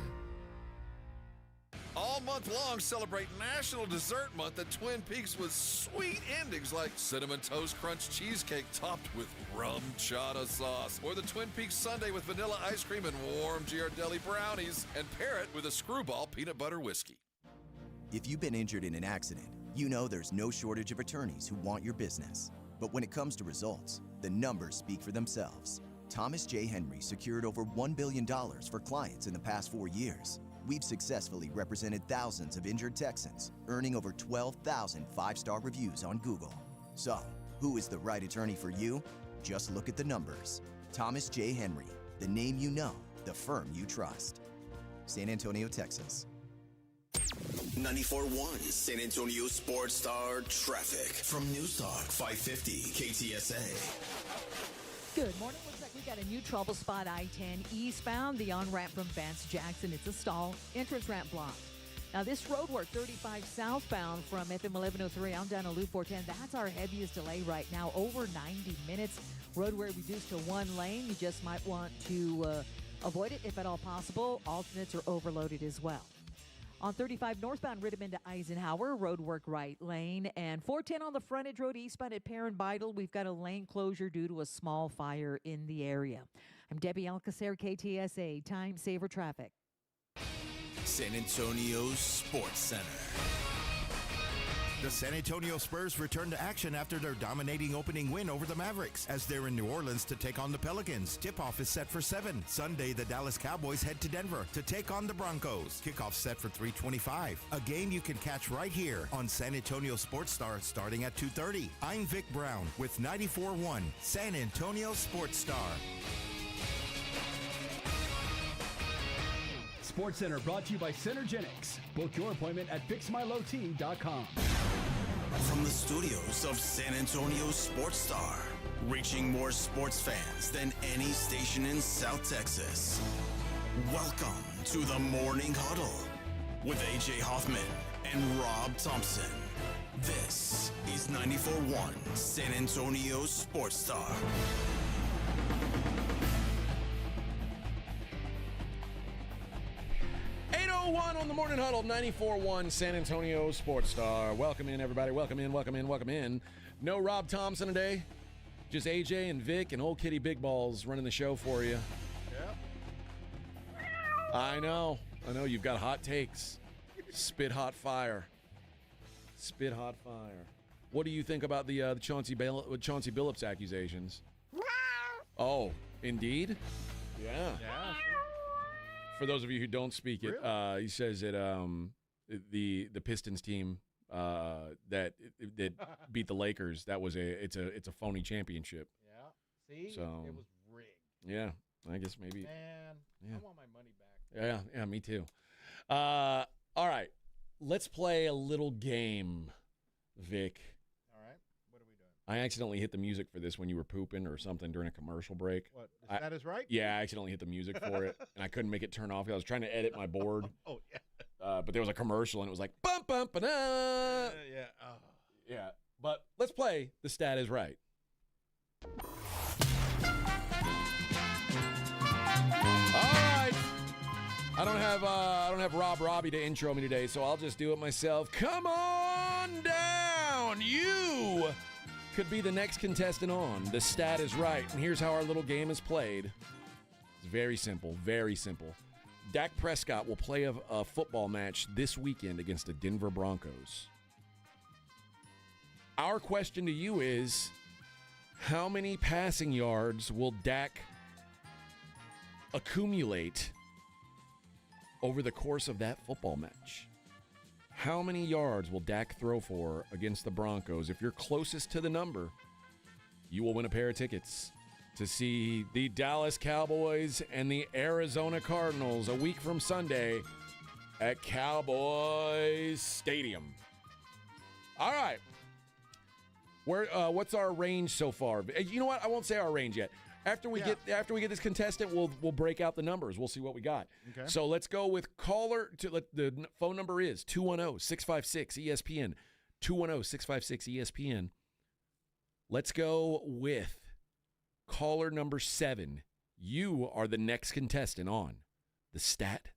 All month long, celebrate National Dessert Month at Twin Peaks with sweet endings like Cinnamon Toast Crunch Cheesecake topped with rum chata sauce, or the Twin Peaks Sundae with vanilla ice cream and warm Ghirardelli brownies, and pair it with a Screwball peanut butter whiskey. If you've been injured in an accident, you know there's no shortage of attorneys who want your business. But when it comes to results, the numbers speak for themselves. Thomas J. Henry secured over $1 billion for clients in the past 4 years. We've successfully represented thousands of injured Texans, earning over 12,000 five-star reviews on Google. So, who is the right attorney for you? Just look at the numbers. Thomas J. Henry, the name you know, the firm you trust. San Antonio, Texas. 94.1 San Antonio Sports Star traffic from News Talk 550 KTSA. Good morning. Looks like we got a new trouble spot, I-10 eastbound, the on-ramp from Vance Jackson. It's a stall. Entrance ramp blocked. Now, this road work 35 southbound from FM 1103 on down to Loop 410. That's our heaviest delay right now, over 90 minutes. Roadway reduced to one lane. You just might want to avoid it if at all possible. Alternates are overloaded as well. On 35 northbound Riddiman to Eisenhower, road work right lane. And 410 on the frontage road eastbound at Perrin Beidel, we've got a lane closure due to a small fire in the area. I'm Debbie Alcacer, KTSA, Time Saver Traffic. San Antonio Sports Center. The San Antonio Spurs return to action after their dominating opening win over the Mavericks as they're in New Orleans to take on the Pelicans. Tip-off is set for 7. Sunday, the Dallas Cowboys head to Denver to take on the Broncos. Kickoff set for 3:25. A game you can catch right here on San Antonio Sports Star starting at 2:30. I'm Vic Brown with 94.1 San Antonio Sports Star. Sports Center brought to you by Synergenics. Book your appointment at fixmylowt.com. From the studios of San Antonio Sports Star, reaching more sports fans than any station in South Texas. Welcome to the Morning Huddle with AJ Hoffman and Rob Thompson. This is 94.1 San Antonio Sports Star. 8:01 on the Morning Huddle, 94.1 San Antonio Sports Star. Welcome in, everybody. Welcome in, welcome in, welcome in. No Rob Thompson today. Just AJ and Vic and old Kitty Big Balls running the show for you. Yep. I know. You've got hot takes. Spit hot fire. Spit hot fire. What do you think about the Chauncey Billups accusations? Oh, indeed? Yeah. Yeah. For those of you who don't speak it, he says that the Pistons team that beat the Lakers, it's a phony championship. Yeah. See? So, it was rigged. Yeah. I guess maybe. Man, yeah. I want my money back. Yeah, me too. All right. Let's play a little game, Vic. All right. What are we doing? I accidentally hit the music for this when you were pooping or something during a commercial break. What? That is right? Yeah, I accidentally hit the music for it, and I couldn't make it turn off. I was trying to edit my board. Oh, yeah. But there was a commercial, and it was like, bum, bum, ba-da. Yeah. Oh. Yeah. But let's play The Stat Is Right. All right. I don't have Rob Robbie to intro me today, so I'll just do it myself. Come on down. You could be the next contestant on The Stat Is Right. And here's how our little game is played. It's very simple, very simple. Dak Prescott will play a football match this weekend against the Denver Broncos. Our question to you is, how many passing yards will Dak accumulate over the course of that football match? How many yards will Dak throw for against the Broncos? If you're closest to the number, you will win a pair of tickets to see the Dallas Cowboys and the Arizona Cardinals a week from Sunday at Cowboys Stadium. All right. What's our range so far? You know what? I won't say our range yet. After we get this contestant, we'll break out the numbers. We'll see what we got. Okay. So let's go with caller. The phone number is 210-656-ESPN. 210-656-ESPN. Let's go with caller number 7. You are the next contestant on The Stat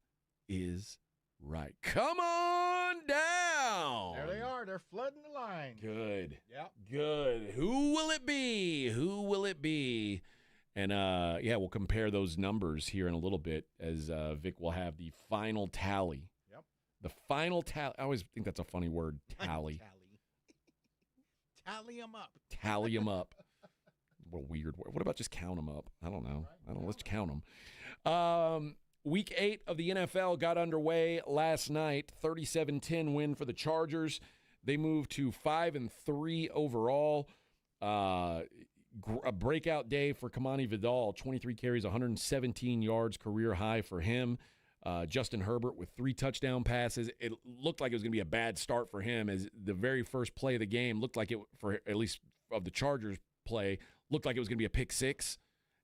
Is Right. Come on down. There they are. They're flooding the line. Good. Yep. Good. Who will it be? Who will it be? And, we'll compare those numbers here in a little bit as Vic will have the final tally. Yep. The final tally. I always think that's a funny word, tally. Tally them up. Tally them up. What a weird word. What about just count them up? I don't know. Let's count them. Week 8 of the NFL got underway last night. 37-10 win for the Chargers. They moved to 5-3 overall. A breakout day for Kamani Vidal. 23 carries, 117 yards, career high for him. Justin Herbert with 3 touchdown passes. It looked like it was going to be a bad start for him as the very first play of the game looked like it, for at least of the Chargers play, looked like it was going to be a pick 6.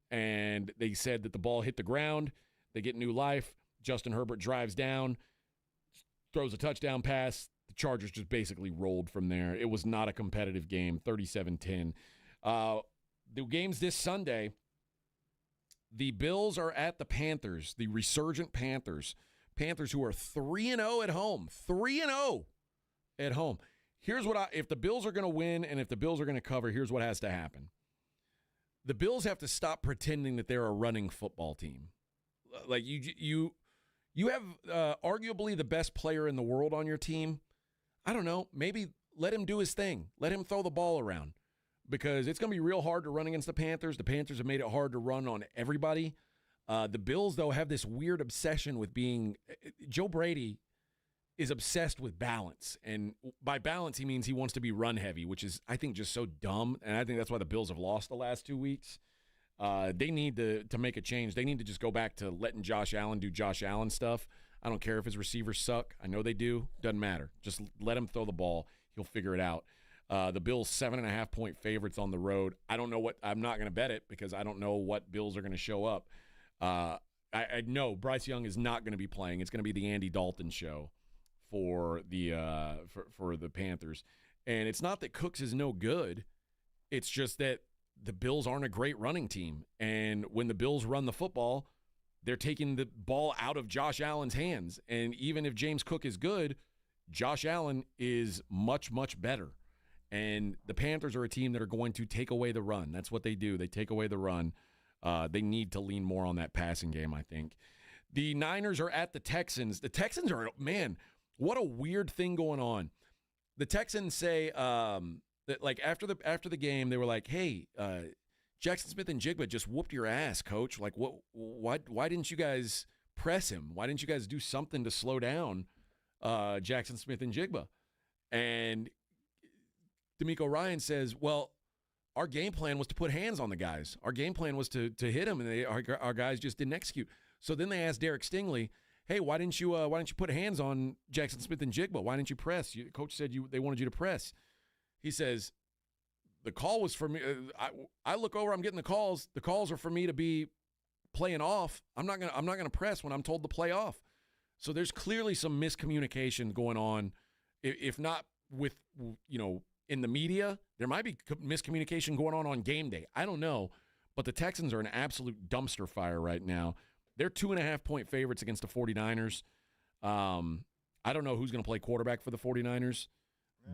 And they said that the ball hit the ground. They get new life. Justin Herbert drives down, throws a touchdown pass. The Chargers just basically rolled from there. It was not a competitive game, 37-10. The games this Sunday, the Bills are at the Panthers, the resurgent Panthers. Panthers who are 3-0 at home. 3-0 at home. Here's what if the Bills are going to win and if the Bills are going to cover, here's what has to happen. The Bills have to stop pretending that they're a running football team. Like you have arguably the best player in the world on your team. I don't know. Maybe let him do his thing. Let him throw the ball around. Because it's going to be real hard to run against the Panthers. The Panthers have made it hard to run on everybody. The Bills, though, have this weird obsession with being – Joe Brady is obsessed with balance. And by balance, he means he wants to be run-heavy, which is, I think, just so dumb. And I think that's why the Bills have lost the last 2 weeks. They need to make a change. They need to just go back to letting Josh Allen do Josh Allen stuff. I don't care if his receivers suck. I know they do. Doesn't matter. Just let him throw the ball. He'll figure it out. The Bills 7.5-point favorites on the road. I don't know what – I'm not going to bet it because I don't know what Bills are going to show up. I know Bryce Young is not going to be playing. It's going to be the Andy Dalton show for the for the Panthers. And it's not that Cooks is no good. It's just that the Bills aren't a great running team. And when the Bills run the football, they're taking the ball out of Josh Allen's hands. And even if James Cook is good, Josh Allen is much, much better. And the Panthers are a team that are going to take away the run. That's what they do. They take away the run. They need to lean more on that passing game, I think. The Niners are at the Texans. The Texans are, man, what a weird thing going on. The Texans say that, like, after the game, they were like, hey, Jackson Smith and Jigba just whooped your ass, coach. Like, why didn't you guys press him? Why didn't you guys do something to slow down Jackson Smith and Jigba? And D'Amico Ryan says, well, our game plan was to put hands on the guys. Our game plan was to hit them, and our guys just didn't execute. So then they asked Derek Stingley, hey, why didn't you put hands on Jackson Smith and Jigba? Why didn't you press? Coach said they wanted you to press. He says, the call was for me. I look over, I'm getting the calls. The calls are for me to be playing off. I'm not gonna press when I'm told to play off. So there's clearly some miscommunication going on, if not with, in the media. There might be miscommunication going on game day. I don't know, but the Texans are an absolute dumpster fire right now. They're 2.5-point favorites against the 49ers. I don't know who's going to play quarterback for the 49ers,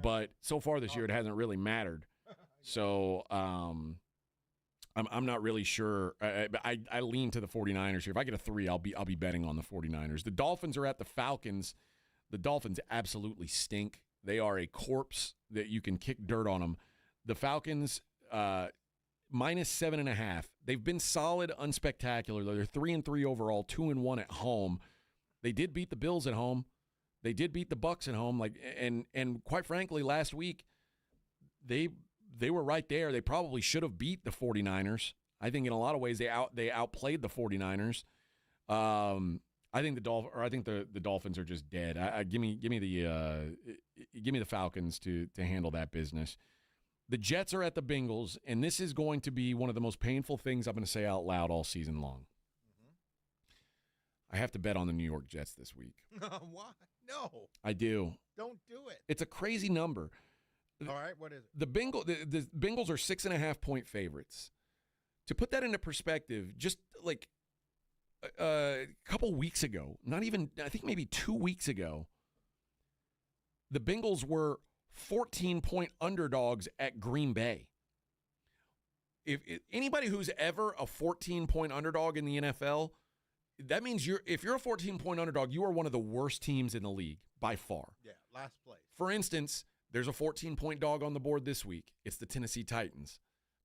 but so far this year it hasn't really mattered. So I'm not really sure. I lean to the 49ers here. If I get a 3, I'll be betting on the 49ers. The Dolphins are at the Falcons. The Dolphins absolutely stink. They are a corpse that you can kick dirt on them. The Falcons, minus 7.5. They've been solid, unspectacular. They're 3-3 overall, 2-1 at home. They did beat the Bills at home. They did beat the Bucs at home. And quite frankly, last week, they were right there. They probably should have beat the 49ers. I think in a lot of ways they outplayed the 49ers. I think the Dolphins are just dead. Give me the Falcons to handle that business. The Jets are at the Bengals, and this is going to be one of the most painful things I'm going to say out loud all season long. I have to bet on the New York Jets this week. Why? No. I do. Don't do it. It's a crazy number. All right, what is it? The Bengals are 6.5-point favorites. To put that into perspective, just like a couple weeks ago, not even, I think maybe 2 weeks ago, the Bengals were 14-point underdogs at Green Bay. If anybody who's ever a 14-point underdog in the NFL, that means if you're a 14-point underdog, you are one of the worst teams in the league by far. Yeah, last place. For instance, there's a 14-point dog on the board this week. It's the Tennessee Titans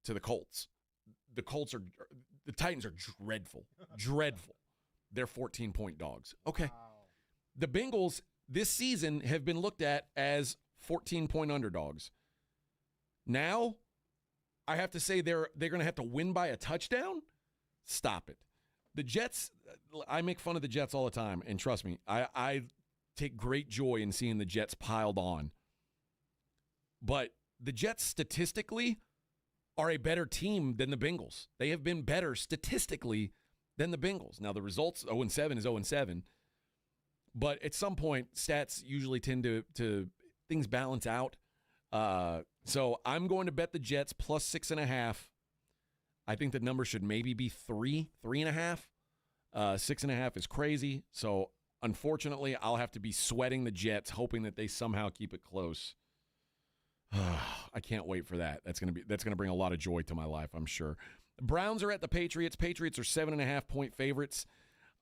to the Colts. The Titans are dreadful. Dreadful. They're 14-point dogs. Okay. Wow. The Bengals this season have been looked at as 14-point underdogs. Now, I have to say they're going to have to win by a touchdown? Stop it. The Jets, I make fun of the Jets all the time, and trust me, I take great joy in seeing the Jets piled on. But the Jets statistically are a better team than the Bengals. They have been better statistically than the Bengals. Now, the results, 0-7 is 0-7. But at some point, stats usually tend to things balance out. So I'm going to bet the Jets plus 6.5. I think the number should maybe be 3.5. 6.5 is crazy. So unfortunately, I'll have to be sweating the Jets, hoping that they somehow keep it close. I can't wait for that. That's gonna bring a lot of joy to my life, I'm sure. The Browns are at the Patriots. Patriots are 7.5-point favorites.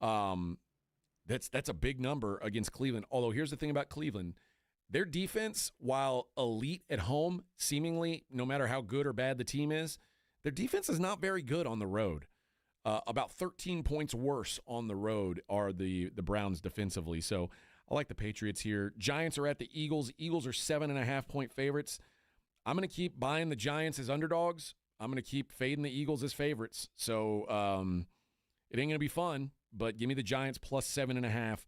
That's a big number against Cleveland. Although here's the thing about Cleveland. Their defense, while elite at home, seemingly no matter how good or bad the team is, their defense is not very good on the road. About 13 points worse on the road are the Browns defensively. So I like the Patriots here. Giants are at the Eagles. Eagles are 7.5-point favorites. I'm going to keep buying the Giants as underdogs. I'm going to keep fading the Eagles as favorites. So it ain't going to be fun, but give me the Giants plus 7.5.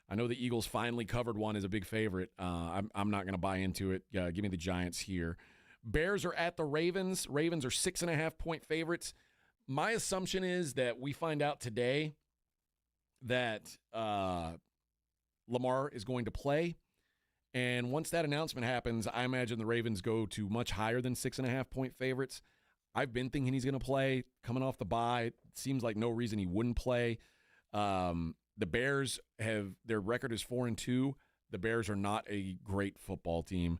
I know the Eagles finally covered one as a big favorite. I'm not going to buy into it. Give me the Giants here. Bears are at the Ravens. Ravens are 6.5-point favorites. My assumption is that we find out today that Lamar is going to play. And once that announcement happens, I imagine the Ravens go to much higher than 6.5-point favorites. I've been thinking he's going to play. Coming off the bye, it seems like no reason he wouldn't play. The Bears their record is 4-2. The Bears are not a great football team.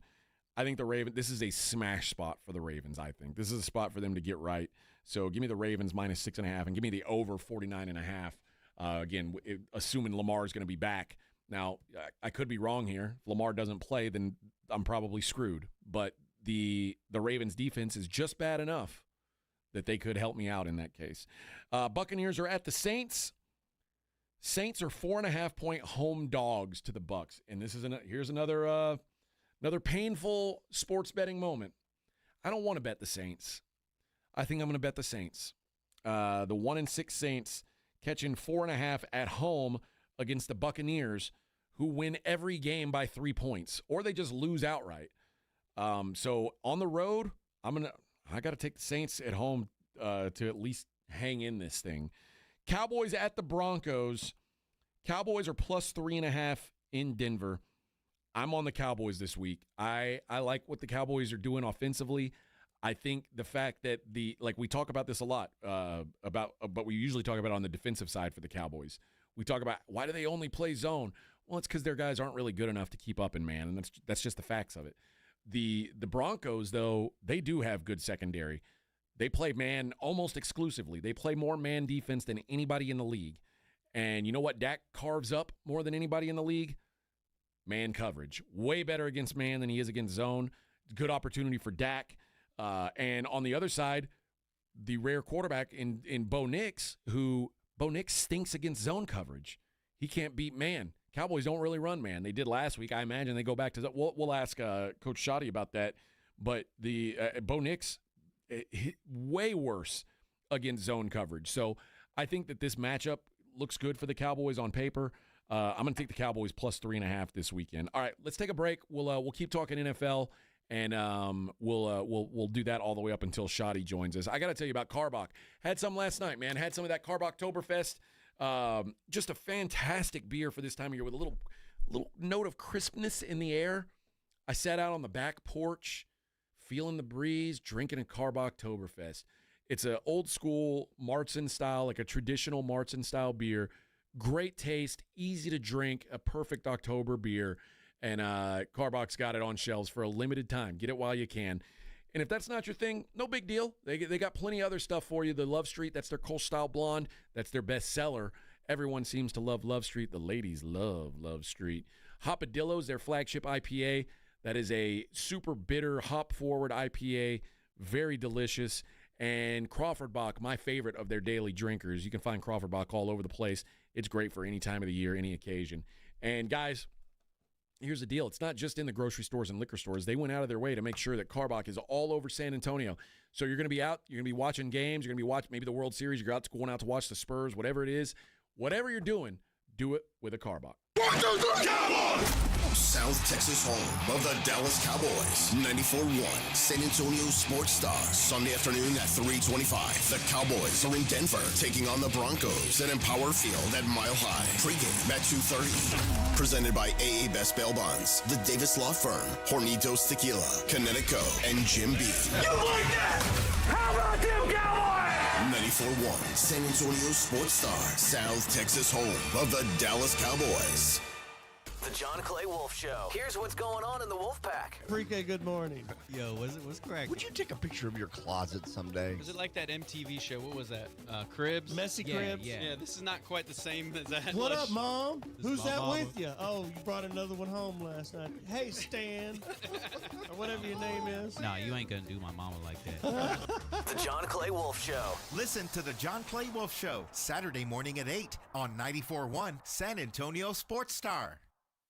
I think this is a smash spot for the Ravens, I think. This is a spot for them to get right. So give me the Ravens minus 6.5 and give me the over 49.5. Again, assuming Lamar is going to be back. Now, I could be wrong here. If Lamar doesn't play, then I'm probably screwed. But the Ravens defense is just bad enough that they could help me out in that case. Buccaneers are at the Saints. Saints are 4.5-point home dogs to the Bucs. And here's another painful sports betting moment. I don't want to bet the Saints. I think I'm going to bet the Saints. The 1-6 Saints catching 4.5 at home against the Buccaneers, who win every game by 3 points, or they just lose outright. So on the road, I got to take the Saints at home to at least hang in this thing. Cowboys at the Broncos. Cowboys are plus 3.5 in Denver. I'm on the Cowboys this week. I like what the Cowboys are doing offensively. I think the fact that we talk about this a lot but we usually talk about it on the defensive side for the Cowboys. We talk about why do they only play zone? Well, it's because their guys aren't really good enough to keep up in man, and that's just the facts of it. The Broncos, though, they do have good secondary. They play man almost exclusively. They play more man defense than anybody in the league. And you know what Dak carves up more than anybody in the league? Man coverage. Way better against man than he is against zone. Good opportunity for Dak. And on the other side, the rare quarterback in Bo Nix, who Bo Nix stinks against zone coverage. He can't beat man. Cowboys don't really run man. They did last week. I imagine they go back to that. We'll ask Coach Shoddy about that. But the Bo Nix, way worse against zone coverage. So I think that this matchup looks good for the Cowboys on paper. I'm going to take the Cowboys plus 3.5 this weekend. All right, let's take a break. We'll keep talking NFL, and we'll do that all the way up until Shotty joins us. I got to tell you about Carbach. Had some last night, man. Had some of that Carbachtoberfest. Just a fantastic beer for this time of year with a little note of crispness in the air. I sat out on the back porch, feeling the breeze, drinking a Carbachtoberfest. It's an old school Martzen style, like a traditional Martzen style beer. Great taste, easy to drink, a perfect October beer. And Carbach's got it on shelves for a limited time. Get it while you can. And if that's not your thing, no big deal. They got plenty of other stuff for you. The Love Street, that's their Kolsch Style Blonde. That's their best seller. Everyone seems to love Love Street. The ladies love Love Street. Hopadillo's their flagship IPA. That is a super bitter, hop-forward IPA. Very delicious. And Crawford Bock, my favorite of their daily drinkers. You can find Crawford Bock all over the place. It's great for any time of the year, any occasion. And, guys, here's the deal. It's not just in the grocery stores and liquor stores. They went out of their way to make sure that Carbach is all over San Antonio. So you're going to be out. You're going to be watching games. You're going to be watching maybe the World Series. You're going out to watch the Spurs, whatever it is. Whatever you're doing, do it with a Carbach. South Texas home of the Dallas Cowboys. 94.1 San Antonio Sports Star. Sunday afternoon at 3:25. The Cowboys are in Denver taking on the Broncos at Empower Field at Mile High. Pre-game at 2:30. Presented by AA Best Bail Bonds, the Davis Law Firm, Hornitos Tequila, Connecticut, and Jim B. You like that? How about them Cowboys? 94.1 San Antonio Sports Star. South Texas home of the Dallas Cowboys. The John Clay Wolf Show. Here's what's going on in the Wolf Pack. Pre-K, good morning. Yo, what's correct? Would you take a picture of your closet someday? Was it like that MTV show? What was that? Cribs? Messy Cribs? Yeah, this is not quite the same as that. What up, Mom? Who's that mama. with you? Oh, you brought another one home last night. Hey, Stan. Or whatever your name is. Nah, you ain't gonna do my mama like that. The John Clay Wolf Show. Listen to the John Clay Wolf Show, Saturday morning at 8 on 94.1 San Antonio Sports Star.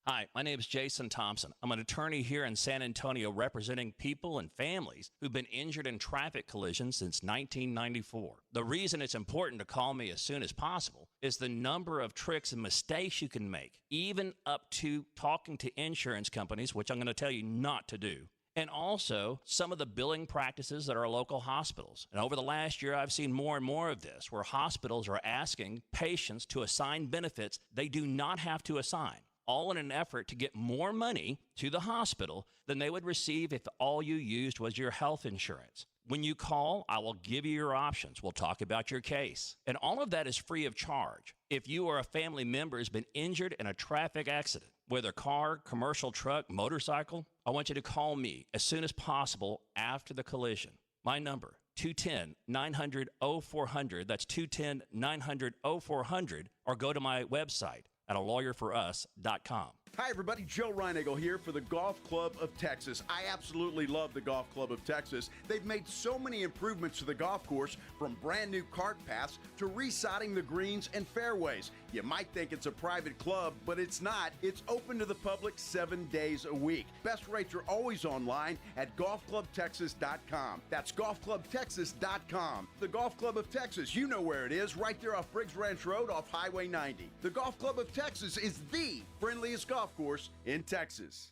Hi, my name is Jason Thompson. I'm an attorney here in San Antonio representing people and families who've been injured in traffic collisions since 1994. The reason it's important to call me as soon as possible is the number of tricks and mistakes you can make, even up to talking to insurance companies, which I'm going to tell you not to do. And also some of the billing practices at our local hospitals. And over the last year, I've seen more and more of this, where hospitals are asking patients to assign benefits they do not have to assign, all in an effort to get more money to the hospital than they would receive if all you used was your health insurance. When you call, I will give you your options. We'll talk about your case. And all of that is free of charge. If you or a family member has been injured in a traffic accident, whether car, commercial truck, motorcycle, I want you to call me as soon as possible after the collision. My number, 210-900-0400. That's 210-900-0400. Or go to my website at alawyerforus.com. Hi, everybody. Joe Reinagle here for the Golf Club of Texas. I absolutely love the Golf Club of Texas. They've made so many improvements to the golf course, from brand new cart paths to resodding the greens and fairways. You might think it's a private club, but it's not. It's open to the public 7 days a week. Best rates are always online at golfclubtexas.com. That's golfclubtexas.com. The Golf Club of Texas, you know where it is, right there off Briggs Ranch Road off Highway 90. The Golf Club of Texas is the friendliest golf course in Texas.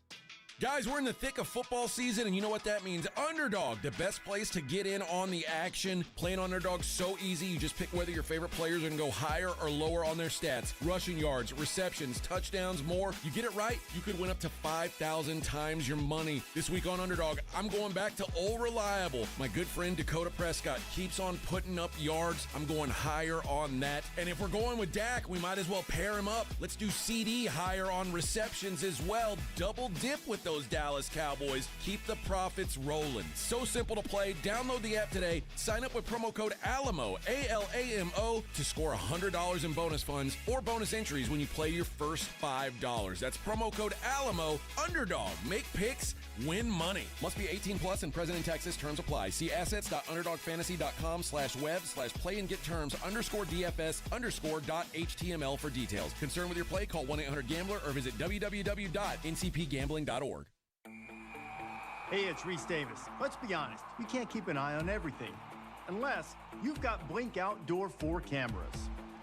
Guys, we're in the thick of football season, and you know what that means. Underdog, the best place to get in on the action. Playing Underdog's so easy. You just pick whether your favorite players are going to go higher or lower on their stats. Rushing yards, receptions, touchdowns, more. You get it right, you could win up to 5,000 times your money. This week on Underdog, I'm going back to Old Reliable. My good friend Dakota Prescott keeps on putting up yards. I'm going higher on that. And if we're going with Dak, we might as well pair him up. Let's do CD higher on receptions as well. Double dip with those Dallas Cowboys. Keep the profits rolling. So simple to play. Download the app today. Sign up with promo code ALAMO, ALAMO, to score $100 in bonus funds or bonus entries when you play your first $5. That's promo code ALAMO. Underdog. Make picks, win money. Must be 18 plus and present in Texas. Terms apply. See assets.underdogfantasy.com/web/play and get terms _DFS_.html for details. Concerned with your play? Call 1-800-GAMBLER or visit www.ncpgambling.org. Hey, it's Reese Davis. Let's be honest, you can't keep an eye on everything unless you've got Blink Outdoor 4 cameras.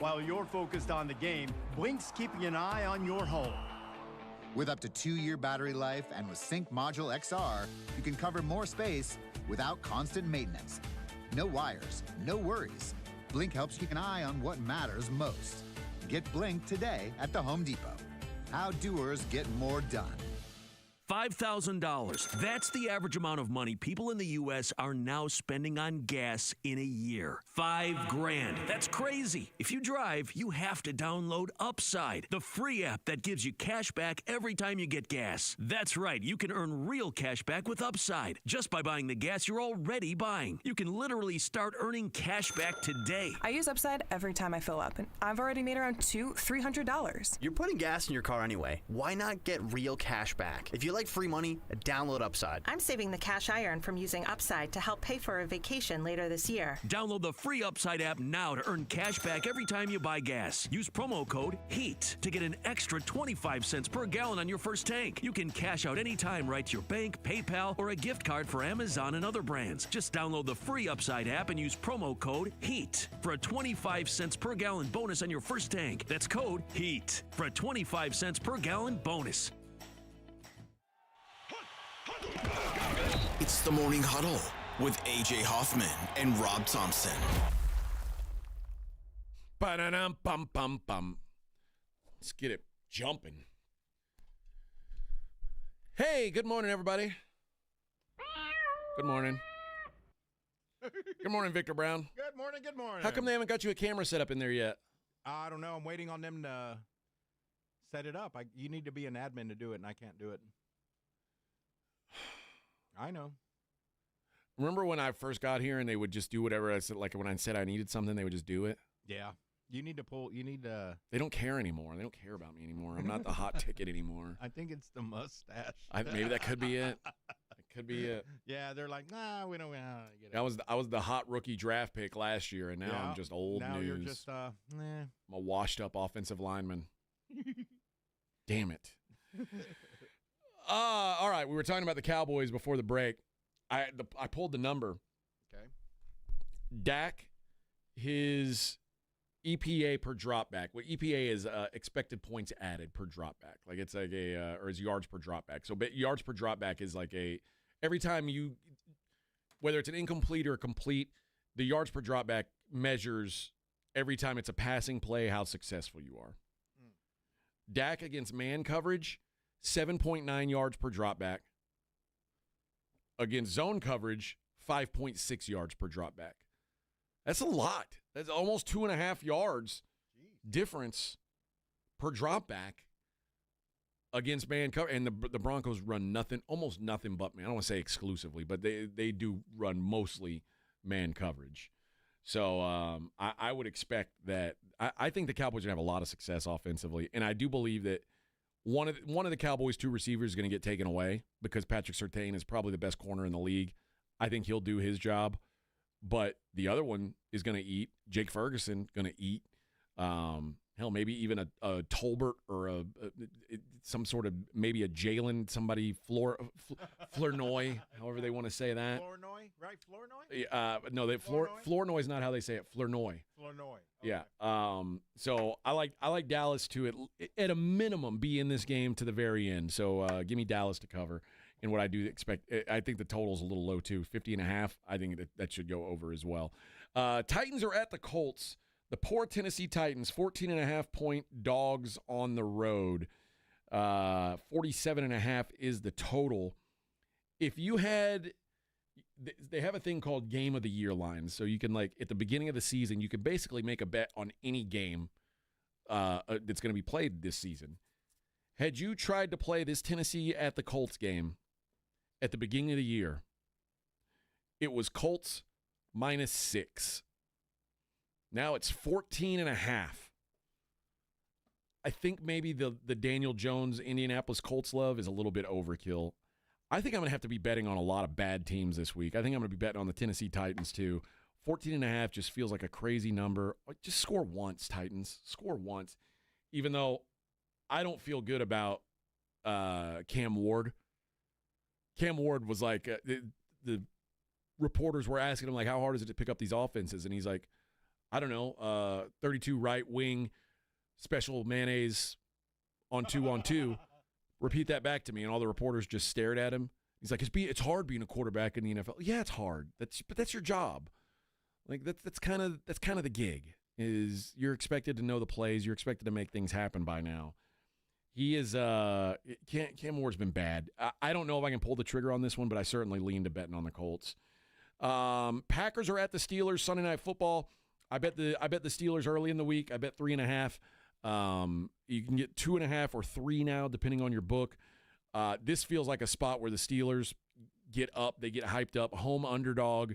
While you're focused on the game, Blink's keeping an eye on your home. With up to 2-year battery life and with Sync Module XR, you can cover more space without constant maintenance. No wires, no worries. Blink helps keep an eye on what matters most. Get Blink today at the Home Depot. How doers get more done. $5,000. That's the average amount of money people in the U.S. are now spending on gas in a year. $5,000. That's crazy. If you drive, you have to download Upside, the free app that gives you cash back every time you get gas. That's right. You can earn real cash back with Upside just by buying the gas you're already buying. You can literally start earning cash back today. I use Upside every time I fill up, and I've already made around $300. You're putting gas in your car anyway. Why not get real cash back? If you like free money, download Upside. I'm saving the cash I earn from using Upside to help pay for a vacation later this year. Download the free Upside app now to earn cash back every time you buy gas. Use promo code HEAT to get an extra 25 cents per gallon on your first tank. You can cash out anytime right to your bank, PayPal, or a gift card for Amazon and other brands. Just download the free Upside app and use promo code HEAT for a 25 cents per gallon bonus on your first tank. That's code HEAT for a 25 cents per gallon bonus. It's the Morning Huddle with A.J. Hoffman and Rob Thompson. Ba-da-dum-bum-bum-bum. Let's get it jumping. Hey, good morning, everybody. Good morning. Good morning, Victor Brown. Good morning, good morning. How come they haven't got you a camera set up in there yet? I don't know. I'm waiting on them to set it up. You need to be an admin to do it, and I can't do it. I know. Remember when I first got here and they would just do whatever I said? Like when I said I needed something, they would just do it? Yeah. You need to. They don't care anymore. They don't care about me anymore. I'm not the hot ticket anymore. I think it's the mustache. Maybe that could be it. That could be it. Yeah, they're like, nah, we don't get it. I was the hot rookie draft pick last year, and now I'm just old now news. You're just, I'm a washed-up offensive lineman. Damn it. All right, we were talking about the Cowboys before the break. I pulled the number. Okay. Dak, his EPA per dropback. What EPA is expected points added per dropback. Like it's like or his yards per dropback. So yards per dropback is like every time whether it's an incomplete or a complete, the yards per dropback measures every time it's a passing play how successful you are. Dak against man coverage, 7.9 yards per dropback. Against zone coverage, 5.6 yards per dropback. That's a lot. That's almost 2.5 yards difference per dropback against man cover. And the Broncos run almost nothing but man. I don't want to say exclusively, but they do run mostly man coverage. So I would expect that. I think the Cowboys are going to have a lot of success offensively, and I do believe that one of the Cowboys' two receivers is going to get taken away because Patrick Surtain is probably the best corner in the league. I think he'll do his job, but the other one is going to eat. Jake Ferguson going to eat. Hell, maybe even a Tolbert or some sort of maybe a Jalen, somebody Flournoy, however they want to say that. Flournoy, right? Flournoy? No, Flournoy is not how they say it. Flournoy. Flournoy. Okay. Yeah. So I like Dallas to at a minimum be in this game to the very end. So give me Dallas to cover. And what I do expect, I think the total's a little low too, 50.5. I think that should go over as well. Titans are at the Colts. The poor Tennessee Titans, 14.5-point dogs on the road. 47.5 is the total. If you had, they have a thing called Game of the Year lines. So you can, like, at the beginning of the season, you can basically make a bet on any game that's going to be played this season. Had you tried to play this Tennessee at the Colts game at the beginning of the year, it was Colts -6. Now it's 14.5. I think maybe the Daniel Jones Indianapolis Colts love is a little bit overkill. I think I'm going to have to be betting on a lot of bad teams this week. I think I'm going to be betting on the Tennessee Titans too. 14.5 just feels like a crazy number. Just score once, Titans. Score once. Even though I don't feel good about Cam Ward. Cam Ward was like, the reporters were asking him, like, how hard is it to pick up these offenses? And he's like, I don't know, 32 right wing special mayonnaise on 2-on-2. Repeat that back to me. And all the reporters just stared at him. He's like, it's hard being a quarterback in the NFL. Yeah, it's hard. But that's your job. Like that's kind of the gig. Is you're expected to know the plays. You're expected to make things happen by now. He is Cam Moore's been bad. I don't know if I can pull the trigger on this one, but I certainly lean to betting on the Colts. Packers are at the Steelers Sunday Night Football. I bet the Steelers early in the week. I bet 3.5. You can get 2.5 or 3 now, depending on your book. This feels like a spot where the Steelers get up. They get hyped up. Home underdog.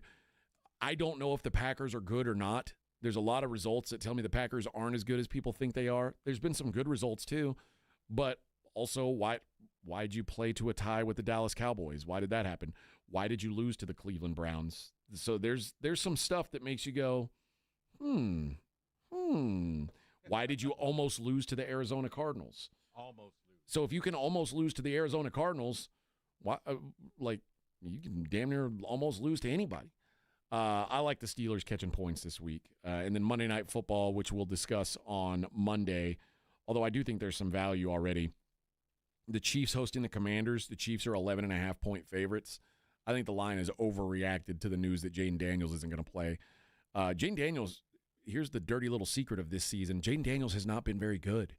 I don't know if the Packers are good or not. There's a lot of results that tell me the Packers aren't as good as people think they are. There's been some good results too. But also, why'd you play to a tie with the Dallas Cowboys? Why did that happen? Why did you lose to the Cleveland Browns? So there's some stuff that makes you go, Why did you almost lose to the Arizona Cardinals? Almost lose. So if you can almost lose to the Arizona Cardinals, why? You can damn near almost lose to anybody. I like the Steelers catching points this week. And then Monday Night Football, which we'll discuss on Monday, although I do think there's some value already. The Chiefs hosting the Commanders. The Chiefs are 11.5-point favorites. I think the line has overreacted to the news that Jaden Daniels isn't going to play. Jaden Daniels, here's the dirty little secret of this season. Jaden Daniels has not been very good.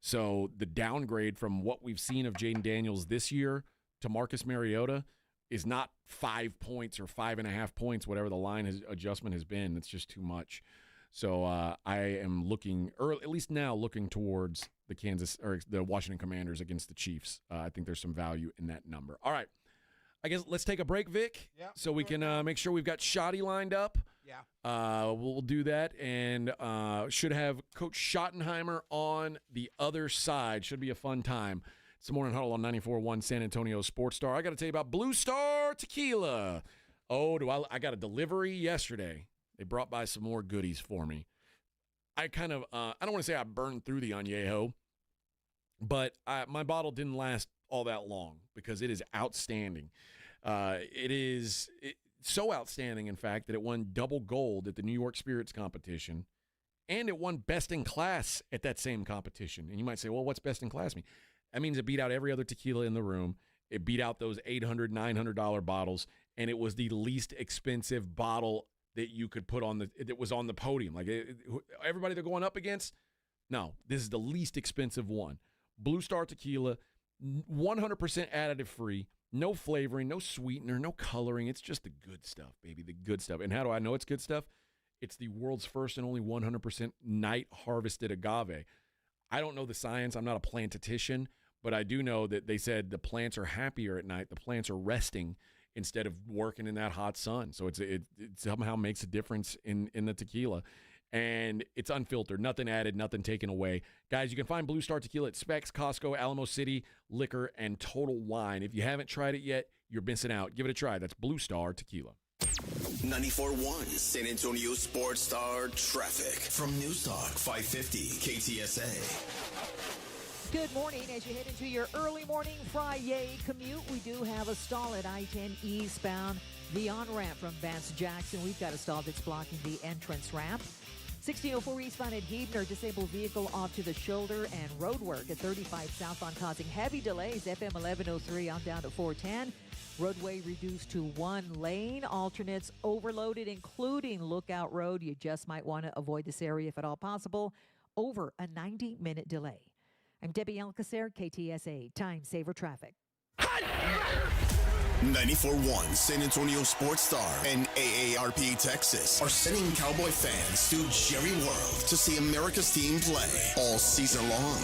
So the downgrade from what we've seen of Jaden Daniels this year to Marcus Mariota is not 5 points or 5.5 points, whatever the line adjustment has been. It's just too much. So I am looking, or at least now looking towards the Washington Commanders against the Chiefs. I think there's some value in that number. All right. I guess let's take a break, Vic, so we can make sure we've got Shoddy lined up. Yeah. We'll do that, and should have Coach Schottenheimer on the other side. Should be a fun time. It's the Morning Huddle on 94.1 San Antonio Sports Star. I got to tell you about Blue Star Tequila. Oh, I got a delivery yesterday. They brought by some more goodies for me. I kind of, I don't want to say I burned through the añejo, but my bottle didn't last all that long because it is outstanding. It is so outstanding, in fact, that it won double gold at the New York Spirits competition, and it won best in class at that same competition. And you might say, well, what's best in class mean? That means it beat out every other tequila in the room. It beat out those $800, $900 bottles, and it was the least expensive bottle that you could put on that was on the podium. Like everybody they're going up against, no, this is the least expensive one. Blue Star Tequila, 100% additive free, no flavoring, no sweetener, no coloring. It's just the good stuff, baby, the good stuff. And how do I know it's good stuff? It's the world's first and only 100% night harvested agave. I don't know the science. I'm not a plantitician, but I do know that they said the plants are happier at night. The plants are resting instead of working in that hot sun. So it somehow makes a difference in the tequila. And it's unfiltered, nothing added, nothing taken away. Guys, you can find Blue Star Tequila at Specs, Costco, Alamo City, Liquor, and Total Wine. If you haven't tried it yet, you're missing out. Give it a try. That's Blue Star Tequila. 94.1 San Antonio Sports Star traffic from News Talk 550 KTSA. Good morning. As you head into your early morning Friday commute, we do have a stall at I-10 eastbound. The on-ramp from Vance Jackson. We've got a stall that's blocking the entrance ramp. 1604 eastbound at Heebner, disabled vehicle off to the shoulder, and road work at 35 southbound causing heavy delays. FM 1103 on down to 410. Roadway reduced to one lane. Alternates overloaded, including Lookout Road. You just might want to avoid this area if at all possible. Over a 90-minute delay. I'm Debbie Alcacer, KTSA, Time Saver Traffic. 94.1 San Antonio Sports Star and AARP Texas are sending Cowboy fans to Jerry World to see America's team play all season long.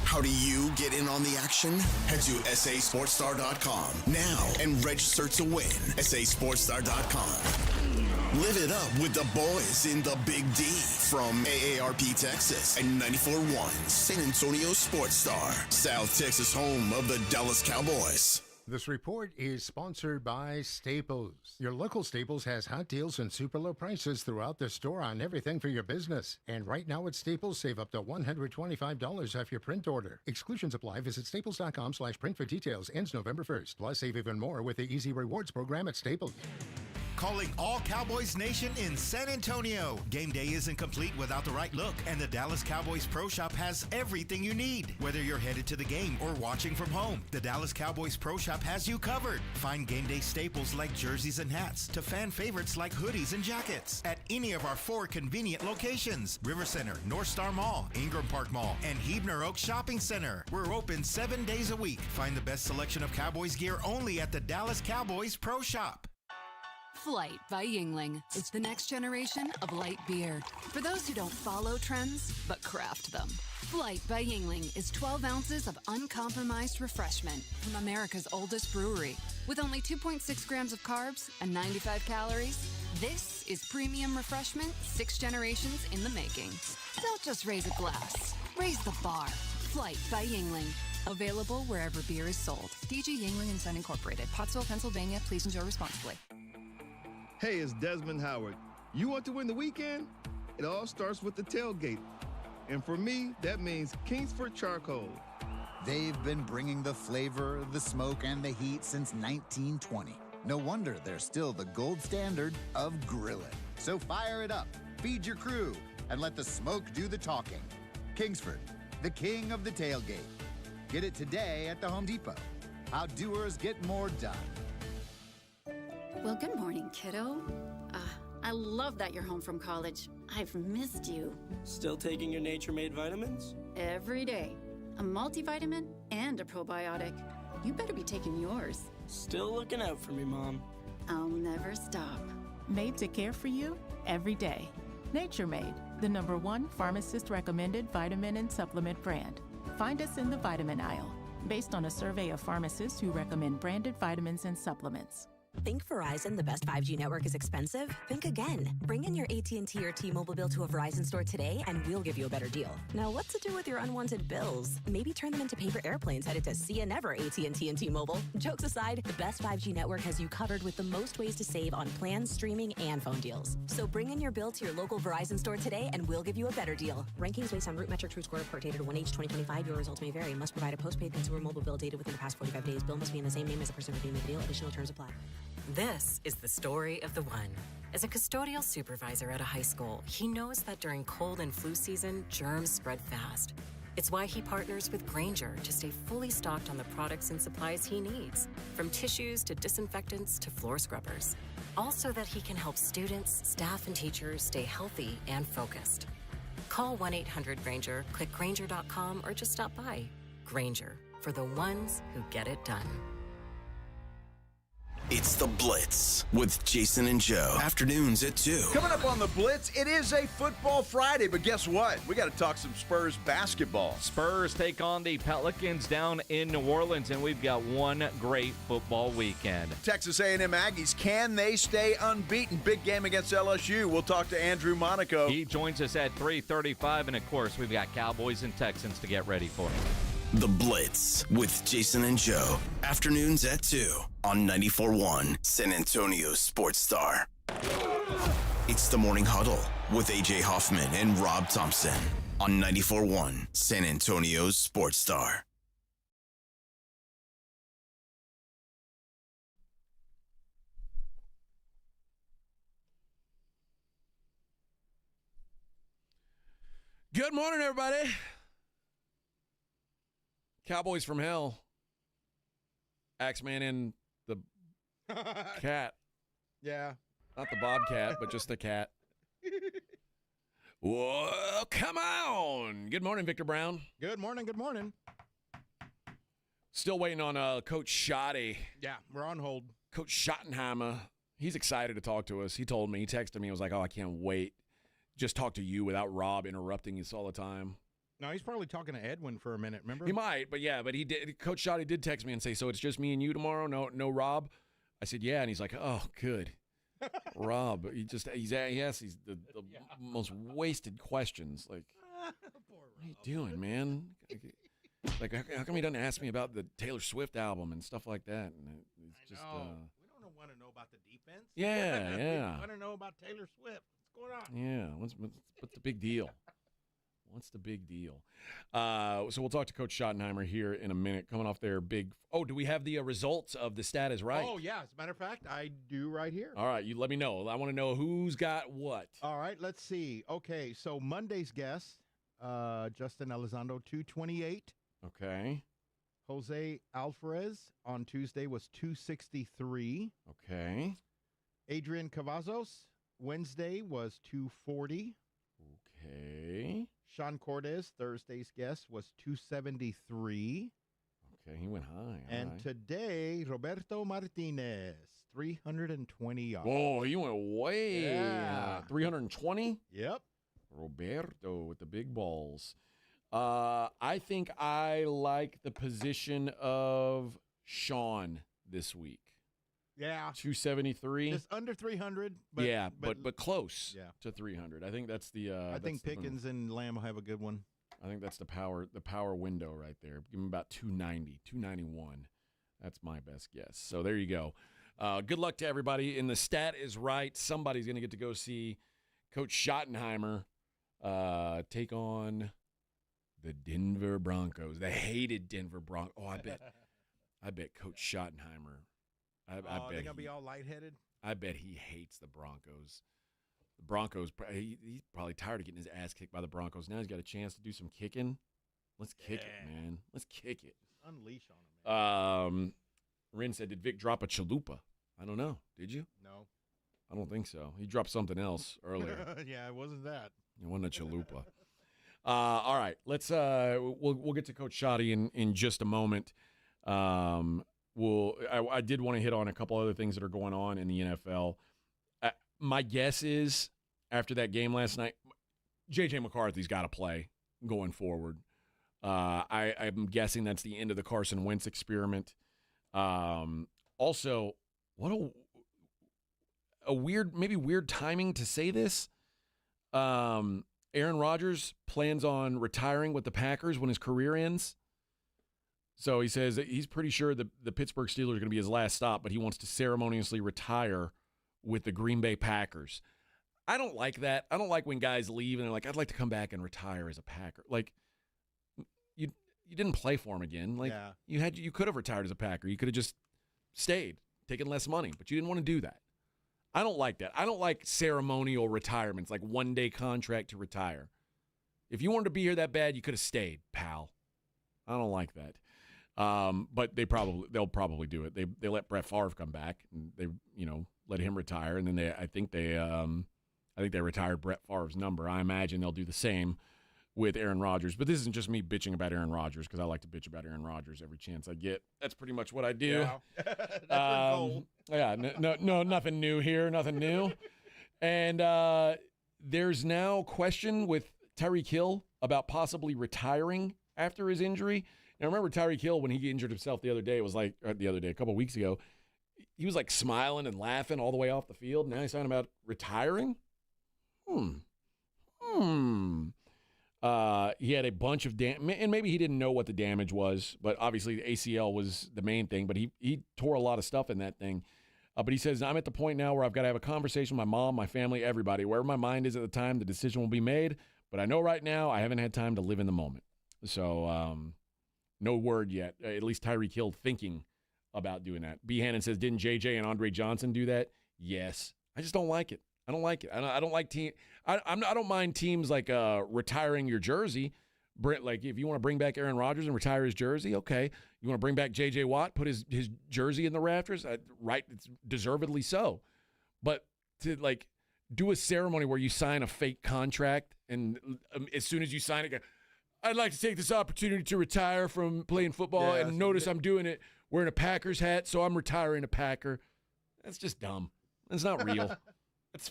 How do you get in on the action? Head to sasportstar.com now and register to win. sasportstar.com. Live it up with the boys in the Big D from AARP Texas and 94.1 San Antonio Sports Star, South Texas home of the Dallas Cowboys. This report is sponsored by Staples. Your local Staples has hot deals and super low prices throughout the store on everything for your business. And right now at Staples, save up to $125 off your print order. Exclusions apply. Visit staples.com/print for details. Ends November 1st. Plus, save even more with the Easy Rewards program at Staples. Calling all Cowboys Nation in San Antonio. Game day isn't complete without the right look, and the Dallas Cowboys Pro Shop has everything you need. Whether you're headed to the game or watching from home, the Dallas Cowboys Pro Shop has you covered. Find game day staples like jerseys and hats to fan favorites like hoodies and jackets at any of our 4 convenient locations: River Center, North Star Mall, Ingram Park Mall, and Huebner Oaks Shopping Center. We're open 7 days a week. Find the best selection of Cowboys gear only at the Dallas Cowboys Pro Shop. Flight by Yingling. It's the next generation of light beer. For those who don't follow trends, but craft them. Flight by Yingling is 12 ounces of uncompromised refreshment from America's oldest brewery. With only 2.6 grams of carbs and 95 calories, this is premium refreshment 6 generations in the making. Don't just raise a glass, raise the bar. Flight by Yingling. Available wherever beer is sold. DG Yingling and Son Incorporated, Pottsville, Pennsylvania. Please enjoy responsibly. Hey, it's Desmond Howard. You want to win the weekend? It all starts with the tailgate. And for me, that means Kingsford Charcoal. They've been bringing the flavor, the smoke, and the heat since 1920. No wonder they're still the gold standard of grilling. So fire it up, feed your crew, and let the smoke do the talking. Kingsford, the king of the tailgate. Get it today at the Home Depot. How doers get more done. Well, good morning, kiddo. I love that you're home from college. I've missed you. Still taking your Nature Made vitamins? Every day. A multivitamin and a probiotic. You better be taking yours. Still looking out for me, Mom. I'll never stop. Made to care for you every day. Nature Made, the #1 pharmacist-recommended vitamin and supplement brand. Find us in the vitamin aisle, based on a survey of pharmacists who recommend branded vitamins and supplements. Think Verizon, the best 5G network, is expensive? Think again. Bring in your AT&T or T-Mobile bill to a Verizon store today and we'll give you a better deal. Now, what to do with your unwanted bills? Maybe turn them into paper airplanes headed to See Ya Never AT&T and T-Mobile. Jokes aside, the best 5G network has you covered with the most ways to save on plans, streaming, and phone deals. So bring in your bill to your local Verizon store today and we'll give you a better deal. Rankings based on Root Metric True Score per data to 1H 2025. Your results may vary. Must provide a postpaid consumer mobile bill dated within the past 45 days. Bill must be in the same name as the person redeeming the deal. Additional terms apply. This is the story of the one. As a custodial supervisor at a high school, he knows that during cold and flu season, germs spread fast. It's why he partners with Grainger to stay fully stocked on the products and supplies he needs, from tissues to disinfectants to floor scrubbers. All so that he can help students, staff, and teachers stay healthy and focused. Call 1-800-GRAINGER, click Grainger.com, or just stop by. Grainger, for the ones who get it done. It's The Blitz with Jason and Joe. Afternoons at 2. Coming up on The Blitz, it is a football Friday, but guess what? We got to talk some Spurs basketball. Spurs take on the Pelicans down in New Orleans, and we've got one great football weekend. Texas A&M Aggies, can they stay unbeaten? Big game against LSU. We'll talk to Andrew Monaco. He joins us at 3:35, and of course, we've got Cowboys and Texans to get ready for. The Blitz with Jason and Joe. Afternoons at 2 on 94.1 San Antonio Sports Star. It's the Morning Huddle with AJ Hoffman and Rob Thompson on 94.1 San Antonio Sports Star. Good morning, everybody. Cowboys from hell. Axeman in the cat. Yeah. Not the bobcat, but just the cat. Whoa, come on. Good morning, Victor Brown. Good morning. Good morning. Still waiting on Coach Schotty. Yeah, we're on hold. Coach Schottenheimer. He's excited to talk to us. He told me, he texted me. I was like, oh, I can't wait. Just talk to you without Rob interrupting us all the time. No, he's probably talking to Edwin for a minute, remember? He might, but he did. Coach Schotty did text me and say, so it's just me and you tomorrow? No Rob? I said, yeah. And he's like, oh, good. Rob, he asks the most wasted questions. Like, what are you doing, man? Like, how come he doesn't ask me about the Taylor Swift album and stuff like that? And it's just, we don't want to know about the defense. Yeah, yeah. We want to know about Taylor Swift. What's going on? Yeah, what's the big deal? What's the big deal? So we'll talk to Coach Schottenheimer here in a minute. Coming off their big. Oh, do we have the results of the stat is right? Oh, yeah. As a matter of fact, I do right here. All right, you let me know. I want to know who's got what. All right, let's see. Okay, so Monday's guest, Justin Elizondo, 228. Okay. Jose Alvarez on Tuesday was 263. Okay. Adrian Cavazos, Wednesday was 240. Okay. Sean Cordes, Thursday's guest, was 273. Okay, he went high. And right. today, Roberto Martinez, 320 yards. Whoa, he went way. Yeah. 320? Yep. Roberto with the big balls. I think I like the position of Sean this week. Yeah. 273. Just under 300. But, yeah, but close yeah. to 300. I think that's the. I think Pickens and Lamb will have a good one. I think that's the power window right there. Give him about 290, 291. That's my best guess. So there you go. Good luck to everybody. And the stat is right. Somebody's going to get to go see Coach Schottenheimer take on the Denver Broncos. The hated Denver Broncos. Oh, I bet Coach Schottenheimer. I bet they're going to be all lightheaded? I bet he hates the Broncos. The Broncos, he's probably tired of getting his ass kicked by the Broncos. Now he's got a chance to do some kicking. Let's kick it, man. Let's kick it. Unleash on him, man. Rin said, did Vic drop a chalupa? I don't know. Did you? No. I don't think so. He dropped something else earlier. Yeah, it wasn't that. It wasn't a chalupa. All right, let's we'll get to Coach Schotty in just a moment. I did want to hit on a couple other things that are going on in the NFL. My guess is after that game last night, J.J. McCarthy's got to play going forward. I'm guessing that's the end of the Carson Wentz experiment. Also, what a weird timing to say this. Aaron Rodgers plans on retiring with the Packers when his career ends. So he says that he's pretty sure the Pittsburgh Steelers are going to be his last stop, but he wants to ceremoniously retire with the Green Bay Packers. I don't like that. I don't like when guys leave and they're like, I'd like to come back and retire as a Packer. Like, you didn't play for him again. Like, yeah. you could have retired as a Packer. You could have just stayed, taken less money, but you didn't want to do that. I don't like that. I don't like ceremonial retirements, like one-day contract to retire. If you wanted to be here that bad, you could have stayed, pal. I don't like that. But they'll probably do it. They let Brett Favre come back and they let him retire, and then I think they retired Brett Favre's number. I imagine they'll do the same with Aaron Rodgers. But this isn't just me bitching about Aaron Rodgers because I like to bitch about Aaron Rodgers every chance I get. That's pretty much what I do. Yeah. That's your goal. Yeah, no, nothing new here, nothing new. And there's now question with Tyreek Hill about possibly retiring after his injury. Now, remember Tyreek Hill, when he injured himself the other day, a couple of weeks ago, he was like smiling and laughing all the way off the field. Now he's talking about retiring? He had a bunch of damage, and maybe he didn't know what the damage was, but obviously the ACL was the main thing, but he tore a lot of stuff in that thing. But he says, I'm at the point now where I've got to have a conversation with my mom, my family, everybody. Wherever my mind is at the time, the decision will be made. But I know right now I haven't had time to live in the moment. So no word yet, at least Tyreek Hill thinking about doing that. B. Hannon says, didn't JJ and Andre Johnson do that? Yes. I just don't like it. I don't like it. I don't like team. I don't mind teams like retiring your jersey. Like if you want to bring back Aaron Rodgers and retire his jersey, okay. You want to bring back J.J. Watt, put his jersey in the rafters, right? It's deservedly so. But to like do a ceremony where you sign a fake contract and as soon as you sign it, go, I'd like to take this opportunity to retire from playing football, and notice I'm doing it wearing a Packers hat, so I'm retiring a Packer. That's just dumb. That's not real.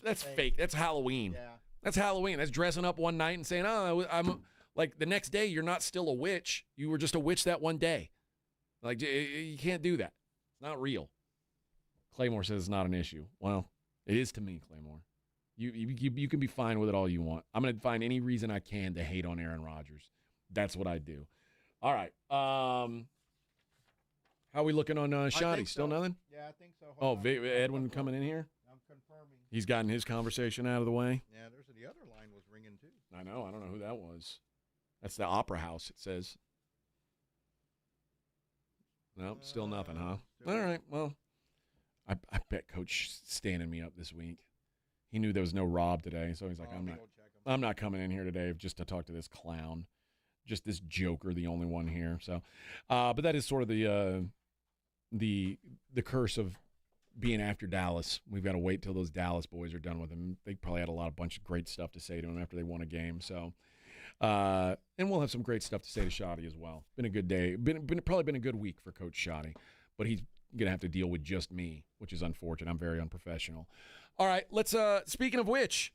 That's fake. That's Halloween. Yeah. That's Halloween. That's dressing up one night and saying, oh, I'm like the next day you're not still a witch. You were just a witch that one day. Like you can't do that. It's not real. Claymore says it's not an issue. Well, it is to me, Claymore. You can be fine with it all you want. I'm going to find any reason I can to hate on Aaron Rodgers. That's what I do. All right. How are we looking on Shotty? Still nothing? Yeah, I think so. Edwin coming in here? I'm confirming. He's gotten his conversation out of the way? Yeah, the other line was ringing too. I know. I don't know who that was. That's the Opera House, it says. No, still nothing, huh? All right, well, I bet Coach standing me up this week. He knew there was no Rob today, so he's like, I'm not coming in here today just to talk to this clown, just this joker, the only one here. So, but that is sort of the curse of being after Dallas. We've got to wait till those Dallas boys are done with him. They probably had a bunch of great stuff to say to him after they won a game. So, and we'll have some great stuff to say to Shoddy as well. Been a good day. Probably been a good week for Coach Shoddy, but he's going to have to deal with just me, which is unfortunate. I'm very unprofessional. All right, let's speaking of which,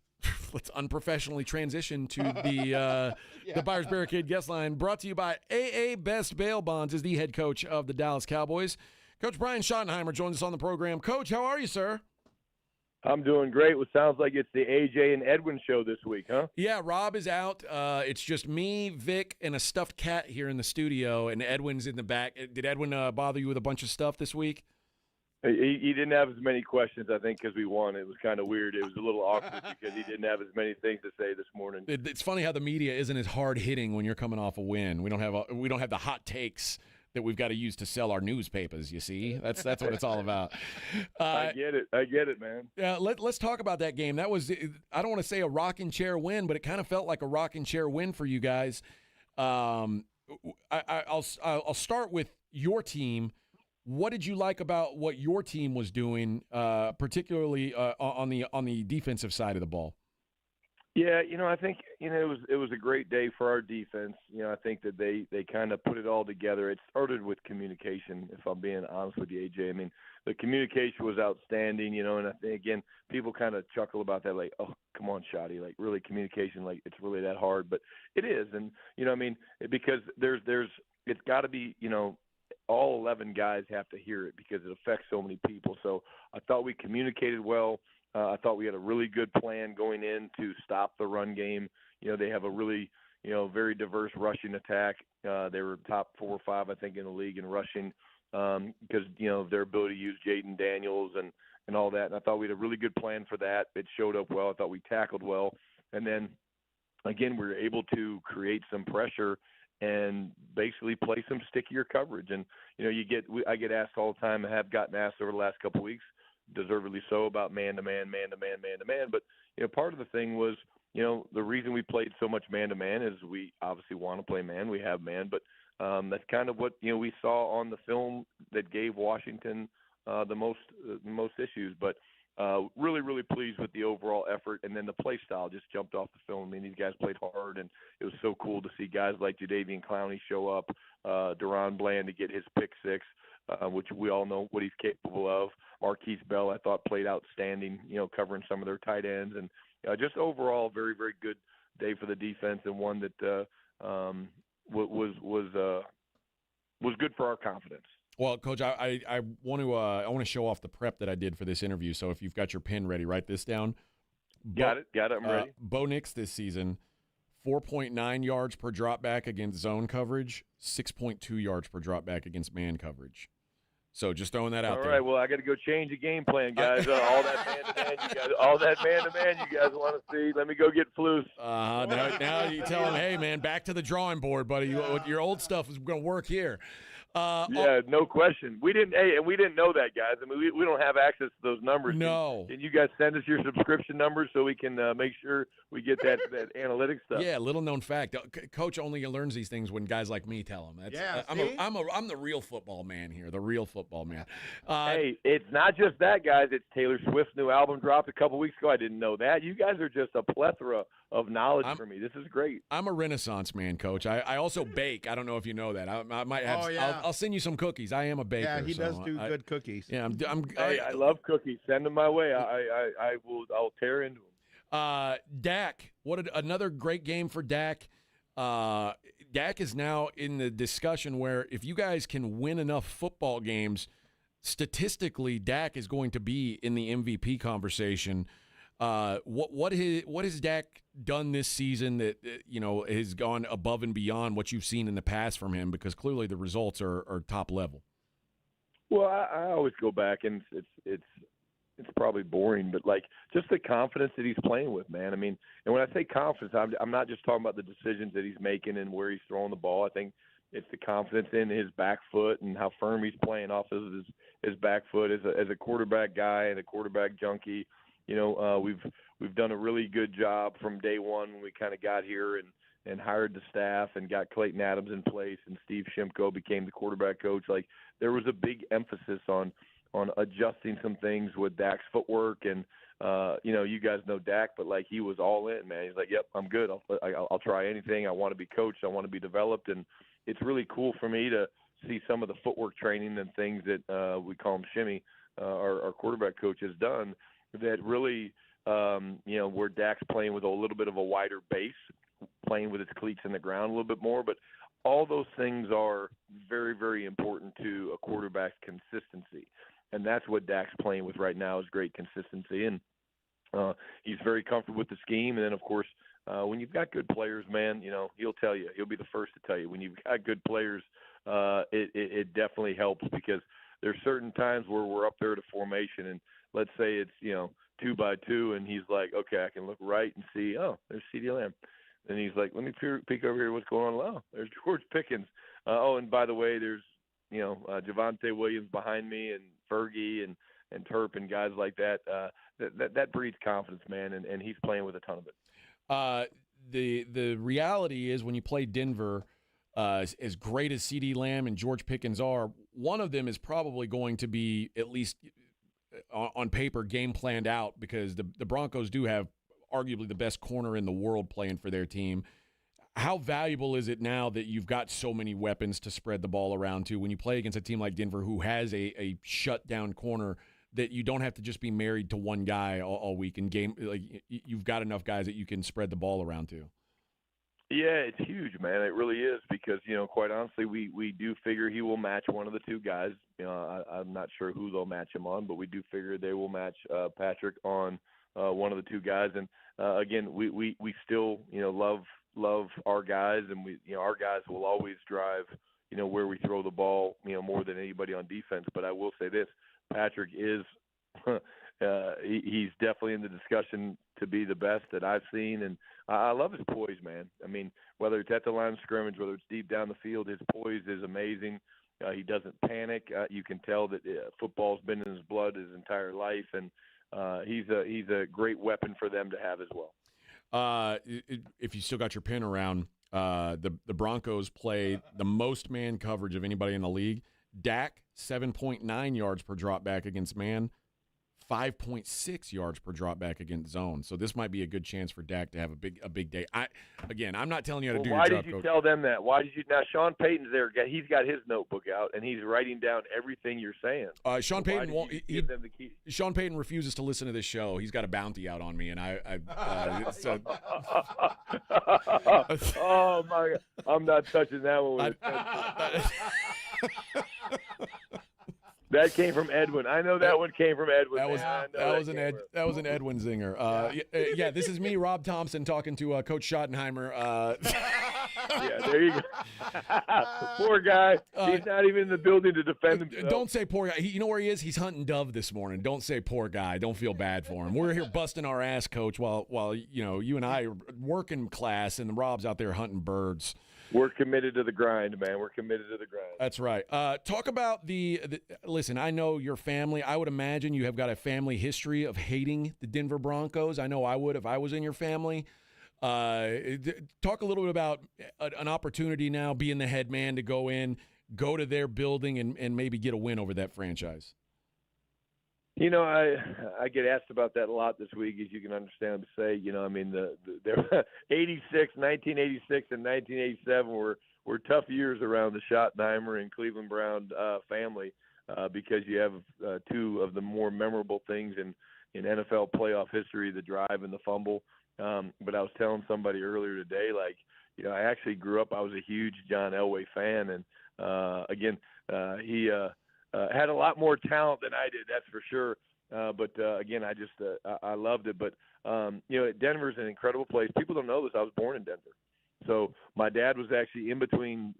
let's unprofessionally transition to the Buyers Barricade guest line, brought to you by AA Best Bail Bonds, is the head coach of the Dallas Cowboys. Coach Brian Schottenheimer joins us on the program. Coach, how are you, sir? I'm doing great. It sounds like it's the AJ and Edwin show this week, huh? Yeah, Rob is out. It's just me, Vic, and a stuffed cat here in the studio, and Edwin's in the back. Did Edwin bother you with a bunch of stuff this week? He didn't have as many questions, I think, because we won. It was kind of weird. It was a little awkward because he didn't have as many things to say this morning. It's funny how the media isn't as hard hitting when you're coming off a win. We don't have the hot takes that we've got to use to sell our newspapers. You see, that's what it's all about. I get it, man. Yeah, let's talk about that game. That was, I don't want to say a rocking chair win, but it kind of felt like a rocking chair win for you guys. I'll start with your team. What did you like about what your team was doing, particularly on the defensive side of the ball? Yeah, I think it was a great day for our defense. I think that they kind of put it all together. It started with communication, if I'm being honest with you, AJ. I mean, the communication was outstanding, and I think, again, people kind of chuckle about that, like, oh, come on, Shoddy, like, really, communication, like, it's really that hard, but it is. And because it's got to be, all 11 guys have to hear it because it affects so many people. So I thought we communicated well. I thought we had a really good plan going in to stop the run game. They have a really, very diverse rushing attack. They were top 4 or 5, I think, in the league in rushing because, of their ability to use Jaden Daniels and all that. And I thought we had a really good plan for that. It showed up well. I thought we tackled well. And then, again, we were able to create some pressure and basically play some stickier coverage. And, I get asked all the time, I have gotten asked over the last couple of weeks, deservedly so, about man-to-man. But, part of the thing was, the reason we played so much man-to-man is we obviously want to play man. We have man. But that's kind of what, we saw on the film that gave Washington the most issues. But really, really pleased with the overall effort. And then the play style just jumped off the film. I mean, these guys played hard, and it was so cool to see guys like Jadeveon Clowney show up, Deron Bland to get his pick six, which we all know what he's capable of. Marquise Bell, I thought, played outstanding, covering some of their tight ends. And just overall, very, very good day for the defense, and one that was good for our confidence. Well, Coach, I want to show off the prep that I did for this interview. So if you've got your pen ready, write this down. Got it. I'm ready. Bo Nix this season, 4.9 yards per drop back against zone coverage, 6.2 yards per drop back against man coverage. So just throwing that out there. All right. Well, I got to go change the game plan, guys. All that man-to-man, you guys want to see. Let me go get Flus. Now you tell him, hey, man, back to the drawing board, buddy. Your old stuff is going to work here. No question. We didn't know that, guys. I mean, we don't have access to those numbers. No. Can you guys send us your subscription numbers so we can make sure we get that analytics stuff? Yeah, little known fact. Coach only learns these things when guys like me tell him. I'm the real football man here. The real football man. Hey, it's not just that, guys. It's Taylor Swift's new album dropped a couple weeks ago. I didn't know that. You guys are just a plethora of knowledge for me. This is great. I'm a Renaissance man, Coach. I also bake. I don't know if you know that. I might have. Oh, yeah. I'll send you some cookies. I am a baker. Yeah, he does do good cookies. Yeah, I love cookies. Send them my way. I'll tear into them. Dak, another great game for Dak. Dak is now in the discussion where if you guys can win enough football games, statistically, Dak is going to be in the MVP conversation. What has Dak done this season that has gone above and beyond what you've seen in the past from him? Because clearly the results are top level. Well, I always go back, and it's it's probably boring, but like just the confidence that he's playing with, man. I mean, and when I say confidence, I'm not just talking about the decisions that he's making and where he's throwing the ball. I think it's the confidence in his back foot and how firm he's playing off of his back foot as a quarterback guy and a quarterback junkie. You know, we've done a really good job from day one when we kind of got here and hired the staff and got Clayton Adams in place and Steve Shimko became the quarterback coach. Like there was a big emphasis on adjusting some things with Dak's footwork and you know, you guys know Dak, but like he was all in, man. He's like, "Yep, I'm good. I'll try anything. I want to be coached. I want to be developed." And it's really cool for me to see some of the footwork training and things that we call him shimmy, our quarterback coach has done that really, you know, where Dak's playing with a little bit of a wider base, playing with his cleats in the ground a little bit more. But all those things are very, very important to a quarterback's consistency. And that's what Dak's playing with right now is great consistency. And he's very comfortable with the scheme. And then, of course, when you've got good players, man, you know, he'll tell you. He'll be the first to tell you. When you've got good players, it definitely helps because there's certain times where we're up there to formation and let's say it's, you know, 2 by 2 and he's like, okay, I can look right and see, oh, there's CeeDee Lamb. And he's like, let me peek over here. What's going on? Oh, there's George Pickens. Oh, and by the way, there's, you know, Javonte Williams behind me and Fergie and Terp and guys like that. That breeds confidence, man, and he's playing with a ton of it. The reality is when you play Denver, as great as CeeDee Lamb and George Pickens are, one of them is probably going to be at least on paper game planned out because the Broncos do have arguably the best corner in the world playing for their team. How valuable is it now that you've got so many weapons to spread the ball around to when you play against a team like Denver who has a shutdown corner that you don't have to just be married to one guy all week in game? Like you've got enough guys that you can spread the ball around to. Yeah, it's huge, man. It really is because, you know, quite honestly, we do figure he will match one of the two guys. You know, I'm not sure who they'll match him on, but we do figure they will match Patrick on one of the two guys. And again, we still, you know, love our guys, and our guys will always drive, you know, where we throw the ball, you know, more than anybody on defense. But I will say this, Patrick is he's definitely in the discussion to be the best that I've seen, and I love his poise, man. I mean, whether it's at the line of scrimmage, whether it's deep down the field, his poise is amazing. He doesn't panic. You can tell that football's been in his blood his entire life, and he's a great weapon for them to have as well. If you still got your pen around, the Broncos play the most man coverage of anybody in the league. Dak, 7.9 yards per drop back against man, 5.6 yards per drop back against zone. So this might be a good chance for Dak to have a big day. I'm not telling you how to do your job. Why did you tell them that? Why did you? Now Sean Payton's there. He's got his notebook out and he's writing down everything you're saying. Sean Payton won't. Sean Payton refuses to listen to this show. He's got a bounty out on me, and oh my God! I'm not touching that one. That came from Edwin. I know that one came from Edwin. That was an Edwin zinger. Yeah, this is me, Rob Thompson, talking to Coach Schottenheimer. Yeah, there you go. Poor guy. He's not even in the building to defend himself. Don't say poor guy. You know where he is? He's hunting dove this morning. Don't say poor guy. Don't feel bad for him. We're here busting our ass, Coach, while you know you and I are working class, and Rob's out there hunting birds. We're committed to the grind, man. We're committed to the grind. That's right. Talk about listen, I know your family. I would imagine you have got a family history of hating the Denver Broncos. I know I would if I was in your family. Talk a little bit about an opportunity now, being the head man, to go to their building and maybe get a win over that franchise. You know, I get asked about that a lot this week, as you can understand. Say, you know, I mean, the 1986 and 1987 were tough years around the Schottenheimer and Cleveland Brown family because you have two of the more memorable things in NFL playoff history: the drive and the fumble. But I was telling somebody earlier today, like, you know, I actually grew up. I was a huge John Elway fan, and again, he. Had a lot more talent than I did, that's for sure. But again, I loved it. But you know, Denver's an incredible place. People don't know this. I was born in Denver, so my dad was actually in between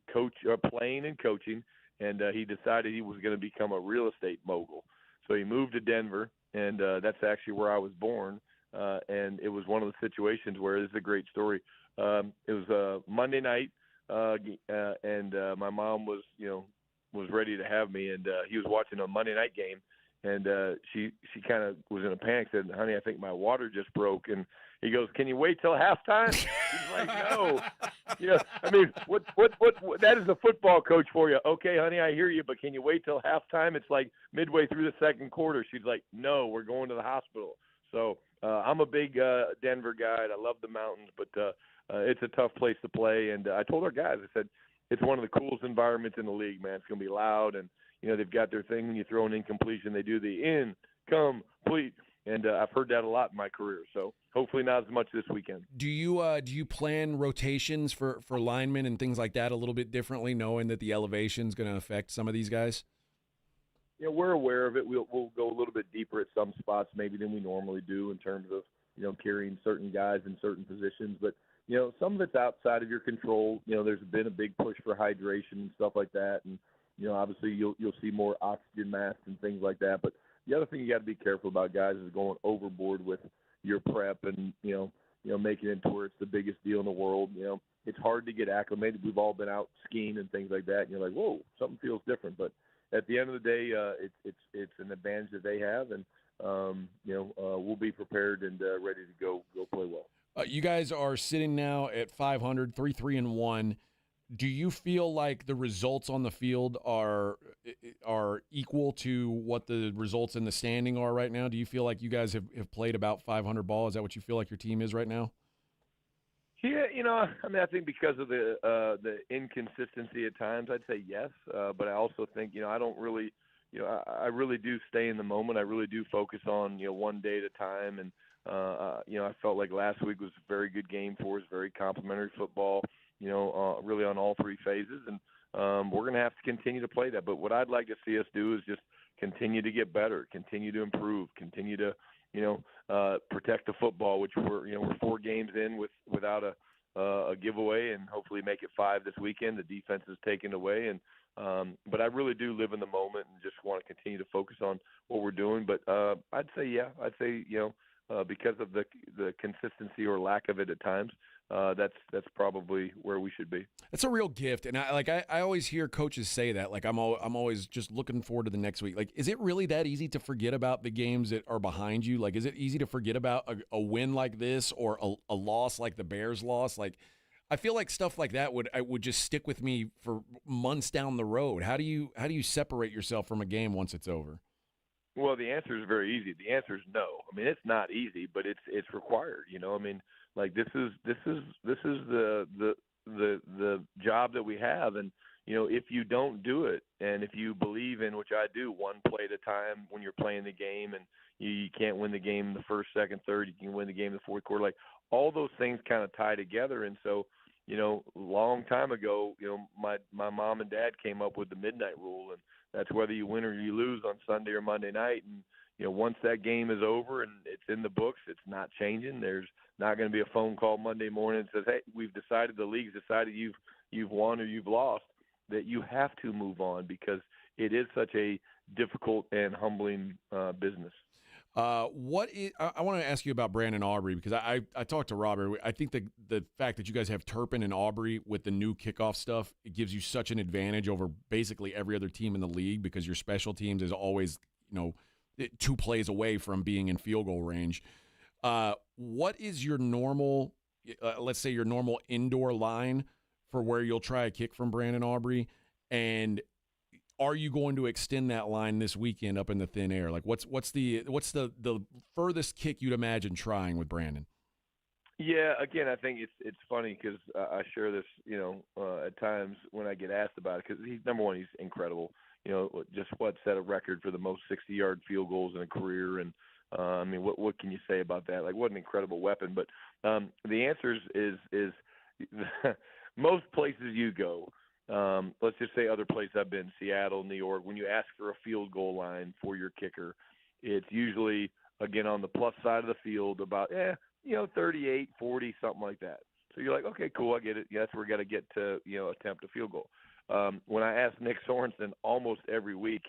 playing and coaching, and he decided he was going to become a real estate mogul. So he moved to Denver, and that's actually where I was born. And it was one of the situations where this is a great story. It was a Monday night, and my mom was ready to have me, and he was watching a Monday night game, and she kind of was in a panic, said, "Honey, I think my water just broke." And he goes, "Can you wait till halftime?" She's like, "No." I mean, what that is a football coach for you. Okay, honey, I hear you, but can you wait till halftime? It's like midway through the second quarter. She's like, "No, we're going to the hospital." So I'm a big Denver guy, and I love the mountains, but it's a tough place to play. And I told our guys, I said, it's one of the coolest environments in the league, man. It's going to be loud, and they've got their thing when you throw an incompletion. They do the incomplete, and I've heard that a lot in my career. So hopefully not as much this weekend. Do you plan rotations for linemen and things like that a little bit differently, knowing that the elevation is going to affect some of these guys? Yeah, we're aware of it. We'll go a little bit deeper at some spots maybe than we normally do in terms of carrying certain guys in certain positions, but some of it's outside of your control. There's been a big push for hydration and stuff like that, and obviously you'll see more oxygen masks and things like that. But the other thing you got to be careful about, guys, is going overboard with your prep and making it to where it's the biggest deal in the world. It's hard to get acclimated. We've all been out skiing and things like that, and you're like, whoa, something feels different. But at the end of the day, it's an advantage that they have, and we'll be prepared and ready to go play well. You guys are sitting now at 500, 3-3-1. Do you feel like the results on the field are equal to what the results in the standing are right now? Do you feel like you guys have played about 500 ball? Is that what you feel like your team is right now? Yeah, I think because of the inconsistency at times, I'd say yes. But I also think, I don't really, I really do stay in the moment. I really do focus on, one day at a time. And, I felt like last week was a very good game for us, very complimentary football, really on all three phases. And we're going to have to continue to play that. But what I'd like to see us do is just continue to get better, continue to improve, continue to, protect the football, which we're 4 games in without a giveaway, and hopefully make it 5 this weekend. The defense is taken away, and but I really do live in the moment and just want to continue to focus on what we're doing. But I'd say because of the consistency or lack of it at times, that's probably where we should be. It's a real gift, and I always hear coaches say that. Like I'm always just looking forward to the next week. Like, is it really that easy to forget about the games that are behind you? Like, is it easy to forget about a win like this or a loss like the Bears loss? Like, I feel like stuff like that would just stick with me for months down the road. How do you separate yourself from a game once it's over? Well, the answer is very easy. The answer is no. I mean, it's not easy, but it's required. I mean, like this is the job that we have, and if you don't do it, and if you believe in, which I do, one play at a time when you're playing the game, and you can't win the game in the first, second, third, you can win the game in the fourth quarter. Like all those things kind of tie together, and so long time ago, my mom and dad came up with the midnight rule, and that's whether you win or you lose on Sunday or Monday night. And, once that game is over and it's in the books, it's not changing. There's not going to be a phone call Monday morning that says, hey, the league's decided you've won or you've lost, that you have to move on because it is such a difficult and humbling business. I want to ask you about Brandon Aubrey because I talked to Robert. I think the fact that you guys have Turpin and Aubrey with the new kickoff stuff, it gives you such an advantage over basically every other team in the league because your special teams is always 2 plays away from being in field goal range. What is your normal, let's say your normal indoor line for where you'll try a kick from Brandon Aubrey, and are you going to extend that line this weekend up in the thin air? Like what's the furthest kick you'd imagine trying with Brandon? Yeah, again, I think it's funny because I share this, at times when I get asked about it, because he's number one, he's incredible. Just set a record for the most 60-yard field goals in a career, and I mean, what can you say about that? Like, what an incredible weapon. But the answer is most places you go. Let's just say other places I've been, Seattle, New York, when you ask for a field goal line for your kicker, it's usually, again, on the plus side of the field about, 38, 40, something like that. So you're like, okay, cool, I get it. Yeah, that's where we got to get to, attempt a field goal. When I ask Nick Sorensen almost every week,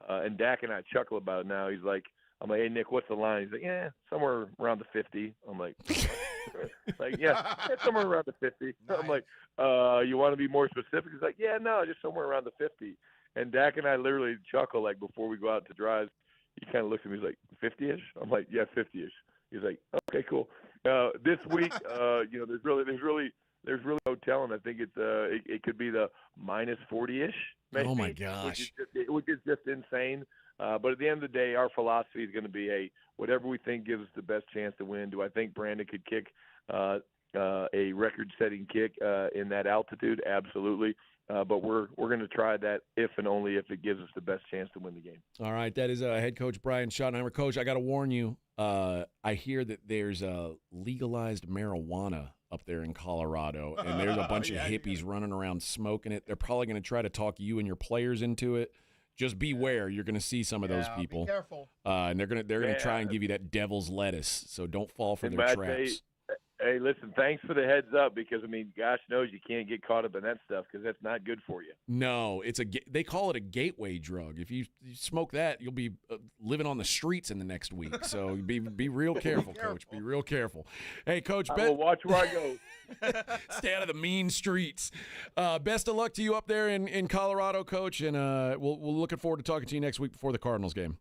and Dak and I chuckle about it now, he's like, I'm like, hey, Nick, what's the line? He's like, yeah, somewhere around the 50. I'm like, yeah, somewhere around the 50. Nice. I'm like, you want to be more specific? He's like, yeah, no, just somewhere around the 50. And Dak and I literally chuckle, like, before we go out to drive. He kind of looks at me, he's like, 50-ish? I'm like, yeah, 50-ish. He's like, okay, cool. This week, there's really no telling. I think it could be the minus 40-ish. Maybe, oh my gosh, which is just insane. But at the end of the day, our philosophy is going to be whatever we think gives us the best chance to win. Do I think Brandon could kick a record-setting kick in that altitude? Absolutely. But we're going to try that if and only if it gives us the best chance to win the game. All right, that is head coach Brian Schottenheimer. Coach, I got to warn you. I hear that there's legalized marijuana up there in Colorado, and there's a bunch of hippies running around smoking it. They're probably going to try to talk you and your players into it. Just beware. You're going to see some of those people. Be careful. And they're going to try and give you that devil's lettuce. So don't fall for their traps. Hey, listen, thanks for the heads up because, gosh knows you can't get caught up in that stuff because that's not good for you. No, they call it a gateway drug. If you smoke that, you'll be living on the streets in the next week. So be real careful, Coach. Be real careful. Hey, Coach. I will watch where I go. Stay out of the mean streets. Best of luck to you up there in Colorado, Coach, and we're looking forward to talking to you next week before the Cardinals game.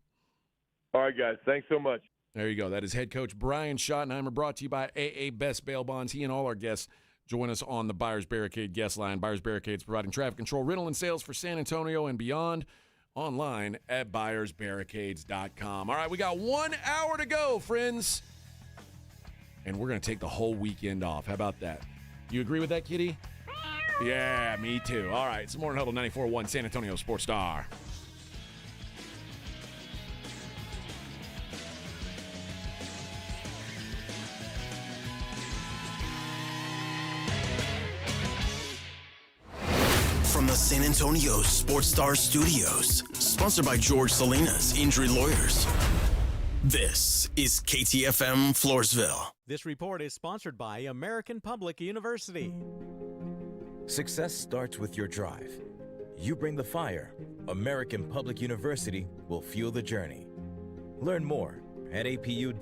All right, guys. Thanks so much. There you go. That is head coach Brian Schottenheimer, brought to you by AA Best Bail Bonds. He and all our guests join us on the Buyers Barricade guest line. Buyers Barricades providing traffic control, rental, and sales for San Antonio and beyond. Online at buyersbarricades.com. All right, we got 1 hour to go, friends. And we're going to take the whole weekend off. How about that? You agree with that, Kitty? Yeah, me too. All right, it's Morning Huddle 94.1 San Antonio Sports Star. From the San Antonio Sports Star Studios, sponsored by George Salinas Injury Lawyers. This is KTFM Floresville. This report is sponsored by American Public University. Success starts with your drive. You bring the fire. American Public University will fuel the journey. Learn more at apu.apus.edu.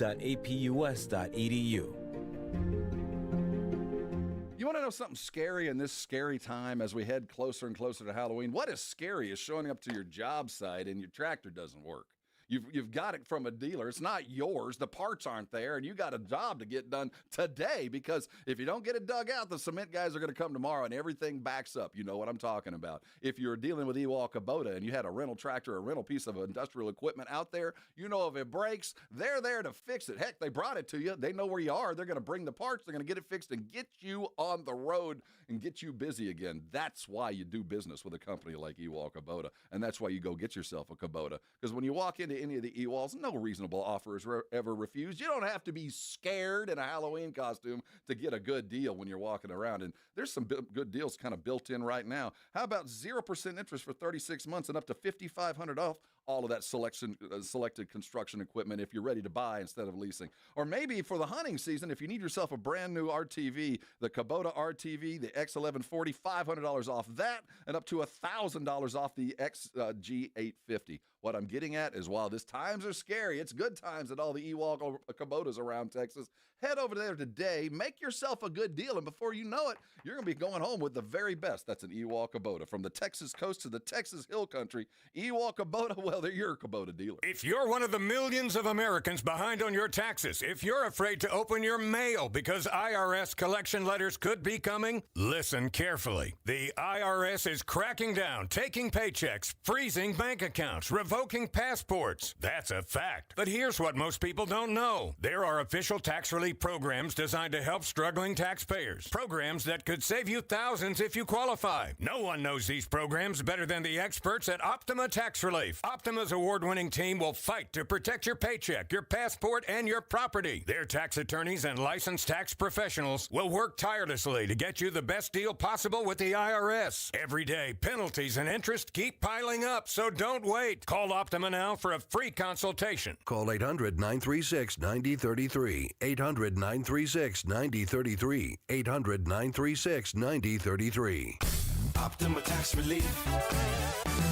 You want to know something scary in this scary time as we head closer and closer to Halloween? What is scary is showing up to your job site and your tractor doesn't work. You've got it from a dealer. It's not yours. The parts aren't there, and you got a job to get done today because if you don't get it dug out, the cement guys are going to come tomorrow and everything backs up. You know what I'm talking about. If you're dealing with Ewald Kubota and you had a rental tractor, a rental piece of industrial equipment out there, you know if it breaks, they're there to fix it. Heck, they brought it to you. They know where you are. They're going to bring the parts. They're going to get it fixed and get you on the road and get you busy again. That's why you do business with a company like Ewald Kubota, and that's why you go get yourself a Kubota. Because when you walk into any of the Ewalls, no reasonable offer is ever refused. You don't have to be scared in a Halloween costume to get a good deal when you're walking around. And there's some good deals kind of built in right now. How about 0% interest for 36 months and up to $5,500 off all of that selected construction equipment if you're ready to buy instead of leasing? Or maybe for the hunting season, if you need yourself a brand new RTV, the Kubota RTV, the X1140, $500 off that and up to $1,000 off the XG850. What I'm getting at is while these times are scary, it's good times at all the Ewald Kubotas around Texas. Head over there today, make yourself a good deal, and before you know it, you're going to be going home with the very best. That's an Ewald Kubota. From the Texas coast to the Texas Hill Country, Ewald Kubota, well, they're your Kubota dealer. If you're one of the millions of Americans behind on your taxes, if you're afraid to open your mail because IRS collection letters could be coming, listen carefully. The IRS is cracking down, taking paychecks, freezing bank accounts, revoking passports. That's a fact. But here's what most people don't know. There are official tax relief programs designed to help struggling taxpayers. Programs that could save you thousands if you qualify. No one knows these programs better than the experts at Optima Tax Relief. Optima's award-winning team will fight to protect your paycheck, your passport, and your property. Their tax attorneys and licensed tax professionals will work tirelessly to get you the best deal possible with the IRS. Every day, penalties and interest keep piling up, so don't wait. Call Optima now for a free consultation. Call 800-936-9033. 800-936-9033. 800-936-9033. Optima Tax Relief.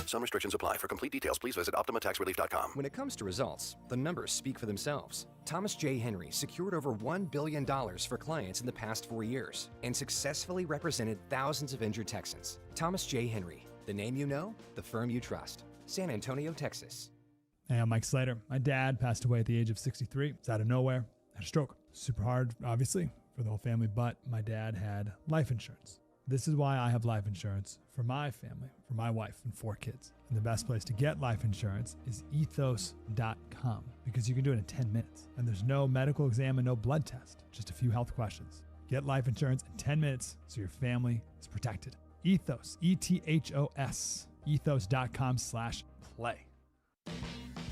Some restrictions apply. For complete details, please visit OptimaTaxRelief.com. When it comes to results, the numbers speak for themselves. Thomas J. Henry secured over $1 billion for clients in the past 4 years and successfully represented thousands of injured Texans. Thomas J. Henry, the name you know, the firm you trust. San Antonio, Texas. Hey, I'm Mike Slater. My dad passed away at the age of 63. It's out of nowhere. Had a stroke. Super hard, obviously, for the whole family, but my dad had life insurance. This is why I have life insurance for my family, for my wife and 4 kids. And the best place to get life insurance is ethos.com because you can do it in 10 minutes. And there's no medical exam and no blood test, just a few health questions. Get life insurance in 10 minutes so your family is protected. Ethos, E-T-H-O-S, ethos.com/play.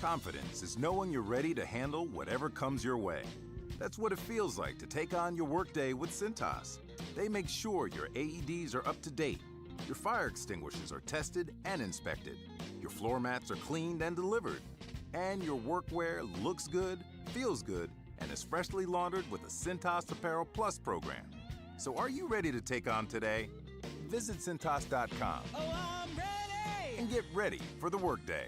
Confidence is knowing you're ready to handle whatever comes your way. That's what it feels like to take on your workday with Cintas. They make sure your AEDs are up to date, your fire extinguishers are tested and inspected, your floor mats are cleaned and delivered, and your workwear looks good, feels good, and is freshly laundered with the Cintas Apparel Plus program. So are you ready to take on today? Visit Cintas.com and get ready for the workday.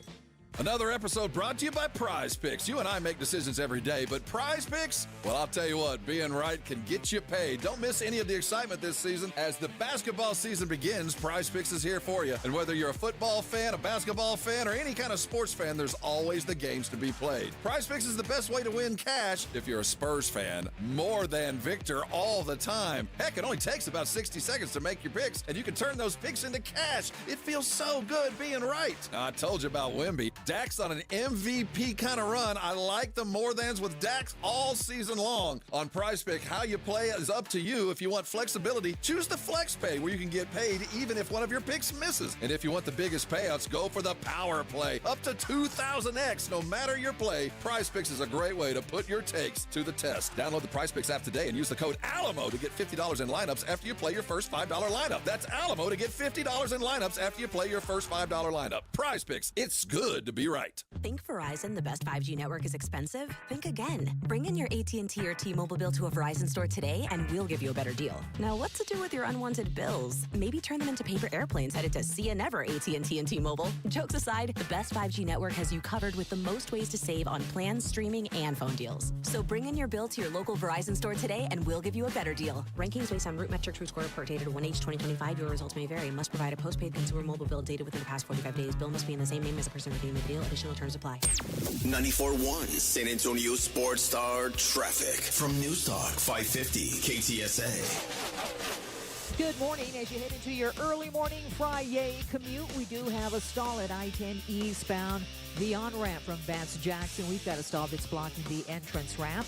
Another episode brought to you by Prize Picks. You and I make decisions every day, but Prize Picks, well, I'll tell you what, being right can get you paid. Don't miss any of the excitement this season. As the basketball season begins, Prize Picks is here for you. And whether you're a football fan, a basketball fan, or any kind of sports fan, there's always the games to be played. Prize Picks is the best way to win cash if you're a Spurs fan. More than Victor all the time. Heck, it only takes about 60 seconds to make your picks, and you can turn those picks into cash. It feels so good being right. Now, I told you about Wemby. Dak's on an MVP kind of run. I like the more thans with Dax all season long. On Prize Pick, how you play is up to you. If you want flexibility, choose the Flex Pay, where you can get paid even if one of your picks misses. And if you want the biggest payouts, go for the Power Play. Up to 2,000x, no matter your play. Prize Picks is a great way to put your takes to the test. Download the Prize Picks app today and use the code ALAMO to get $50 in lineups after you play your first $5 lineup. That's ALAMO to get $50 in lineups after you play your first $5 lineup. Prize Picks, it's good to be right. Think Verizon, the best 5G network, is expensive? Think again. Bring in your AT&T or T-Mobile bill to a Verizon store today and we'll give you a better deal. Now, what to do with your unwanted bills? Maybe turn them into paper airplanes headed to See Ya Never AT&T and T-Mobile. Jokes aside, the best 5G network has you covered with the most ways to save on plans, streaming, and phone deals. So bring in your bill to your local Verizon store today and we'll give you a better deal. Rankings based on root metrics, root score report dated 1H2025. Your results may vary. Must provide a postpaid consumer mobile bill dated within the past 45 days. Bill must be in the same name as the person redeeming the deal. Additional terms apply. 94.1 San Antonio Sports Star traffic from News Talk 550 KTSA. Good morning. As you head into your early morning Friday commute, we do have a stall at I-10 eastbound. The on-ramp from Vance Jackson. We've got a stall that's blocking the entrance ramp.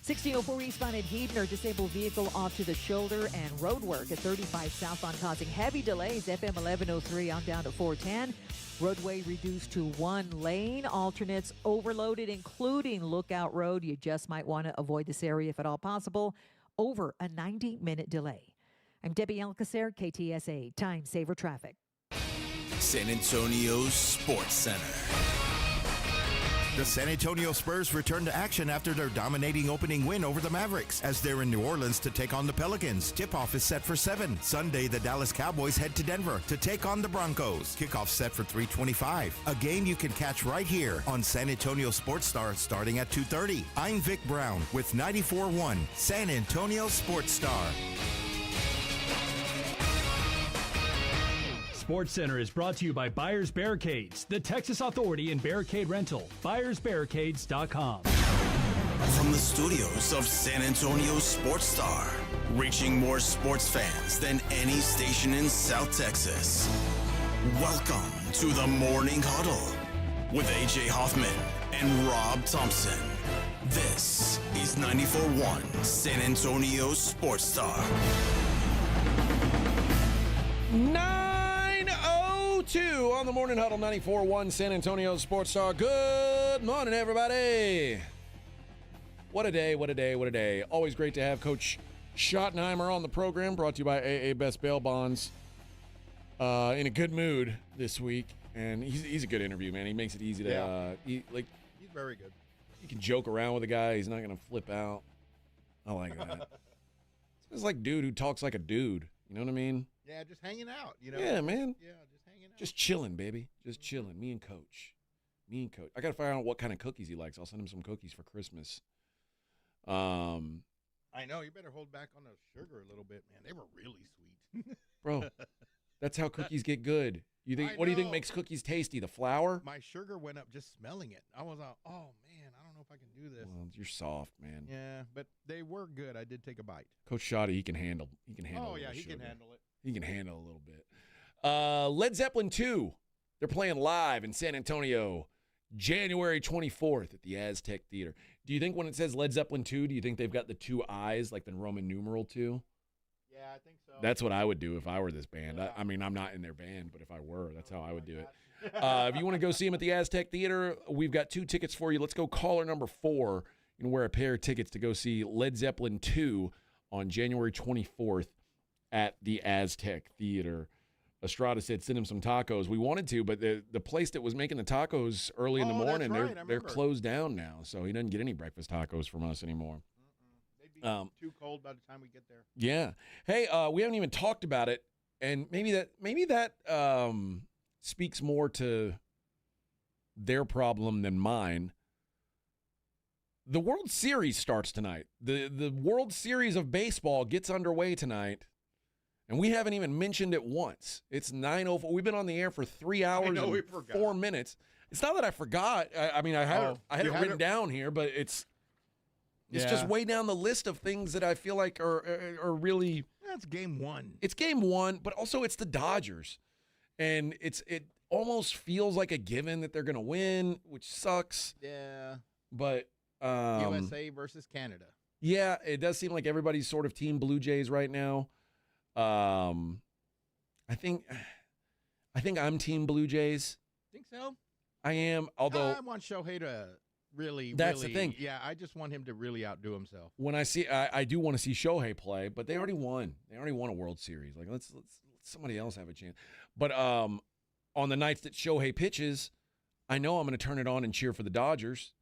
1604 eastbound at Heebner, disabled vehicle off to the shoulder, and road work at 35 southbound causing heavy delays. FM 1103 on down to 410. Roadway reduced to 1 lane. Alternates overloaded, including Lookout Road. You just might want to avoid this area if at all possible. Over a 90-minute delay. I'm Debbie Alcacer, KTSA Time Saver Traffic. San Antonio Sports Center. The San Antonio Spurs return to action after their dominating opening win over the Mavericks as they're in New Orleans to take on the Pelicans. Tip-off is set for 7. Sunday, the Dallas Cowboys head to Denver to take on the Broncos. Kickoff set for 3:25. A game you can catch right here on San Antonio Sports Star starting at 2:30. I'm Vic Brown with 94.1 San Antonio Sports Star. Sports Center is brought to you by Buyers Barricades, the Texas Authority in Barricade Rental. BuyersBarricades.com. From the studios of San Antonio Sports Star, reaching more sports fans than any station in South Texas. Welcome to the Morning Huddle with AJ Hoffman and Rob Thompson. This is 94.1 San Antonio Sports Star. 9:02 on the Morning Huddle, 94.1 San Antonio Sports Star. Good morning, everybody. What a day, what a day, what a day. Always great to have Coach Schottenheimer on the program, brought to you by AA Best Bail Bonds. In a good mood this week, and he's a good interview, man. He makes it easy to, he's very good. You can joke around with a guy. He's not going to flip out. I like that. It's like dude who talks like a dude. You know what I mean? Yeah, just hanging out. You know. Yeah, man. Yeah, just hanging out. Just chilling, baby. Just chilling. Me and Coach. I got to find out what kind of cookies he likes. I'll send him some cookies for Christmas. I know. You better hold back on the sugar a little bit, man. They were really sweet. Bro, that's how cookies get good. What do you think makes cookies tasty? The flour? My sugar went up just smelling it. I was like, oh, man, I don't know if I can do this. Well, you're soft, man. Yeah, but they were good. I did take a bite. Coach Shoddy, he can handle. Oh, yeah, he sugar. can handle it. He can handle a little bit. Led Zeppelin 2. They're playing live in San Antonio, January 24th at the Aztec Theater. Do you think when it says Led Zeppelin 2, do you think they've got the 2 eyes like the Roman numeral 2? Yeah, I think so. That's what I would do if I were this band. Yeah. I mean, I'm not in their band, but if I were, that's how I would do it. If you want to go see them at the Aztec Theater, we've got 2 tickets for you. Let's go caller number 4 and wear a pair of tickets to go see Led Zeppelin 2 on January 24th at the Aztec Theater. Estrada said send him some tacos. We wanted to, but the place that was making the tacos early in the morning, that's right, they're closed down now, so he doesn't get any breakfast tacos from us anymore. They'd be too cold by the time we get there. Yeah. Hey, we haven't even talked about it, and maybe that speaks more to their problem than mine. The World Series starts tonight. The World Series of baseball gets underway tonight, and we haven't even mentioned it once. It's 9:04. We've been on the air for 3 hours and 4 minutes. It's not that I forgot. I mean, I had it written down here, but it's just way down the list of things that I feel like are really. That's game 1. It's game 1, but also it's the Dodgers, and it almost feels like a given that they're going to win, which sucks. Yeah. But USA versus Canada. Yeah, it does seem like everybody's sort of team Blue Jays right now. I think I'm team Blue Jays. Think so? I am, although I want Shohei to really. That's the thing. Yeah, I just want him to really outdo himself. When I do want to see Shohei play, but they already won. They already won a World Series. Like let's somebody else have a chance. But on the nights that Shohei pitches, I know I'm going to turn it on and cheer for the Dodgers,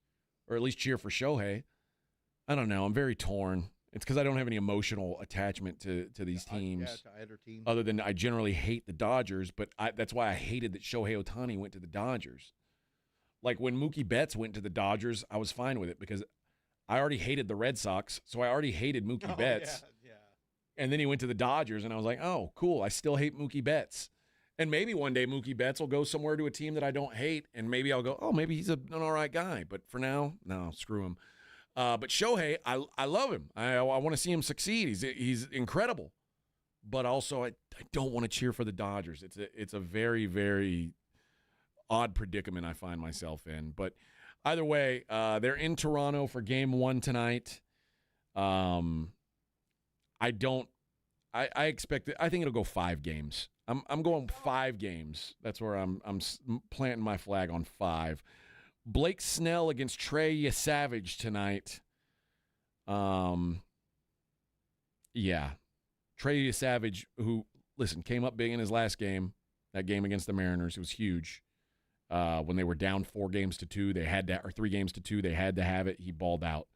or at least cheer for Shohei. I don't know. I'm very torn. It's because I don't have any emotional attachment to these teams, to either team. other than I generally hate the Dodgers, but that's why I hated that Shohei Ohtani went to the Dodgers. Like when Mookie Betts went to the Dodgers, I was fine with it because I already hated the Red Sox, so I already hated Mookie Betts. Yeah. And then he went to the Dodgers, and I was like, oh, cool, I still hate Mookie Betts. And maybe one day Mookie Betts will go somewhere to a team that I don't hate, and maybe I'll go, oh, maybe he's an all right guy. But for now, no, screw him. But Shohei, I love him. I want to see him succeed. He's incredible. But also, I don't want to cheer for the Dodgers. It's a very, very odd predicament I find myself in. But either way, they're in Toronto for Game 1 tonight. I expect it. I think it'll go 5 games. I'm going 5 games. That's where I'm planting my flag on 5. Blake Snell against Trey Savage tonight. Yeah. Trey Savage, who, listen, came up big in his last game, that game against the Mariners. It was huge. When they were down 4 games to 2, they had to, or 3 games to 2, they had to have it. He balled out.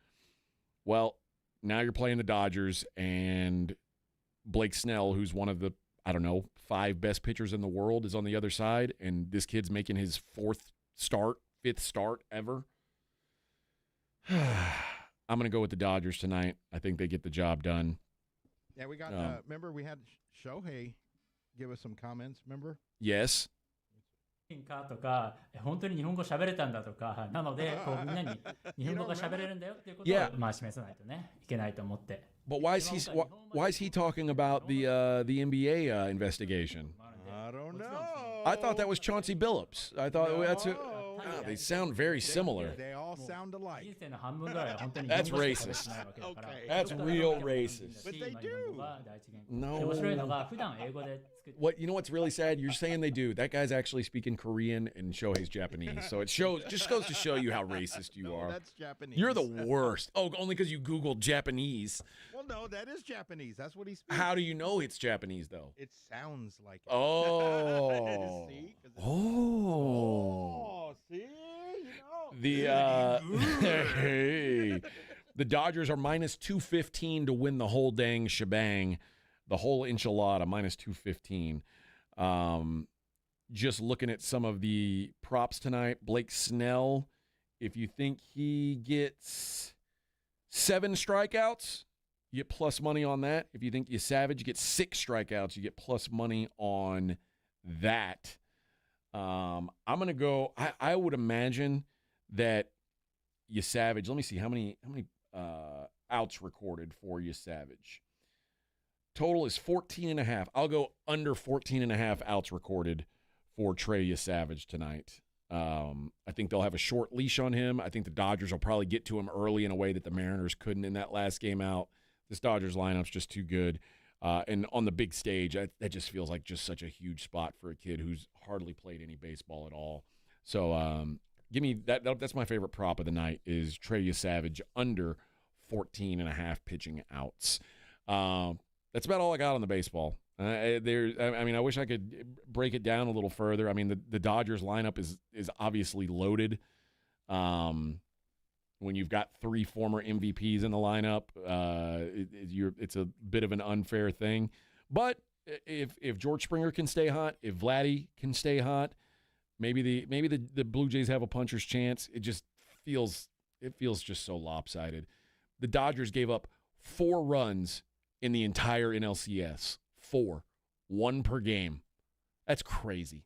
Well, now you're playing the Dodgers, and Blake Snell, who's one of the, 5 best pitchers in the world, is on the other side, and this kid's making his 5th start ever. I'm going to go with the Dodgers tonight. I think they get the job done. Yeah, we got, remember we had Shohei give us some comments, remember? Yes. かとか本当に日本語喋れたんだとかなのでこうみんなに日本語が喋れるんだよっていうことをまあ示さないとねいけないと思って。But why is he talking about the NBA investigation? I don't know. I thought that was Chauncey Billups. I thought that's it. They sound very similar. They all sound alike. That's racist. Okay. That's real racist. But they do. No. You know what's really sad? You're saying they do. That guy's actually speaking Korean and Shohei's Japanese. So it just goes to show you how racist you are. That's Japanese. You're the worst. Oh, only because you Googled Japanese. Well, no, that is Japanese. That's what he speaks. How do you know it's Japanese, though? It sounds like it. Oh. See? See? You know. The Dodgers are minus 215 to win the whole dang shebang. the whole enchilada, minus 215. Just looking at some of the props tonight, Blake Snell, if you think he gets 7 strikeouts, you get plus money on that. If you think Savage gets 6 strikeouts, you get plus money on that. I'm going to go, I would imagine that Savage, let me see, how many outs recorded for Savage? Total is 14.5. I'll go under 14.5 outs recorded for Trey Savage tonight. I think they'll have a short leash on him. I think the Dodgers will probably get to him early in a way that the Mariners couldn't in that last game out. This Dodgers lineup's just too good. And on the big stage, that just feels like just such a huge spot for a kid who's hardly played any baseball at all. So give me that. That's my favorite prop of the night is Trey Savage under 14.5 pitching outs. That's about all I got on the baseball. I wish I could break it down a little further. I mean, the Dodgers lineup is obviously loaded. When you've got 3 former MVPs in the lineup, it's a bit of an unfair thing. But if George Springer can stay hot, if Vladdy can stay hot, maybe the Blue Jays have a puncher's chance. It feels just so lopsided. The Dodgers gave up 4 runs in the entire NLCS. 4. 1 per game. That's crazy.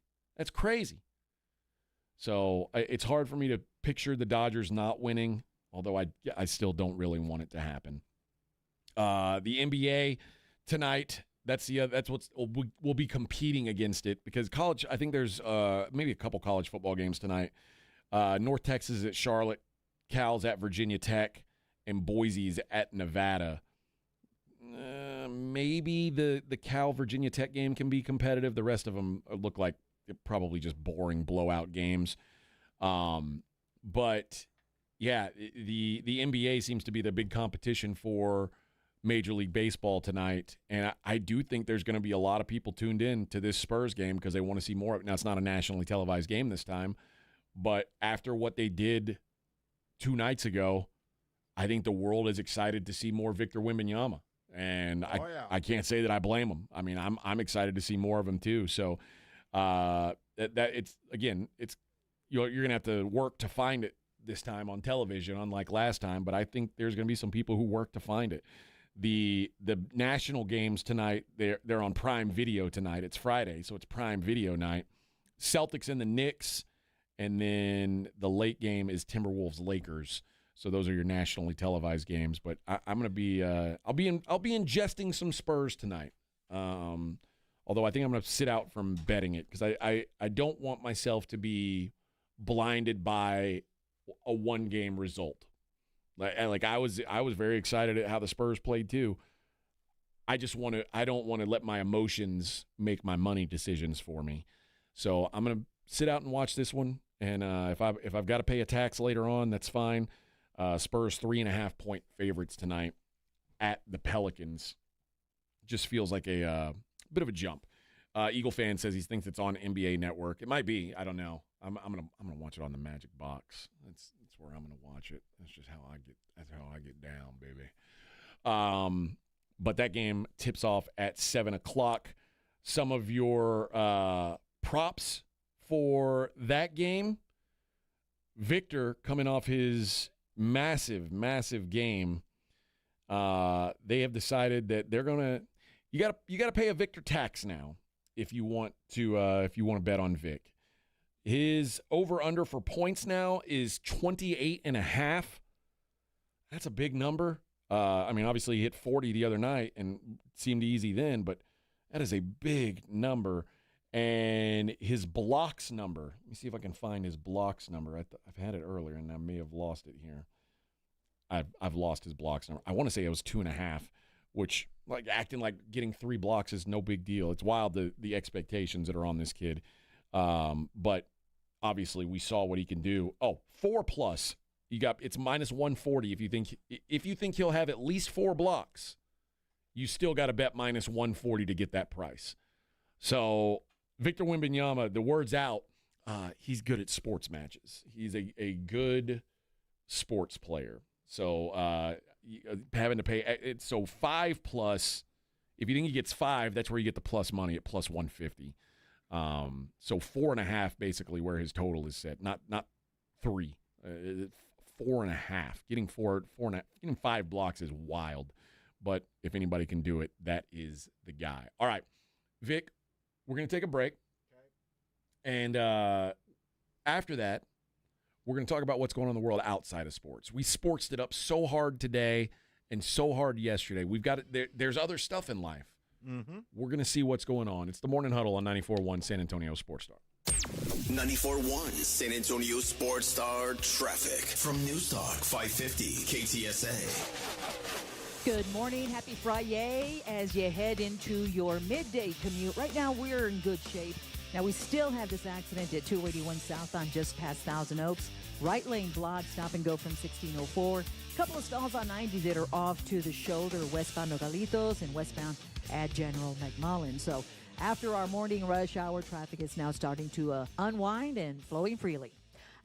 So it's hard for me to picture the Dodgers not winning, although I still don't really want it to happen. The NBA tonight, that's what we'll be competing against it because college, I think there's maybe a couple college football games tonight. North Texas at Charlotte, Cal's at Virginia Tech, and Boise's at Nevada. Maybe the Cal Virginia Tech game can be competitive. The rest of them look like probably just boring blowout games. But yeah, the NBA seems to be the big competition for Major League Baseball tonight. And I do think there's going to be a lot of people tuned in to this Spurs game because they want to see more of it. Now, it's not a nationally televised game this time, but after what they did 2 nights ago, I think the world is excited to see more Victor Wembanyama. And I can't say that I blame him. I mean, I'm excited to see more of him too. So that it's you're gonna have to work to find it this time on television, unlike last time. But I think there's gonna be some people who work to find it. The national games tonight, they're on Prime Video tonight. It's Friday, so it's Prime Video night. Celtics and the Knicks, and then the late game is Timberwolves Lakers. So those are your nationally televised games. But I'm gonna be I'll be ingesting some Spurs tonight. Although I think I'm gonna sit out from betting it because I don't want myself to be blinded by a 1-game result. Like I was very excited at how the Spurs played too. I don't want to let my emotions make my money decisions for me. So I'm gonna sit out and watch this one. And if I've got to pay a tax later on, that's fine. Spurs 3.5-point favorites tonight at the Pelicans. Just feels like a bit of a jump. Eagle fan says he thinks it's on NBA Network. It might be. I don't know. I'm gonna watch it on the Magic Box. That's where I'm gonna watch it. That's just how I get. That's how I get down, baby. But that game tips off at 7:00. Some of your props for that game. Victor coming off his massive game. They have decided that they're gonna. You gotta pay a Victor tax now if you want to bet on Vic. His over-under for points now is 28.5. That's a big number. I mean, obviously he hit 40 the other night and seemed easy then, but that is a big number. And his blocks number, let me see if I can find his blocks number. I've had it earlier, and I may have lost it here. I've lost his blocks number. I want to say it was 2.5, which acting like getting 3 blocks is no big deal. It's wild the expectations that are on this kid. But obviously we saw what he can do. 4+. It's minus 140 if you think he'll have at least 4 blocks. You still got to bet minus 140 to get that price. So Victor Wembanyama, the word's out. He's good at sports matches. He's a good sports player. So having to pay 5+ If you think he gets 5, that's where you get the plus money at plus 150. So 4.5 basically where his total is set, not 3. 4.5. Getting 5 blocks is wild. But if anybody can do it, that is the guy. All right, Vic, we're going to take a break. Okay. And after that, we're going to talk about what's going on in the world outside of sports. We sportsed it up so hard today and so hard yesterday. We've got it. There's other stuff in life. Mm-hmm. We're going to see what's going on. It's the Morning Huddle on 94.1 San Antonio Sports Star. 94.1 San Antonio Sports Star traffic from News Talk 550 KTSA. Good morning. Happy Friday as you head into your midday commute. Right now, we're in good shape. Now, we still have this accident at 281 southbound just past Thousand Oaks. Right lane blocked, stop and go from 1604. Couple of stalls on 90 that are off to the shoulder, westbound Nogalitos and westbound at General McMullen. So after our morning rush hour, traffic is now starting to unwind and flowing freely.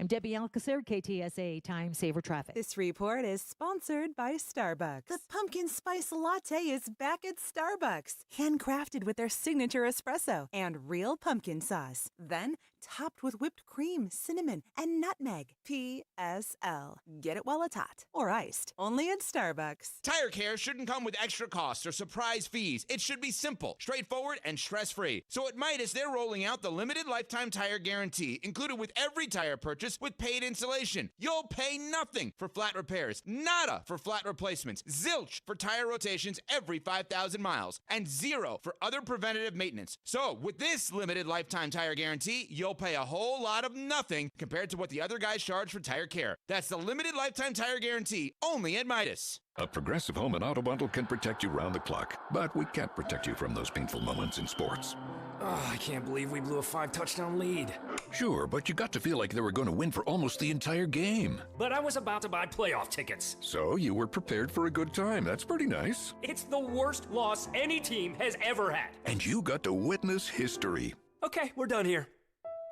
I'm Debbie Alcacer, KTSA Time Saver Traffic. This report is sponsored by Starbucks. The pumpkin spice latte is back at Starbucks. Handcrafted with their signature espresso and real pumpkin sauce. Then topped with whipped cream, cinnamon, and nutmeg. PSL. Get it while it's hot or iced. Only at Starbucks. Tire care shouldn't come with extra costs or surprise fees. It should be simple, straightforward, and stress-free. So at Midas, they're rolling out the limited lifetime tire guarantee, included with every tire purchase with paid installation. You'll pay nothing for flat repairs, nada for flat replacements, zilch for tire rotations every 5,000 miles, and 0 for other preventative maintenance. So with this limited lifetime tire guarantee, you'll pay a whole lot of nothing compared to what the other guys charge for tire care. That's the limited lifetime tire guarantee, only at Midas. A Progressive Home and Auto Bundle can protect you round the clock, but we can't protect you from those painful moments in sports. Oh, I can't believe we blew a 5-touchdown lead. Sure, but you got to feel like they were going to win for almost the entire game. But I was about to buy playoff tickets. So you were prepared for a good time. That's pretty nice. It's the worst loss any team has ever had. And you got to witness history. Okay, we're done here.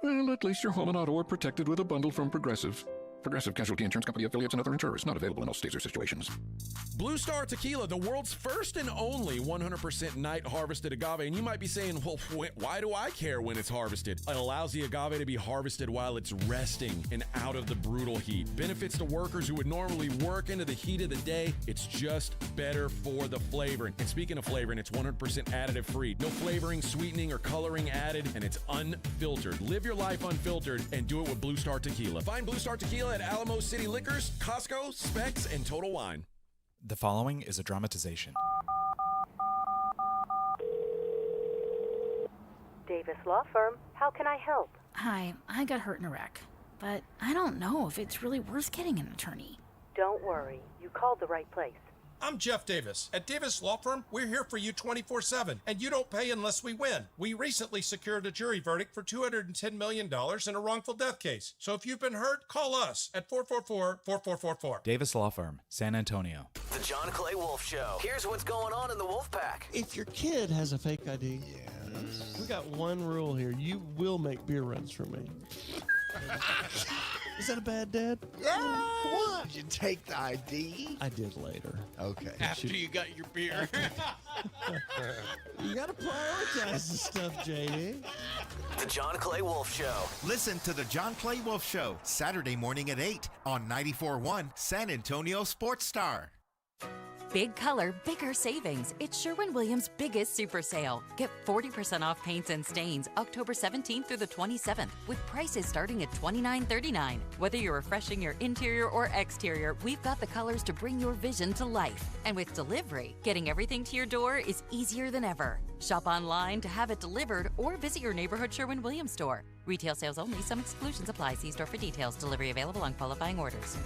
Well, at least your home and auto are protected with a bundle from Progressive. Progressive Casualty Insurance Company affiliates and other insurers. Not available in all states or situations. Blue Star Tequila, the world's first and only 100% night harvested agave. And you might be saying, well, why do I care when it's harvested? It allows the agave to be harvested while it's resting and out of the brutal heat. Benefits to workers who would normally work into the heat of the day. It's just better for the flavoring. And speaking of flavoring, it's 100% additive free. No flavoring, sweetening, or coloring added, and it's unfiltered. Live your life unfiltered and do it with Blue Star Tequila. Find Blue Star Tequila at Alamo City Liquors, Costco, Specs, and Total Wine. The following is a dramatization. Davis Law Firm, how can I help? Hi, I got hurt in Iraq, but I don't know if it's really worth getting an attorney. Don't worry, you called the right place. I'm Jeff Davis. At Davis Law Firm, we're here for you 24/7, and you don't pay unless we win. We recently secured a jury verdict for $210 million in a wrongful death case. So if you've been hurt, call us at 444-4444. Davis Law Firm, San Antonio. The John Clay Wolf Show. Here's what's going on in the Wolf Pack. If your kid has a fake ID, we got one rule here. You will make beer runs for me. Is that a bad dad? Yeah. What? Did you take the ID? I did later. Okay. After you got your beer. You got to prioritize this stuff, JD. The John Clay Wolf Show. Listen to The John Clay Wolf Show, Saturday morning at 8 on 94.1 San Antonio Sports Star. Big color, bigger savings. It's Sherwin-Williams' biggest super sale. Get 40% off paints and stains October 17th through the 27th with prices starting at $29.39. Whether you're refreshing your interior or exterior, we've got the colors to bring your vision to life. And with delivery, getting everything to your door is easier than ever. Shop online to have it delivered or visit your neighborhood Sherwin-Williams store. Retail sales only. Some exclusions apply. See store for details. Delivery available on qualifying orders.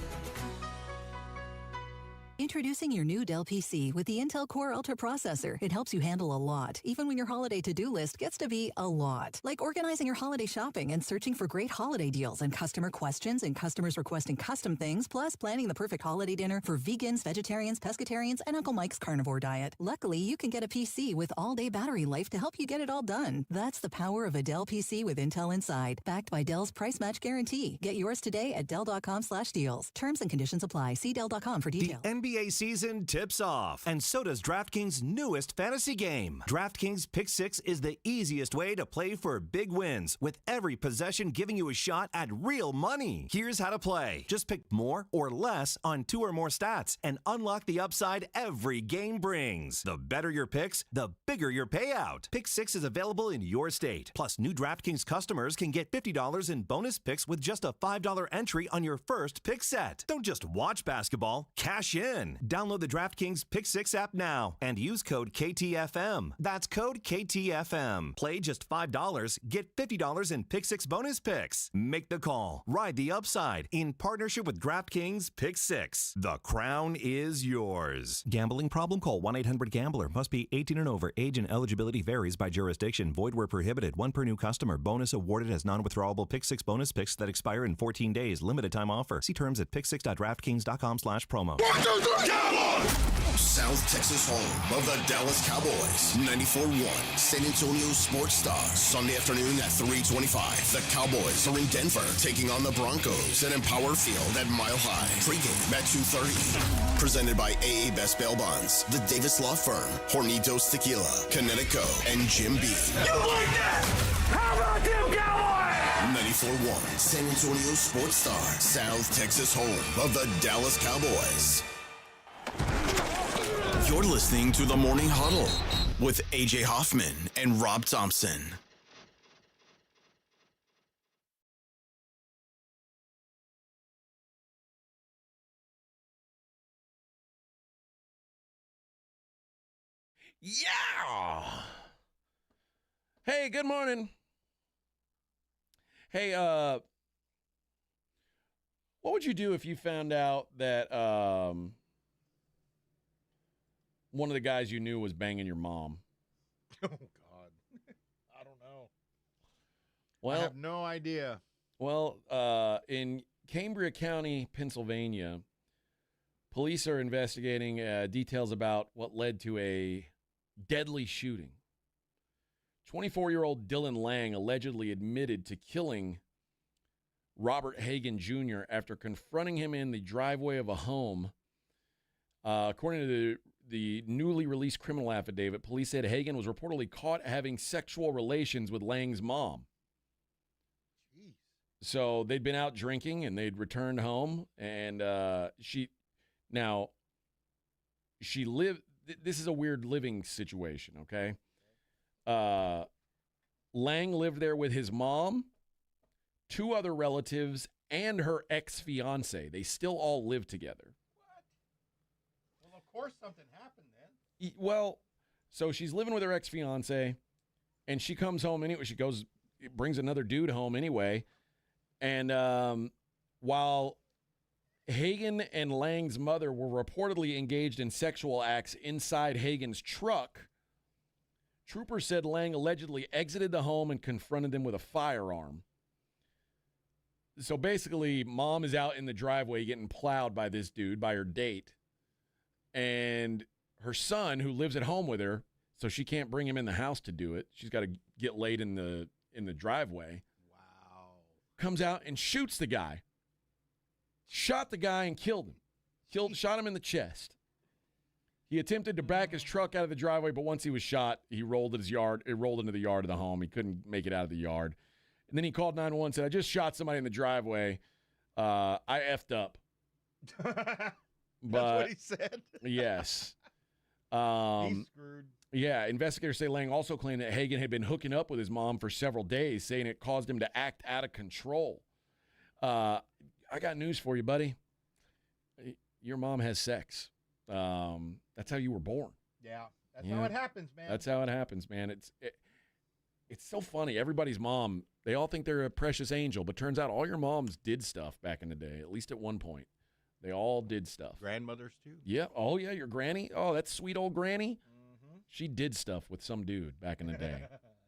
Introducing your new Dell PC with the Intel Core Ultra processor. It helps you handle a lot, even when your holiday to-do list gets to be a lot. Like organizing your holiday shopping and searching for great holiday deals and customer questions and customers requesting custom things, plus planning the perfect holiday dinner for vegans, vegetarians, pescatarians, and Uncle Mike's carnivore diet. Luckily, you can get a PC with all-day battery life to help you get it all done. That's the power of a Dell PC with Intel inside, backed by Dell's price match guarantee. Get yours today at Dell.com/deals. Terms and conditions apply. See Dell.com for details. The NBA season tips off, and so does DraftKings' newest fantasy game. DraftKings Pick 6 is the easiest way to play for big wins, with every possession giving you a shot at real money. Here's how to play. Just pick more or less on 2 or more stats and unlock the upside every game brings. The better your picks, the bigger your payout. Pick 6 is available in your state. Plus, new DraftKings customers can get $50 in bonus picks with just a $5 entry on your first pick set. Don't just watch basketball, cash in. Download the DraftKings Pick 6 app now and use code KTFM. That's code KTFM. Play just $5, get $50 in Pick 6 bonus picks. Make the call. Ride the upside in partnership with DraftKings Pick 6. The crown is yours. Gambling problem? Call 1-800-GAMBLER. Must be 18 and over. Age and eligibility varies by jurisdiction. Void where prohibited. 1 per new customer. Bonus awarded as non-withdrawable Pick 6 bonus picks that expire in 14 days. Limited time offer. See terms at pick6.draftkings.com/promo. South Texas home of the Dallas Cowboys. 94-1 San Antonio Sports Star. Sunday afternoon at 3:25. The Cowboys are in Denver taking on the Broncos at Empower Field at Mile High. Pre-game at 2:30. Presented by AA Best Bail Bonds, the Davis Law Firm, Hornitos Tequila, Connecticut, and Jim B. You like that? How about them Cowboys? 94-1 San Antonio Sports Star. South Texas home of the Dallas Cowboys. You're listening to the Morning Huddle with AJ Hoffman and Rob Thompson. Yeah. Hey, good morning. Hey, what would you do if you found out that one of the guys you knew was banging your mom? Oh, God. I don't know. Well, I have no idea. Well, in Cambria County, Pennsylvania, police are investigating details about what led to a deadly shooting. 24-year-old Dylan Lang allegedly admitted to killing Robert Hagan Jr. after confronting him in the driveway of a home. According to the newly released criminal affidavit, police said Hagan was reportedly caught having sexual relations with Lang's mom. Jeez. So they'd been out drinking and they'd returned home, and she lived. This is a weird living situation, okay? Lang lived there with his mom, 2 other relatives, and her ex-fiance. They still all live together. What? Well, of course something happened then. Well, so she's living with her ex-fiance, and she comes home anyway. She brings another dude home anyway. And while Hagan and Lang's mother were reportedly engaged in sexual acts inside Hagan's truck, troopers said Lang allegedly exited the home and confronted them with a firearm. So basically, mom is out in the driveway getting plowed by this dude, by her date. And her son, who lives at home with her, so she can't bring him in the house to do it. She's got to get laid in the driveway. Wow. Comes out and shoots the guy. Shot the guy and killed him. Shot him in the chest. He attempted to back his truck out of the driveway, but once he was shot, he rolled into the yard of the home. He couldn't make it out of the yard. And then he called 911 and said, I just shot somebody in the driveway. I effed up. That's what he said? Yes. He's screwed. Yeah, investigators say Lang also claimed that Hagan had been hooking up with his mom for several days, saying it caused him to act out of control. I got news for you, buddy. Your mom has sex. That's how you were born. Yeah, that's how it happens, man. That's how it happens, man. It's so funny. Everybody's mom, they all think they're a precious angel, but turns out all your moms did stuff back in the day, at least at one point. They all did stuff. Grandmothers, too. Yeah. Oh, yeah, your granny. Oh, that's sweet old granny. Mm-hmm. She did stuff with some dude back in the day.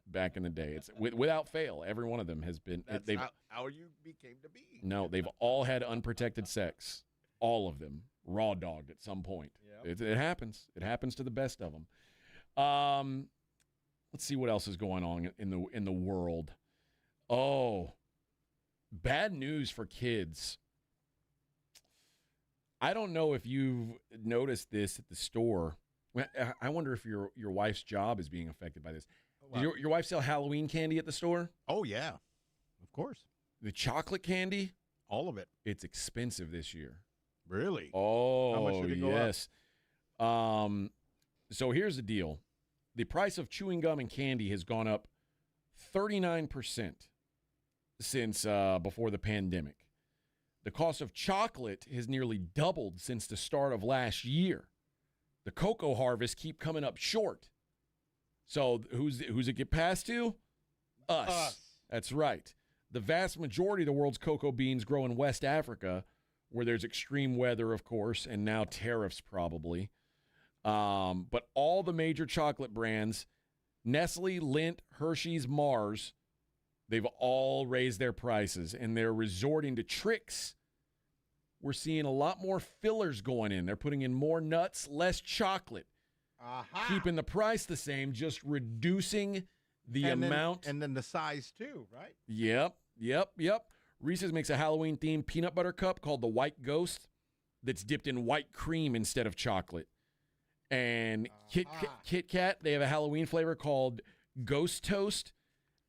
Back in the day. It's without fail. Every one of them has been. That's how you became to be. No, they've all had unprotected sex. All of them. Raw dogged at some point. Yep. It happens. It happens to the best of them. Let's see what else is going on in the world. Oh, bad news for kids. I don't know if you've noticed this at the store. I wonder if your wife's job is being affected by this. Did your wife sell Halloween candy at the store? Oh, yeah. Of course. The chocolate candy? All of it. It's expensive this year. Really? Oh, how much did it go yes. So here's the deal. The price of chewing gum and candy has gone up 39% since before the pandemic. The cost of chocolate has nearly doubled since the start of last year. The cocoa harvests keep coming up short. So who's it get passed to? Us. That's right. The vast majority of the world's cocoa beans grow in West Africa, where there's extreme weather, of course, and now tariffs probably. But all the major chocolate brands, Nestle, Lindt, Hershey's, Mars, they've all raised their prices, and they're resorting to tricks. We're seeing a lot more fillers going in. They're putting in more nuts, less chocolate. Keeping the price the same, just reducing the amount. And then the size too, right? Yep. Reese's makes a Halloween-themed peanut butter cup called the White Ghost that's dipped in white cream instead of chocolate. And Kit Kat, they have a Halloween flavor called Ghost Toast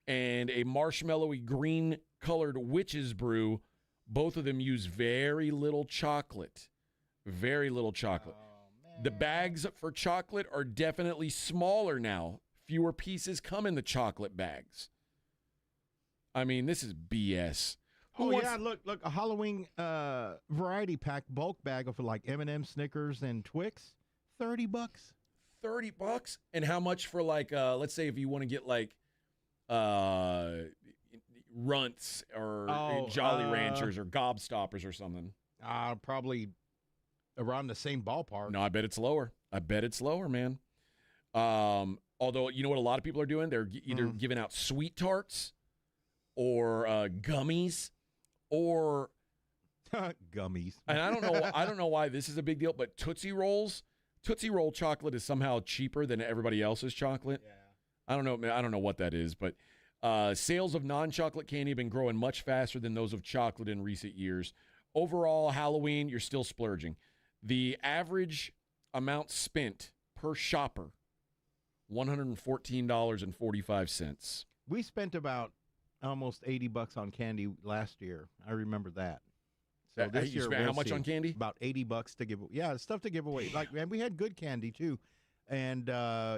and a marshmallowy green-colored Witch's Brew. Both of them use very little chocolate. Very little chocolate. The bags for chocolate are definitely smaller now. Fewer pieces come in the chocolate bags. I mean, this is BS. Look, a Halloween variety pack bulk bag of like M&M, Snickers, and Twix, $30. $30? And how much for like, let's say if you want to get like Runts or Jolly Ranchers or Gobstoppers or something? Probably around the same ballpark. No, I bet it's lower. Man. Although, you know what a lot of people are doing? They're either giving out sweet tarts or gummies or gummies. And I don't know why this is a big deal, but Tootsie Rolls, Tootsie Roll chocolate is somehow cheaper than everybody else's chocolate. Yeah. I don't know what that is, but sales of non-chocolate candy have been growing much faster than those of chocolate in recent years. Overall, Halloween, you're still splurging. The average amount spent per shopper, $114.45. We spent about almost $80 on candy last year. I remember that. So this year, how much on candy? About $80 to give. Yeah, stuff to give away. And we had good candy too, and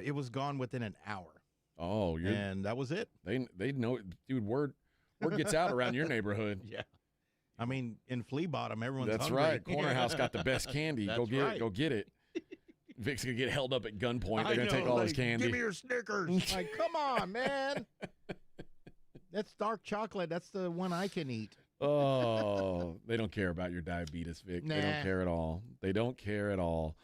it was gone within an hour. Oh, and that was it. They know, dude. Word gets out around your neighborhood. Yeah. I mean, in Flea Bottom, everyone's That's hungry. right. Corner House got the best candy. Go get it. Go get it. Vic's going to get held up at gunpoint. They're going to take all his candy. Give me your Snickers. Like, come on, man. That's dark chocolate. That's the one I can eat. Oh, they don't care about your diabetes, Vic. Nah. They don't care at all. They don't care at all.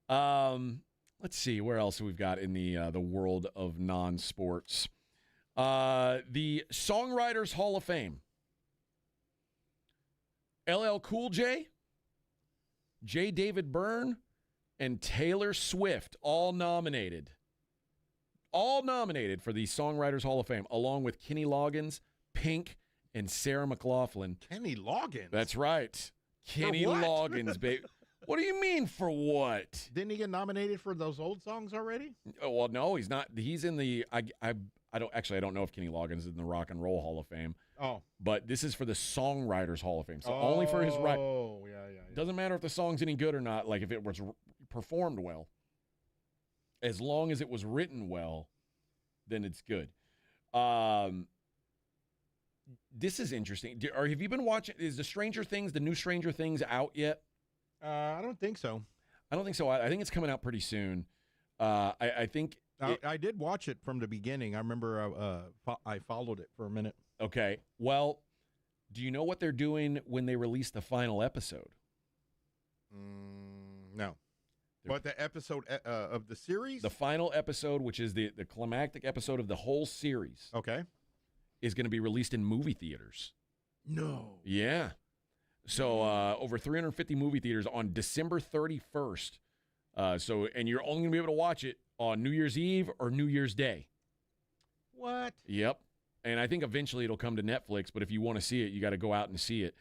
Let's see where else we've got in the world of non-sports. The Songwriters Hall of Fame. LL Cool J, J. David Byrne, and Taylor Swift all nominated. All nominated for the Songwriters Hall of Fame, along with Kenny Loggins, Pink, and Sarah McLachlan. Kenny Loggins? That's right. Kenny Loggins, baby. What do you mean for what? Didn't he get nominated for those old songs already? Oh, well, no, he's not. He's in the I don't know if Kenny Loggins is in the Rock and Roll Hall of Fame. Oh. But this is for the Songwriters Hall of Fame. So only for his right. Oh, yeah. Doesn't matter if the song's any good or not, like if it was performed well. As long as it was written well, then it's good. This is interesting. Have you been watching? Is the new Stranger Things out yet? I don't think so. I don't think so. I think it's coming out pretty soon. I think I did watch it from the beginning. I remember I followed it for a minute. Okay. Well, do you know what they're doing when they release the final episode? No. But the episode of the series? The final episode, which is the climactic episode of the whole series. Okay. Is going to be released in movie theaters. No. Yeah. So over 350 movie theaters on December 31st. And you're only going to be able to watch it on New Year's Eve or New Year's Day. What? Yep. And I think eventually it'll come to Netflix, but if you want to see it, you got to go out and see it.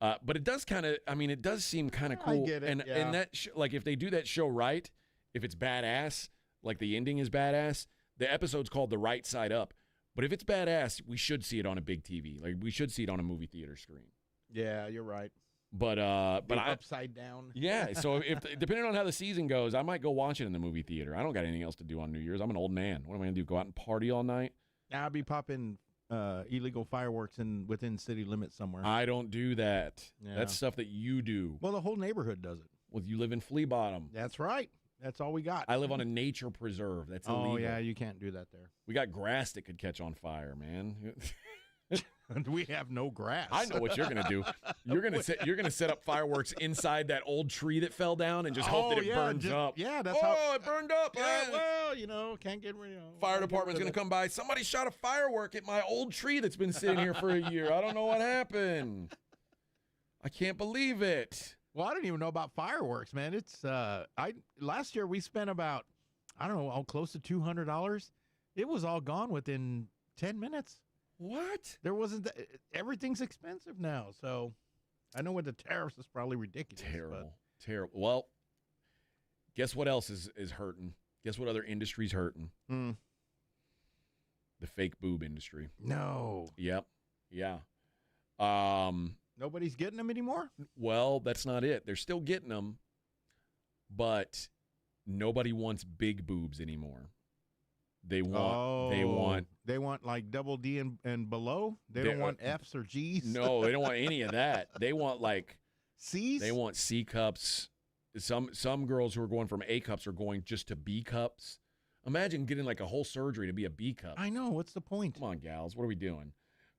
But it does kind of, it does seem kind of cool. I get it, And yeah. and that like if they do that show right, if it's badass, like the ending is badass, the episode's called The Right Side Up. But if it's badass, we should see it on a big TV. Like we should see it on a movie theater screen. Yeah, you're right. But upside down. Yeah, so if depending on how the season goes, I might go watch it in the movie theater. I don't got anything else to do on New Year's. I'm an old man. What am I gonna do? Go out and party all night? I'll be popping illegal fireworks within city limits somewhere. I don't do that. Yeah. That's stuff that you do. Well, the whole neighborhood does it. Well, you live in Flea Bottom. That's right. That's all we got. I live on a nature preserve. That's illegal. Oh yeah, you can't do that there. We got grass that could catch on fire, man. We have no grass. I know what you're gonna do. You're gonna set up fireworks inside that old tree that fell down and just hope that it burns up. Yeah, that's it burned up. Yeah, well, can't get rid of it. Fire department's gonna come by. Somebody shot a firework at my old tree that's been sitting here for a year. I don't know what happened. I can't believe it. Well, I didn't even know about fireworks, man. It's last year we spent about close to $200. It was all gone within 10 minutes. What? There wasn't. Everything's expensive now, so I know with the tariffs, it's probably ridiculous. Terrible. Well, guess what else is hurting? Guess what other industry's hurting? The fake boob industry. No. Yep. Yeah. Nobody's getting them anymore? Well, that's not it. They're still getting them, but nobody wants big boobs anymore. They want like double D and below. They don't want F's or G's. No, they don't want any of that. They want like C's. They want C cups. Some girls who are going from A cups are going just to B cups. Imagine getting like a whole surgery to be a B cup. I know. What's the point? Come on, gals. What are we doing?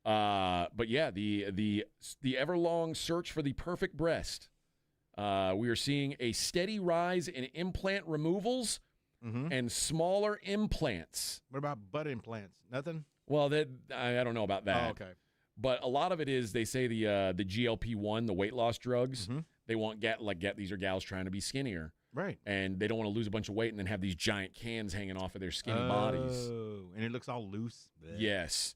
But yeah, the ever-long search for the perfect breast. We are seeing a steady rise in implant removals and smaller implants. What about butt implants? Nothing? Well, I don't know about that. Oh, okay. But a lot of it is they say the GLP-1, the weight loss drugs, they want these are gals trying to be skinnier. Right. And they don't want to lose a bunch of weight and then have these giant cans hanging off of their skinny bodies. Oh, and it looks all loose. Blech. Yes.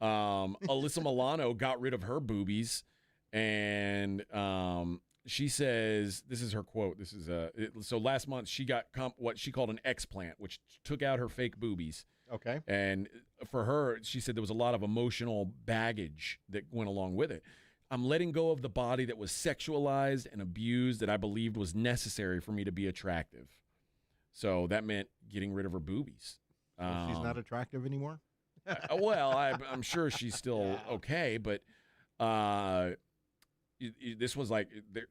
Alyssa Milano got rid of her boobies, and she says, this is her quote. This is so last month she got what she called an explant, which took out her fake boobies. Okay. And for her, she said there was a lot of emotional baggage that went along with it. I'm letting go of the body that was sexualized and abused that I believed was necessary for me to be attractive. So that meant getting rid of her boobies. She's not attractive anymore? Well, I'm sure she's still okay, but this was like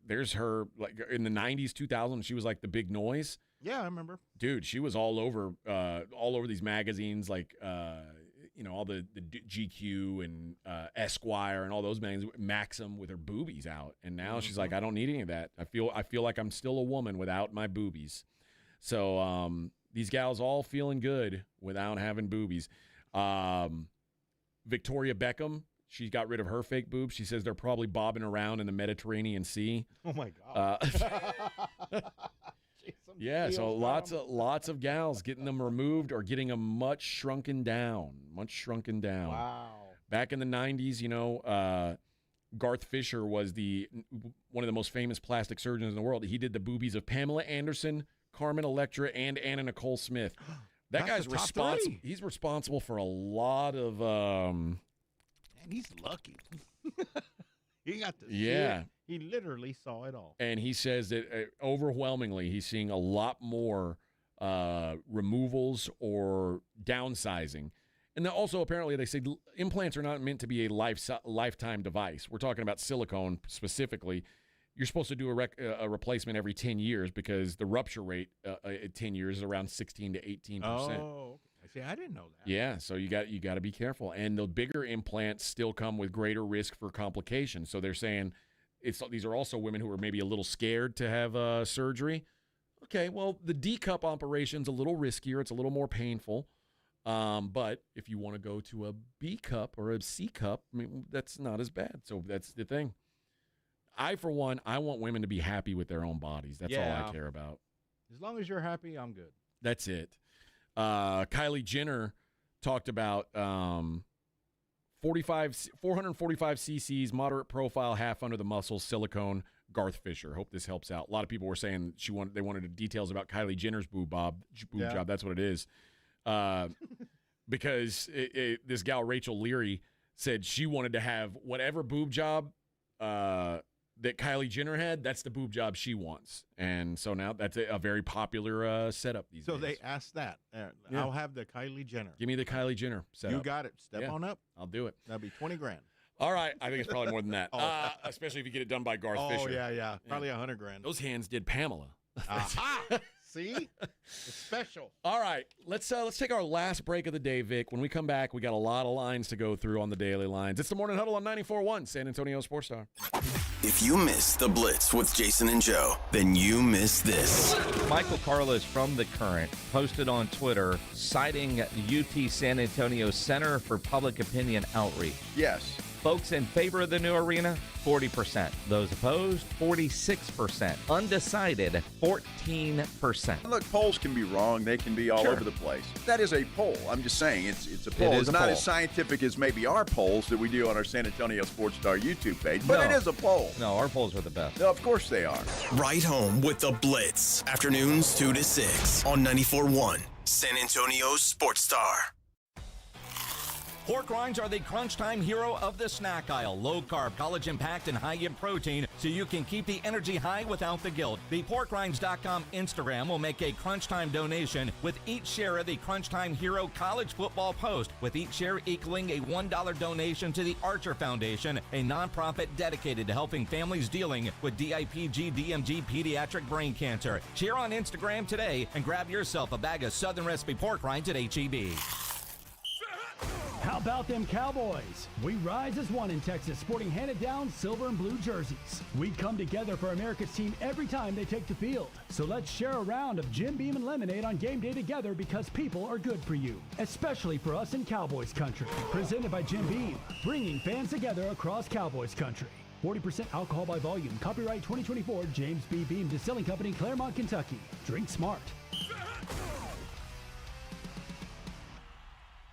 there's her like in the 90s, 2000s. She was like the big noise. Yeah, I remember. Dude, she was all over these magazines, like all the GQ and Esquire and all those magazines. Maxim with her boobies out, and now she's like, I don't need any of that. I feel like I'm still a woman without my boobies. So these gals all feeling good without having boobies. Victoria Beckham, she got rid of her fake boobs. She says they're probably bobbing around in the Mediterranean Sea. Oh my God. Yeah, so lots of gals getting them removed or getting them much shrunken down. Wow. Back in the 90s, Garth Fisher was one of the most famous plastic surgeons in the world. He did the boobies of Pamela Anderson, Carmen Electra, and Anna Nicole Smith. That guy's responsible. He's responsible for a lot of. Man, he's lucky. He got to see it. He literally saw it all. And he says that overwhelmingly, he's seeing a lot more removals or downsizing. And then also, apparently, they say implants are not meant to be a lifetime device. We're talking about silicone specifically. You're supposed to do a replacement every 10 years because the rupture rate at 10 years is around 16 to 18%. Oh, see, I didn't know that. Yeah, so you got to be careful. And the bigger implants still come with greater risk for complications. So they're saying these are also women who are maybe a little scared to have surgery. Okay, well, the D-cup operation's a little riskier. It's a little more painful. But if you want to go to a B-cup or a C-cup, I mean, that's not as bad. So that's the thing. For one, I want women to be happy with their own bodies. That's all I care about. As long as you're happy, I'm good. That's it. Kylie Jenner talked about 445 cc's, moderate profile, half under the muscles, silicone. Garth Fisher. Hope this helps out. A lot of people were saying they wanted details about Kylie Jenner's boob job. That's what it is. Because this gal Rachel Leary said she wanted to have whatever boob job that Kylie Jenner had. That's the boob job she wants, and so now that's a very popular setup these days. So they asked that. Yeah. I'll have the Kylie Jenner. Give me the Kylie Jenner setup. You got it. Step on up. I'll do it. That'll be $20,000. All right, I think it's probably more than that. Especially if you get it done by Garth Fisher. Oh yeah, probably $100,000. Those hands did Pamela. Aha! See, it's special. All right, let's take our last break of the day, Vic. When we come back, we got a lot of lines to go through on the daily lines. It's the Morning Huddle on 94.1 San Antonio Sports Star. If you missed the Blitz with Jason and Joe, then you missed this. Michael Carlos from The Current posted on Twitter citing UT San Antonio Center for Public Opinion Outreach. Yes. Folks in favor of the new arena, 40%. Those opposed, 46%. Undecided, 14%. Look, polls can be wrong. They can be all over the place. That is a poll. I'm just saying it's a poll. It's not as scientific as maybe our polls that we do on our San Antonio Sports Star YouTube page, but it is a poll. No, our polls are the best. No, of course they are. Right home with the Blitz. Afternoons 2 to 6 on 94.1 San Antonio Sports Star. Pork rinds are the crunch time hero of the snack aisle. Low carb, collagen packed, and high in protein, so you can keep the energy high without the guilt. The porkrinds.com Instagram will make a crunch time donation with each share of the Crunch Time Hero College Football Post, with each share equaling a $1 donation to the Archer Foundation, a nonprofit dedicated to helping families dealing with DIPG, DMG, pediatric brain cancer. Share on Instagram today and grab yourself a bag of Southern Recipe pork rinds at HEB. How about them Cowboys? We rise as one in Texas, sporting handed-down silver and blue jerseys. We come together for America's team every time they take the field. So let's share a round of Jim Beam and lemonade on game day together, because people are good for you, especially for us in Cowboys country. Presented by Jim Beam, bringing fans together across Cowboys country. 40% alcohol by volume. Copyright 2024 James B. Beam Distilling Company, Claremont, Kentucky. Drink smart.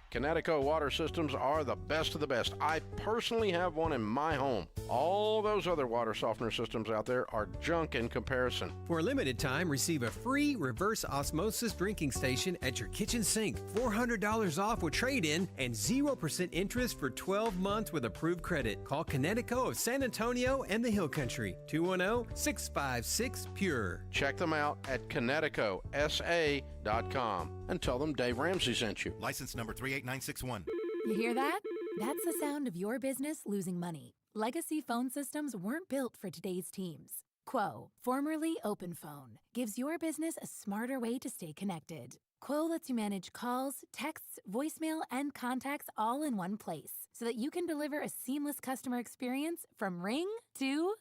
Connecticut water systems are the best of the best. I personally have one in my home. All those other water softener systems out there are junk in comparison. For a limited time, receive a free reverse osmosis drinking station at your kitchen sink. $400 off with trade-in and 0% interest for 12 months with approved credit. Call Connecticut of San Antonio and the Hill Country. 210-656-PURE. Check them out at ConnecticutSA.com and tell them Dave Ramsey sent you. License number 38961. You hear that? That's the sound of your business losing money. Legacy phone systems weren't built for today's teams. Quo, formerly OpenPhone, gives your business a smarter way to stay connected. Quo lets you manage calls, texts, voicemail, and contacts all in one place, so that you can deliver a seamless customer experience from ring to...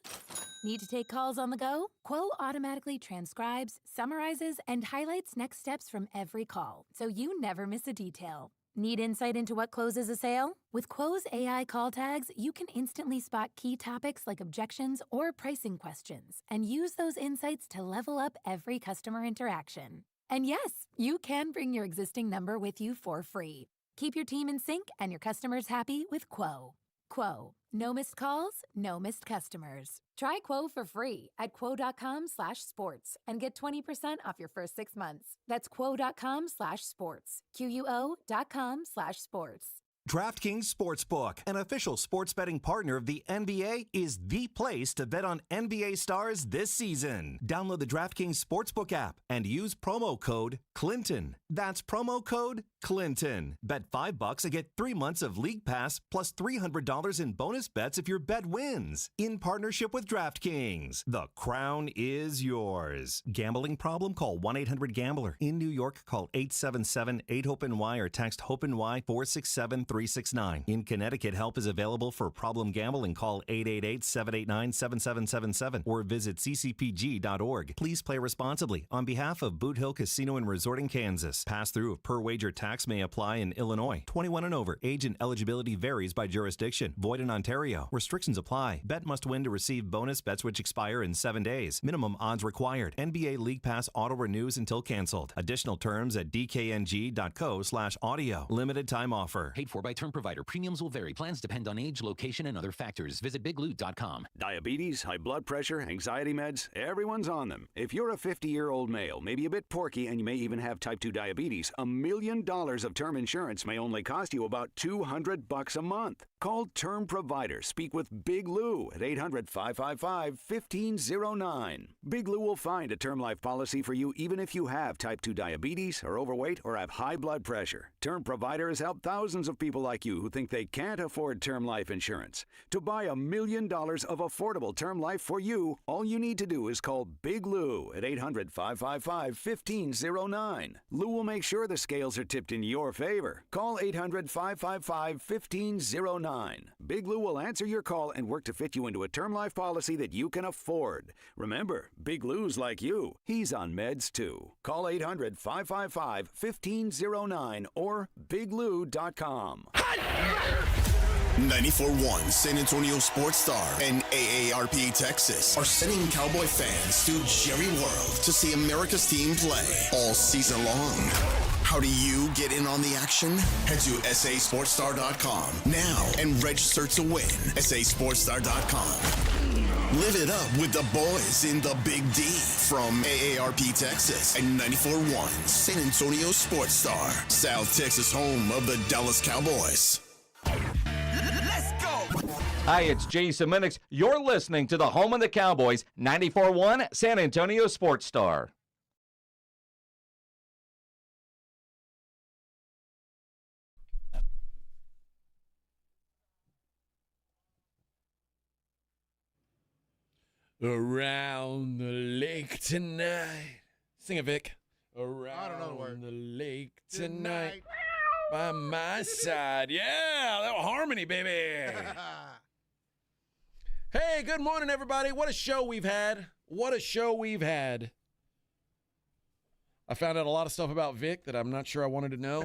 Need to take calls on the go? Quo automatically transcribes, summarizes, and highlights next steps from every call, so you never miss a detail. Need insight into what closes a sale? With Quo's AI call tags, you can instantly spot key topics like objections or pricing questions, and use those insights to level up every customer interaction. And yes, you can bring your existing number with you for free. Keep your team in sync and your customers happy with Quo. Quo. No missed calls, no missed customers. Try Quo for free at quo.com/sports and get 20% off your first 6 months. That's quo.com/sports. QUO.com/sports. DraftKings Sportsbook, an official sports betting partner of the NBA, is the place to bet on NBA stars this season. Download the DraftKings Sportsbook app and use promo code Clinton. That's promo code Clinton. Bet $5 and get 3 months of League Pass plus $300 in bonus bets if your bet wins. In partnership with DraftKings, the crown is yours. Gambling problem? Call 1-800-GAMBLER. In New York, call 877-8-HOPE-NY or text HOPE-NY 467-369. In Connecticut, help is available for problem gambling. Call 888-789-7777 or visit ccpg.org. Please play responsibly. On behalf of Boot Hill Casino and Resort in Kansas, pass-through of per-wager tax may apply in Illinois. 21 and over. Age and eligibility varies by jurisdiction. Void in Ontario. Restrictions apply. Bet must win to receive bonus bets which expire in 7 days. Minimum odds required. NBA League Pass auto renews until canceled. Additional terms at dkng.co/audio. Limited time offer. Paid for by by term provider. Premiums will vary. Plans depend on age, location, and other factors. Visit biglou.com. Diabetes, high blood pressure, anxiety meds, everyone's on them. If you're a 50-year-old male, maybe a bit porky, and you may even have type 2 diabetes, $1 million of term insurance may only cost you about $200 a month. Call Term Provider. Speak with Big Lou at 800-555-1509. Big Lou will find a term life policy for you even if you have type 2 diabetes, are overweight, or have high blood pressure. Term Provider has helped thousands of people like you who think they can't afford term life insurance. To buy $1 million of affordable term life for you, all you need to do is call Big Lou at 800-555-1509. Lou will make sure the scales are tipped in your favor. Call 800-555-1509. Big Lou will answer your call and work to fit you into a term life policy that you can afford. Remember, Big Lou's like you. He's on meds too. Call 800-555-1509 or biglou.com. 94.1 San Antonio Sports Star and AARP Texas are sending Cowboy fans to Jerry World to see America's team play all season long. How do you get in on the action? Head to sasportstar.com now and register to win. sasportstar.com. Live it up with the boys in the Big D from AARP Texas and 94.1 San Antonio Sports Star, South Texas home of the Dallas Cowboys. Let's go! Hi, it's Jason Minix. You're listening to the home of the Cowboys, 94.1 San Antonio Sports Star. Around the lake tonight. Sing it, Vic. Around the lake tonight. By my side. Yeah, that was harmony, baby. Hey, good morning, everybody. What a show we've had. What a show we've had. I found out a lot of stuff about Vic that I'm not sure I wanted to know.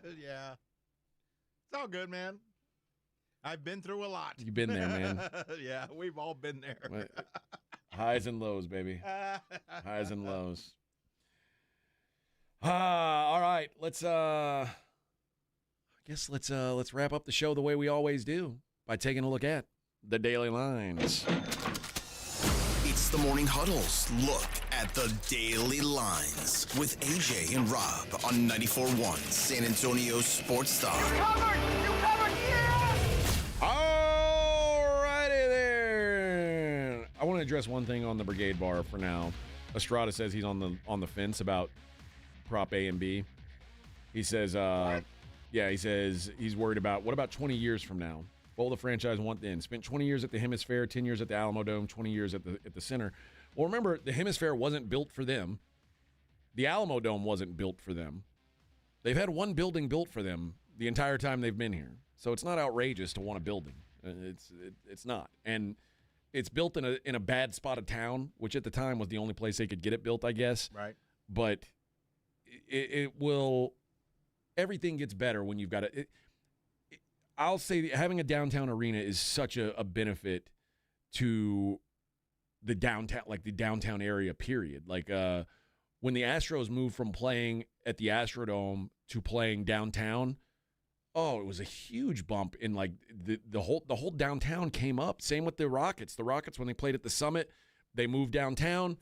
Yeah. It's all good, man. I've been through a lot. You've been there, man. Yeah, we've all been there. Highs and lows, baby. Highs and lows. All right, let's wrap up the show the way we always do by taking a look at the daily lines. It's the Morning Huddle's look at the daily lines with AJ and Rob on 94.1 San Antonio Sports Star. You covered, yeah! All righty there. I want to address one thing on the Brigade Bar for now. Estrada says he's on the fence about Prop A and B. He says, he says he's worried about, what about 20 years from now? What will the franchise want then? Spent 20 years at the Hemisphere, 10 years at the Alamo Dome, 20 years at the Center. Well, remember, the Hemisphere wasn't built for them. The Alamo Dome wasn't built for them. They've had one building built for them the entire time they've been here. So it's not outrageous to want a building. It's not. And it's built in a bad spot of town, which at the time was the only place they could get it built, I guess. Right. But it will – everything gets better when you've got it. I'll say having a downtown arena is such a benefit to the downtown area, period. Like when the Astros moved from playing at the Astrodome to playing downtown, it was a huge bump in like the whole downtown came up. Same with the Rockets. The Rockets, when they played at the Summit, they moved downtown.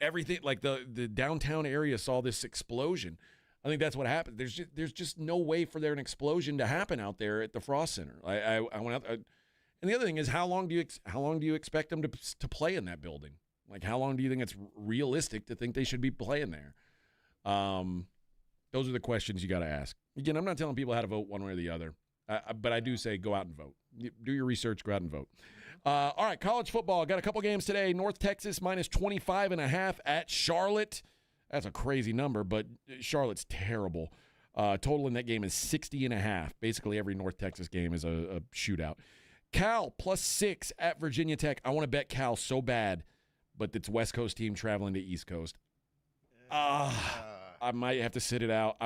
Everything, like the downtown area saw this explosion. I think that's what happened. There's just no way for there an explosion to happen out there at the Frost Center. I went out, and the other thing is how long do you expect them to play in that building? Like how long do you think it's realistic to think they should be playing there? Those are the questions you got to ask. Again, I'm not telling people how to vote one way or the other, but I do say go out and vote. Do your research, go out and vote. All right, college football. Got a couple games today. North Texas minus 25.5 at Charlotte. That's a crazy number, but Charlotte's terrible. Total in that game is 60.5. Basically, every North Texas game is a shootout. Cal plus 6 at Virginia Tech. I want to bet Cal so bad, but it's West Coast team traveling to East Coast. I might have to sit it out.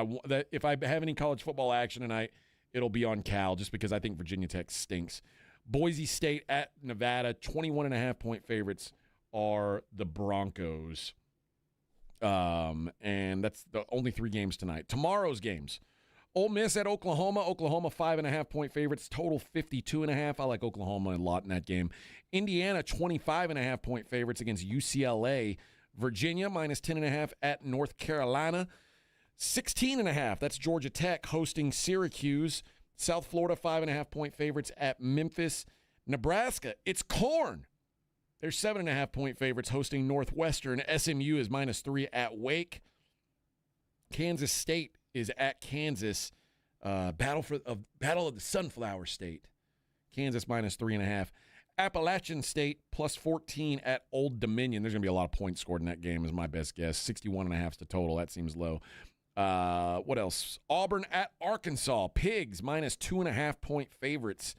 If I have any college football action tonight, it'll be on Cal just because I think Virginia Tech stinks. Boise State at Nevada, 21.5-point favorites are the Broncos. And that's the only 3 games tonight. Tomorrow's games Ole Miss at Oklahoma. Oklahoma 5.5-point favorites. Total 52.5. I like Oklahoma a lot in that game. Indiana 25.5-point favorites against UCLA. Virginia minus 10.5 at North Carolina. 16.5. That's Georgia Tech hosting Syracuse. South Florida 5.5-point favorites at Memphis. Nebraska, it's corn. They're 7.5-point favorites hosting Northwestern. SMU is minus 3 at Wake. Kansas State is at Kansas. Battle of the Sunflower State. Kansas minus 3.5. Appalachian State plus 14 at Old Dominion. There's going to be a lot of points scored in that game is my best guess. 61.5 is the total. That seems low. What else? Auburn at Arkansas. Pigs minus 2.5-point favorites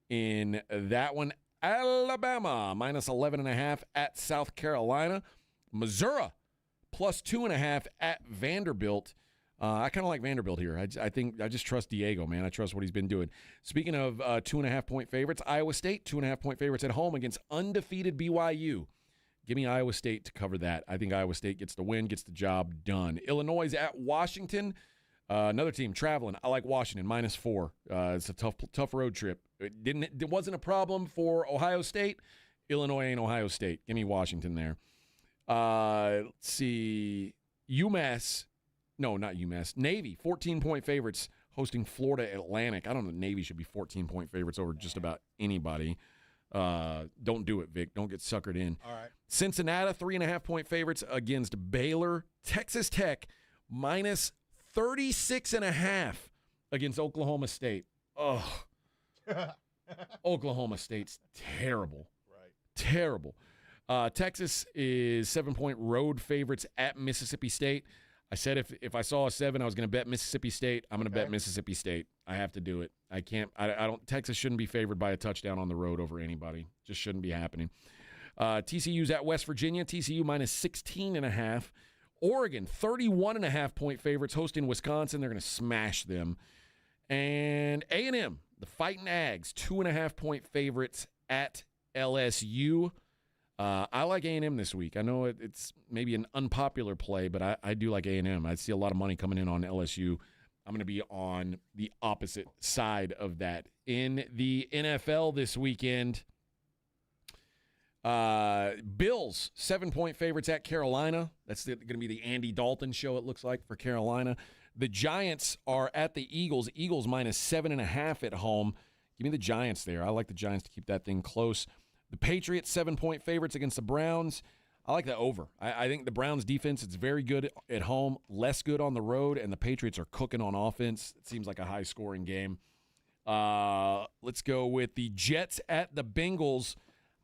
in that one. Alabama minus 11.5 at South Carolina. Missouri plus 2.5 at Vanderbilt. I kind of like Vanderbilt here. I think I just trust Diego, man. I trust what he's been doing. Speaking of 2.5-point favorites, Iowa State 2.5-point favorites at home against undefeated BYU. Give me Iowa State to cover that. I think Iowa State gets the win, gets the job done. Illinois is at Washington. Another team traveling. I like Washington minus 4. It's a tough road trip. It wasn't a problem for Ohio State. Illinois ain't Ohio State. Give me Washington there. Let's see. UMass. No, not UMass. Navy, 14-point favorites hosting Florida Atlantic. I don't know. Navy should be 14-point favorites over just about anybody. Don't do it, Vic. Don't get suckered in. All right. Cincinnati, 3.5-point favorites against Baylor. Texas Tech, minus 36.5 against Oklahoma State. Oh, Oklahoma State's terrible. Right. Terrible. Texas is 7-point road favorites at Mississippi State. I said if I saw a 7, I was going to bet Mississippi State. I'm going to bet Mississippi State. I have to do it. I can't. I don't. Texas shouldn't be favored by a touchdown on the road over anybody. Just shouldn't be happening. TCU's at West Virginia. TCU minus 16.5. Oregon 31.5-point favorites hosting Wisconsin. They're going to smash them. And A&M, the Fighting Ags, 2.5-point favorites at LSU. I like A&M this week. I know it's maybe an unpopular play, but I do like A&M. I see a lot of money coming in on LSU. I'm going to be on the opposite side of that. In the NFL this weekend, Bills, 7-point favorites at Carolina. That's going to be the Andy Dalton show, it looks like, for Carolina. The Giants are at the Eagles. Eagles minus 7.5 at home. Give me the Giants there. I like the Giants to keep that thing close. The Patriots, 7-point favorites against the Browns. I like the over. I think the Browns' defense is very good at home, less good on the road, and the Patriots are cooking on offense. It seems like a high-scoring game. Let's go with the Jets at the Bengals.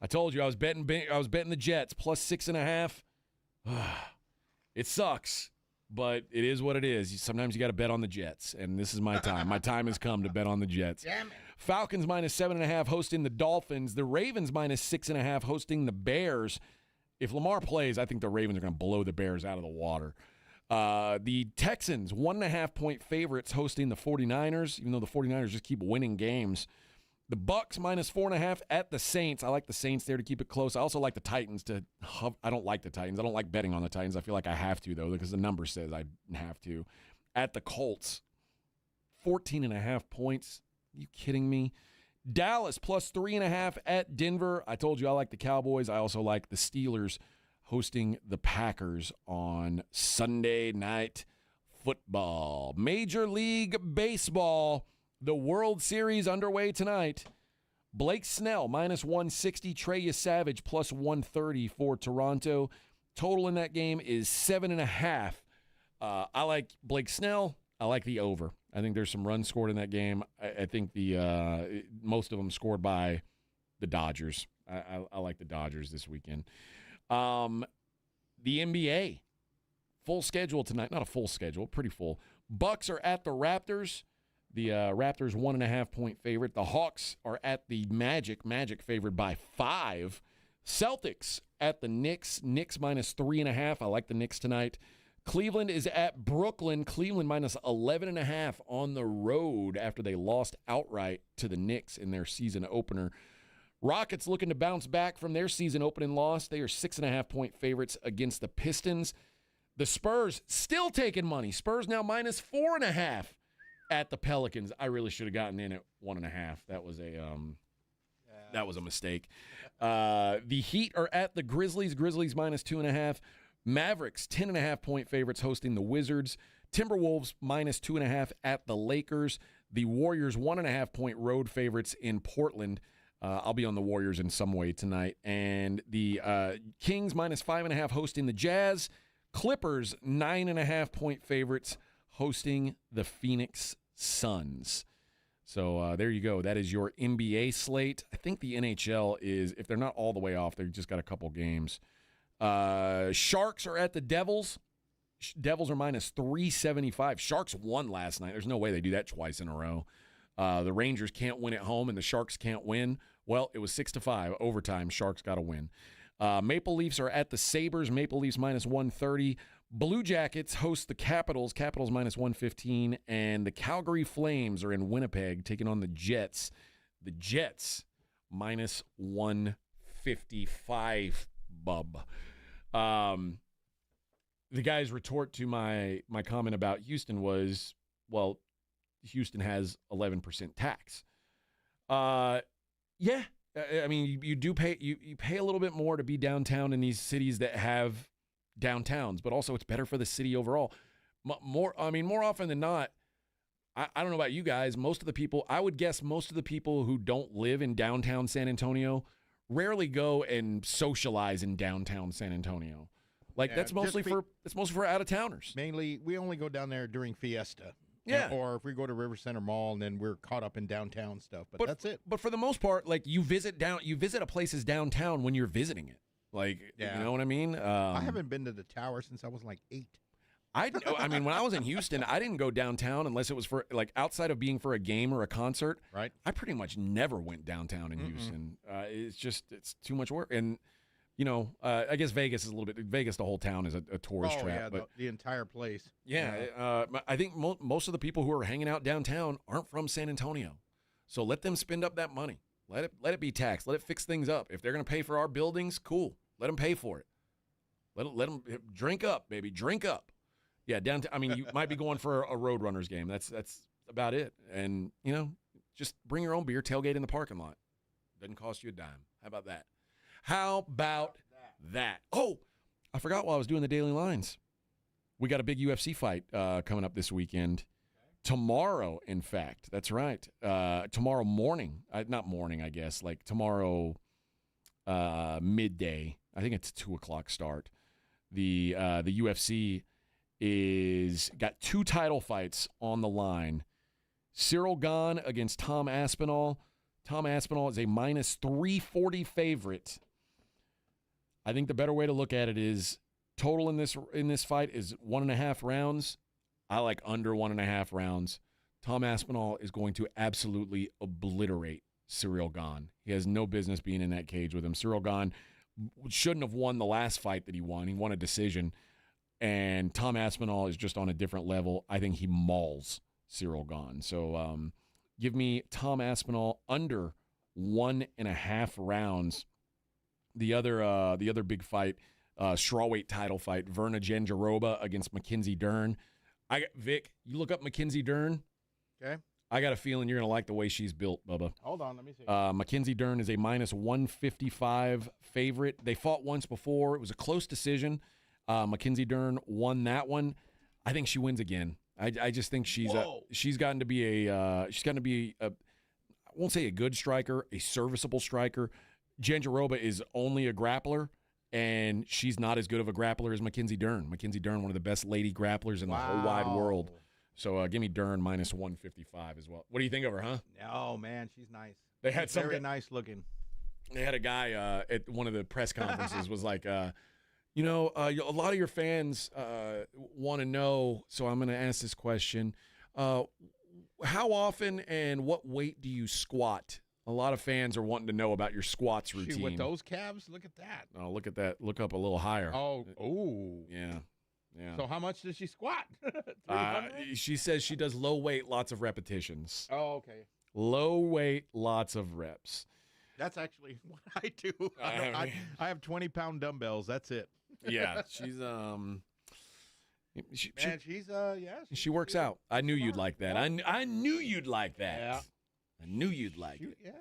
I told you I was betting the Jets plus 6.5. It sucks, but it is what it is. Sometimes you got to bet on the Jets, and this is my time. My time has come to bet on the Jets. Damn it. Falcons minus 7.5 hosting the Dolphins. The Ravens minus 6.5 hosting the Bears. If Lamar plays, I think the Ravens are going to blow the Bears out of the water. The Texans, 1.5-point favorites hosting the 49ers, even though the 49ers just keep winning games. The Bucks minus 4.5 at the Saints. I like the Saints there to keep it close. I also like the Titans to I don't like the Titans. I don't like betting on the Titans. I feel like I have to, though, because the number says I have to. At the Colts, 14.5 points. Are you kidding me? Dallas plus 3.5 at Denver. I told you I like the Cowboys. I also like the Steelers hosting the Packers on Sunday Night Football. Major League Baseball, the World Series underway tonight. Blake Snell minus 160. Trey Savage plus 130 for Toronto. Total in that game is 7.5. I like Blake Snell. I like the over. I think there's some runs scored in that game. I think the most of them scored by the Dodgers. I like the Dodgers this weekend. The NBA, full schedule tonight. Not a full schedule, pretty full. Bucks are at the Raptors. The Raptors 1.5-point favorite. The Hawks are at the Magic. Magic favored by 5. Celtics at the Knicks. Knicks minus 3.5. I like the Knicks tonight. Cleveland is at Brooklyn. Cleveland minus 11.5 on the road after they lost outright to the Knicks in their season opener. Rockets looking to bounce back from their season opening loss. They are 6.5-point favorites against the Pistons. The Spurs still taking money. Spurs now minus 4.5 at the Pelicans. I really should have gotten in at 1.5. That was a mistake. The Heat are at the Grizzlies. Grizzlies minus 2.5. Mavericks 10.5-point favorites hosting the Wizards. Timberwolves minus 2.5 at the Lakers. The Warriors 1.5-point road favorites in Portland. I'll be on the Warriors in some way tonight. And the Kings minus 5.5 hosting the Jazz. Clippers 9.5-point favorites hosting the Phoenix Suns. So there you go. That is your NBA slate. I think the NHL is, if they're not all the way off, they've just got a couple games. Sharks are at the Devils. Devils are minus 375. Sharks won last night. There's no way they do that twice in a row. The Rangers can't win at home, and the Sharks can't win. Well, it was 6-5. Overtime, Sharks got to win. Maple Leafs are at the Sabres. Maple Leafs minus 130. Blue Jackets host the Capitals. Capitals minus 115. And the Calgary Flames are in Winnipeg taking on the Jets. The Jets minus 155, bub. The guy's retort to my comment about Houston was, well, Houston has 11% tax. Yeah. I mean, you do pay you pay a little bit more to be downtown in these cities that have downtowns, but also it's better for the city overall. More often than not, I don't know about you guys, I would guess most of the people who don't live in downtown San Antonio rarely go and socialize in downtown San Antonio. Like that's mostly for out of towners. Mainly, we only go down there during Fiesta. Yeah. Or if we go to River Center Mall and then we're caught up in downtown stuff. But that's it. But for the most part, like you visit a place's downtown when you're visiting it. Like, you know what I mean? I haven't been to the tower since I was like 8. When I was in Houston, I didn't go downtown unless it was for, like, outside of being for a game or a concert. Right. I pretty much never went downtown in Houston. It's too much work. And, I guess Vegas is a little bit. Vegas, the whole town is a tourist trap. Yeah, but the entire place. Yeah, I think most of the people who are hanging out downtown aren't from San Antonio, so let them spend up that money. Let it be taxed. Let it fix things up. If they're going to pay for our buildings, cool. Let them pay for it. Let them drink up, baby. Drink up. Yeah, downtown. I mean, you might be going for a Roadrunners game. That's about it. And just bring your own beer. Tailgate in the parking lot. Doesn't cost you a dime. How about that? How about that? Oh, I forgot while I was doing the Daily Lines. We got a big UFC fight coming up this weekend. Tomorrow, in fact. That's right. Tomorrow morning. Not morning, I guess. Like tomorrow midday. I think it's a 2 o'clock start. The UFC is got 2 title fights on the line. Cyril Gane against Tom Aspinall. Tom Aspinall is a minus 340 favorite. I think the better way to look at it is total in this fight is 1.5 rounds. I like under 1.5 rounds. Tom Aspinall is going to absolutely obliterate Cyril Gane. He has no business being in that cage with him. Cyril Gane shouldn't have won the last fight that he won. He won a decision. And Tom Aspinall is just on a different level. I think he mauls Cyril Gane. So give me Tom Aspinall under 1.5 rounds. The other big fight, strawweight title fight, Verna Jandiroba against Mackenzie Dern. Vic, you look up Mackenzie Dern. Okay. I got a feeling you're going to like the way she's built, Bubba. Hold on, let me see. Mackenzie Dern is a minus 155 favorite. They fought once before. It was a close decision. Mackenzie Dern won that one. I think she wins again. I just think she's gotten to be I won't say a good striker, a serviceable striker. Jandiroba is only a grappler, and she's not as good of a grappler as Mackenzie Dern. Mackenzie Dern, one of the best lady grapplers in the whole wide world. So give me Dern minus 155 as well. What do you think of her, huh? Oh, man, she's nice. They had very nice looking. They had a guy at one of the press conferences was like, a lot of your fans want to know, so I'm going to ask this question. How often and what weight do you squat? A lot of fans are wanting to know about your squats routine. Shoot, with those calves, look at that. Oh, look at that. Look up a little higher. Oh. Yeah. So how much does she squat? She says she does low weight, lots of repetitions. Oh, okay. Low weight, lots of reps. That's actually what I do. I have 20-pound dumbbells. That's it. Yeah, she's She works out. I knew you'd like that. I knew you'd like that. Yeah. I knew you'd like it. Yeah.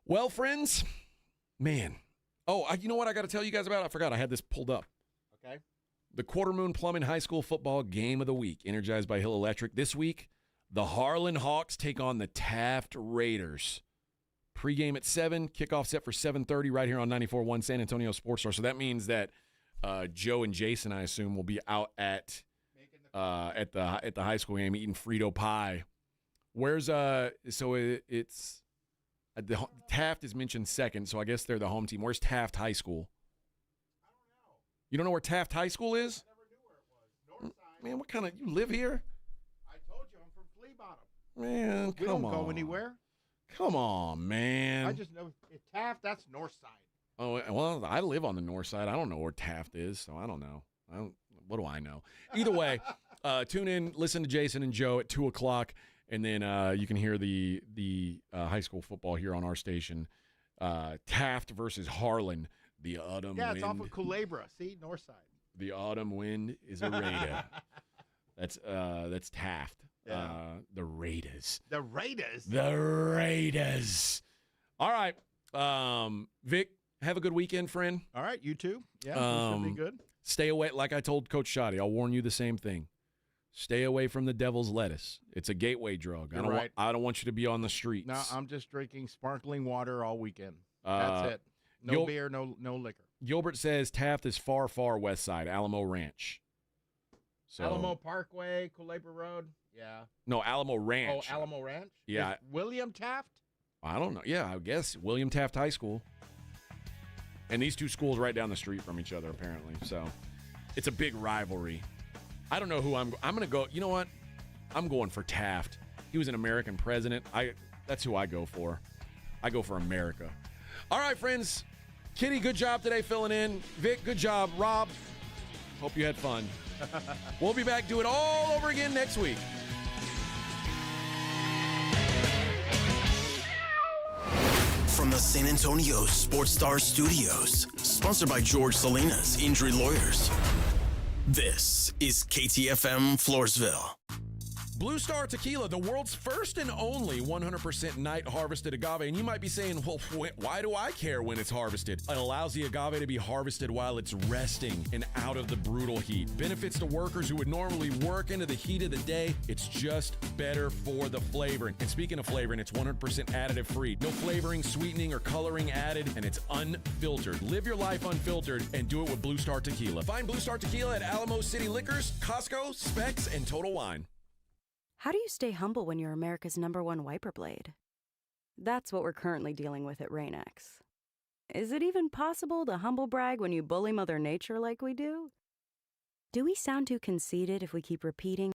Well, friends, man. Oh, you know what I got to tell you guys about? I forgot. I had this pulled up. Okay. The Quarter Moon Plumbing High School Football Game of the Week, energized by Hill Electric. This week, the Harlan Hawks take on the Taft Raiders. Pre-game at 7, kickoff set for 7:30 right here on 94.1 San Antonio Sports Star. So that means that Joe and Jason, I assume, will be out at the high school game eating Frito pie. Where's it's Taft is mentioned second, so I guess they're the home team. Where's Taft High School? I don't know. You don't know where Taft High School is? I never knew where it was. North side. Man, what kind of you live here? I told you I'm from Flea Bottom. Man, We come don't on. go anywhere. Come on, man. I just know Taft. That's North side. Oh, well, I live on the north side. I don't know where Taft is, so I don't know. What do I know? Either way, tune in, listen to Jason and Joe at 2 o'clock, and then you can hear the high school football here on our station. Taft versus Harlan. The autumn wind. Yeah, it's off of Culebra. See, North side. The autumn wind is a Raider. That's Taft. Yeah. The Raiders. The Raiders. The Raiders. All right, Vic. Have a good weekend, friend. All right, you too. Yeah, should be good. Stay away. Like I told Coach Shoddy, I'll warn you the same thing. Stay away from the devil's lettuce. It's a gateway drug. I don't want you to be on the streets. No, I'm just drinking sparkling water all weekend. That's it. No beer, no liquor. Gilbert says Taft is far, far west side, Alamo Ranch. So, Alamo Parkway, Culebra Road. Yeah. No, Alamo Ranch. Oh, Alamo Ranch? Yeah. Is William Taft? I don't know. Yeah, I guess William Taft High School. And these two schools right down the street from each other, apparently. So it's a big rivalry. I don't know who I'm going to go. You know what? I'm going for Taft. He was an American president. That's who I go for. I go for America. All right, friends. Kitty, good job today filling in. Vic, good job. Rob, hope you had fun. We'll be back. Do it all over again next week. From the San Antonio Sports Star Studios, sponsored by George Salinas Injury Lawyers. This is KTFM Floresville. Blue Star Tequila, the world's first and only 100% night harvested agave. And you might be saying, well, why do I care when it's harvested? It allows the agave to be harvested while it's resting and out of the brutal heat. Benefits to workers who would normally work into the heat of the day. It's just better for the flavoring. And speaking of flavoring, it's 100% additive free. No flavoring, sweetening, or coloring added, and it's unfiltered. Live your life unfiltered and do it with Blue Star Tequila. Find Blue Star Tequila at Alamo City Liquors, Costco, Specs, and Total Wine. How do you stay humble when you're America's #1 wiper blade? That's what we're currently dealing with at Rain-X. Is it even possible to humble brag when you bully Mother Nature like we do? Do we sound too conceited if we keep repeating